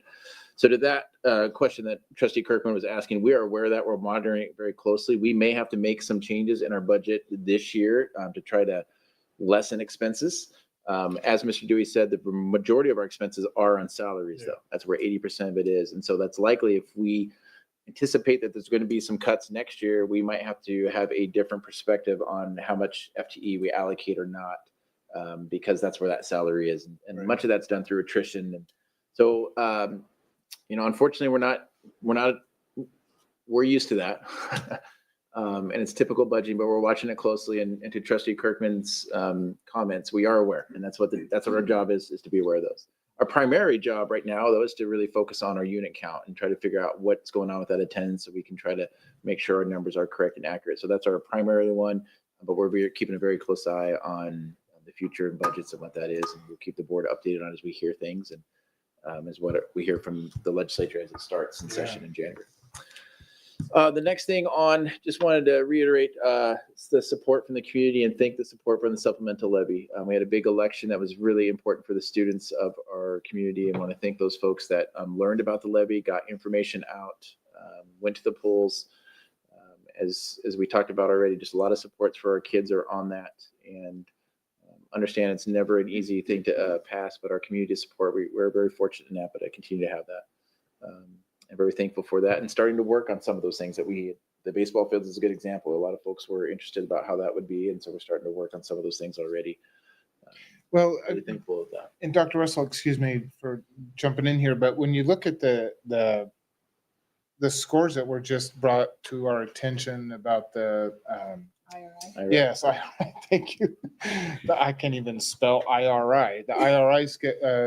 S12: So to that question that Trustee Kirkman was asking, we are aware that we're monitoring it very closely. We may have to make some changes in our budget this year to try to lessen expenses. As Mr. Dewey said, the majority of our expenses are on salaries, though. That's where 80% of it is. And so that's likely if we anticipate that there's going to be some cuts next year, we might have to have a different perspective on how much FTE we allocate or not, because that's where that salary is. And much of that's done through attrition. And so, unfortunately, we're used to that. And it's typical budgeting, but we're watching it closely. And to Trustee Kirkman's comments, we are aware, and that's what our job is to be aware of those. Our primary job right now, though, is to really focus on our unit count and try to figure out what's going on with that attendance so we can try to make sure our numbers are correct and accurate. So that's our primary one, but we're keeping a very close eye on the future and budgets and what that is. And we'll keep the board updated on as we hear things and as what we hear from the legislature as it starts in session in January. The next thing on, just wanted to reiterate the support from the community and thank the support from the supplemental levy. We had a big election that was really important for the students of our community, and want to thank those folks that learned about the levy, got information out, went to the polls. As we talked about already, just a lot of supports for our kids are on that, and understand it's never an easy thing to pass, but our community support, we're very fortunate in that, but I continue to have that. I'm very thankful for that, and starting to work on some of those things that the baseball field is a good example. A lot of folks were interested about how that would be, and so we're starting to work on some of those things already.
S8: Well,
S12: really thankful of that.
S8: And Dr. Russell, excuse me for jumping in here, but when you look at the scores that were just brought to our attention about the
S3: IRI.
S8: yes, thank you. I can't even spell IRI. The IRI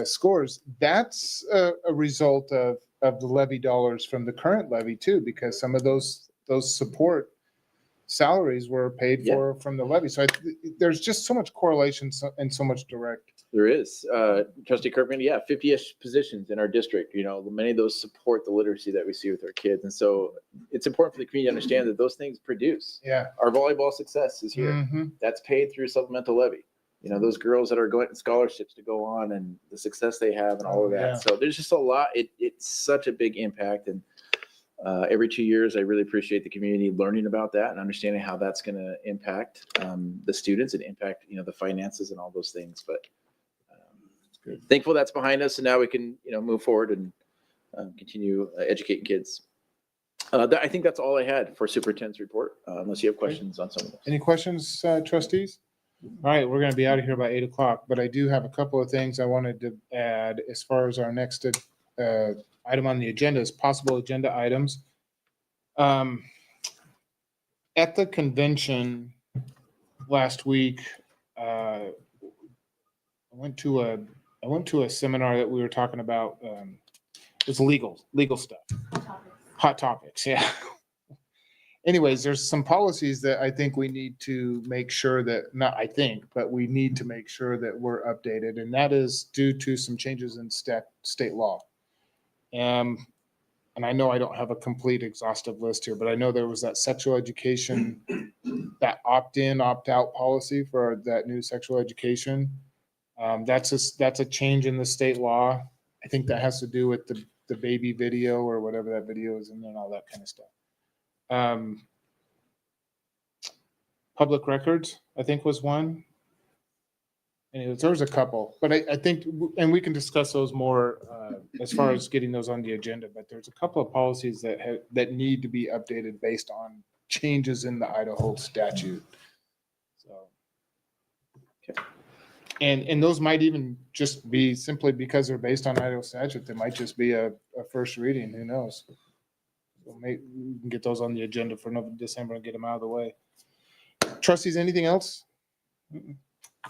S8: scores, that's a result of the levy dollars from the current levy too, because some of those support salaries were paid for from the levy. So there's just so much correlation and so much direct.
S12: There is. Trustee Kirkman, 50-ish positions in our district. Many of those support the literacy that we see with our kids. And so it's important for the community to understand that those things produce.
S8: Yeah.
S12: Our volleyball success is here.
S8: Mm-hmm.
S12: That's paid through supplemental levy. Those girls that are going scholarships to go on and the success they have and all of that.
S8: Yeah.
S12: So there's just a lot. It's such a big impact. And every 2 years, I really appreciate the community learning about that and understanding how that's going to impact the students and impact, the finances and all those things. But thankful that's behind us, and now we can, move forward and continue educating kids. I think that's all I had for superintendent's report, unless you have questions on some of those.
S8: Any questions, trustees? All right, we're going to be out of here by 8 o'clock, but I do have a couple of things I wanted to add as far as our next item on the agenda is possible agenda items. At the convention last week, I went to a seminar that we were talking about. It was legal stuff. Hot topics, yeah. Anyways, there's some policies that I think we need to make sure that, but we need to make sure that we're updated, and that is due to some changes in state law. And I know I don't have a complete exhaustive list here, but I know there was that sexual education, that opt-in, opt-out policy for that new sexual education. That's a change in the state law. I think that has to do with the baby video or whatever that video is in there and all that kind of stuff. Public records, I think, was one. Anyways, there was a couple, but I think, and we can discuss those more as far as getting those on the agenda, but there's a couple of policies that need to be updated based on changes in the Idaho statute. So, okay. And those might even just be simply because they're based on Idaho statute. They might just be a first reading. Who knows? So maybe we can get those on the agenda for December and get them out of the way. Trustees, anything else?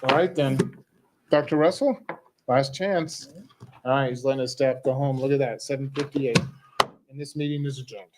S8: All right, then. Dr. Russell, last chance. All right, he's letting his staff go home. Look at that, 7:58. And this meeting is adjourned.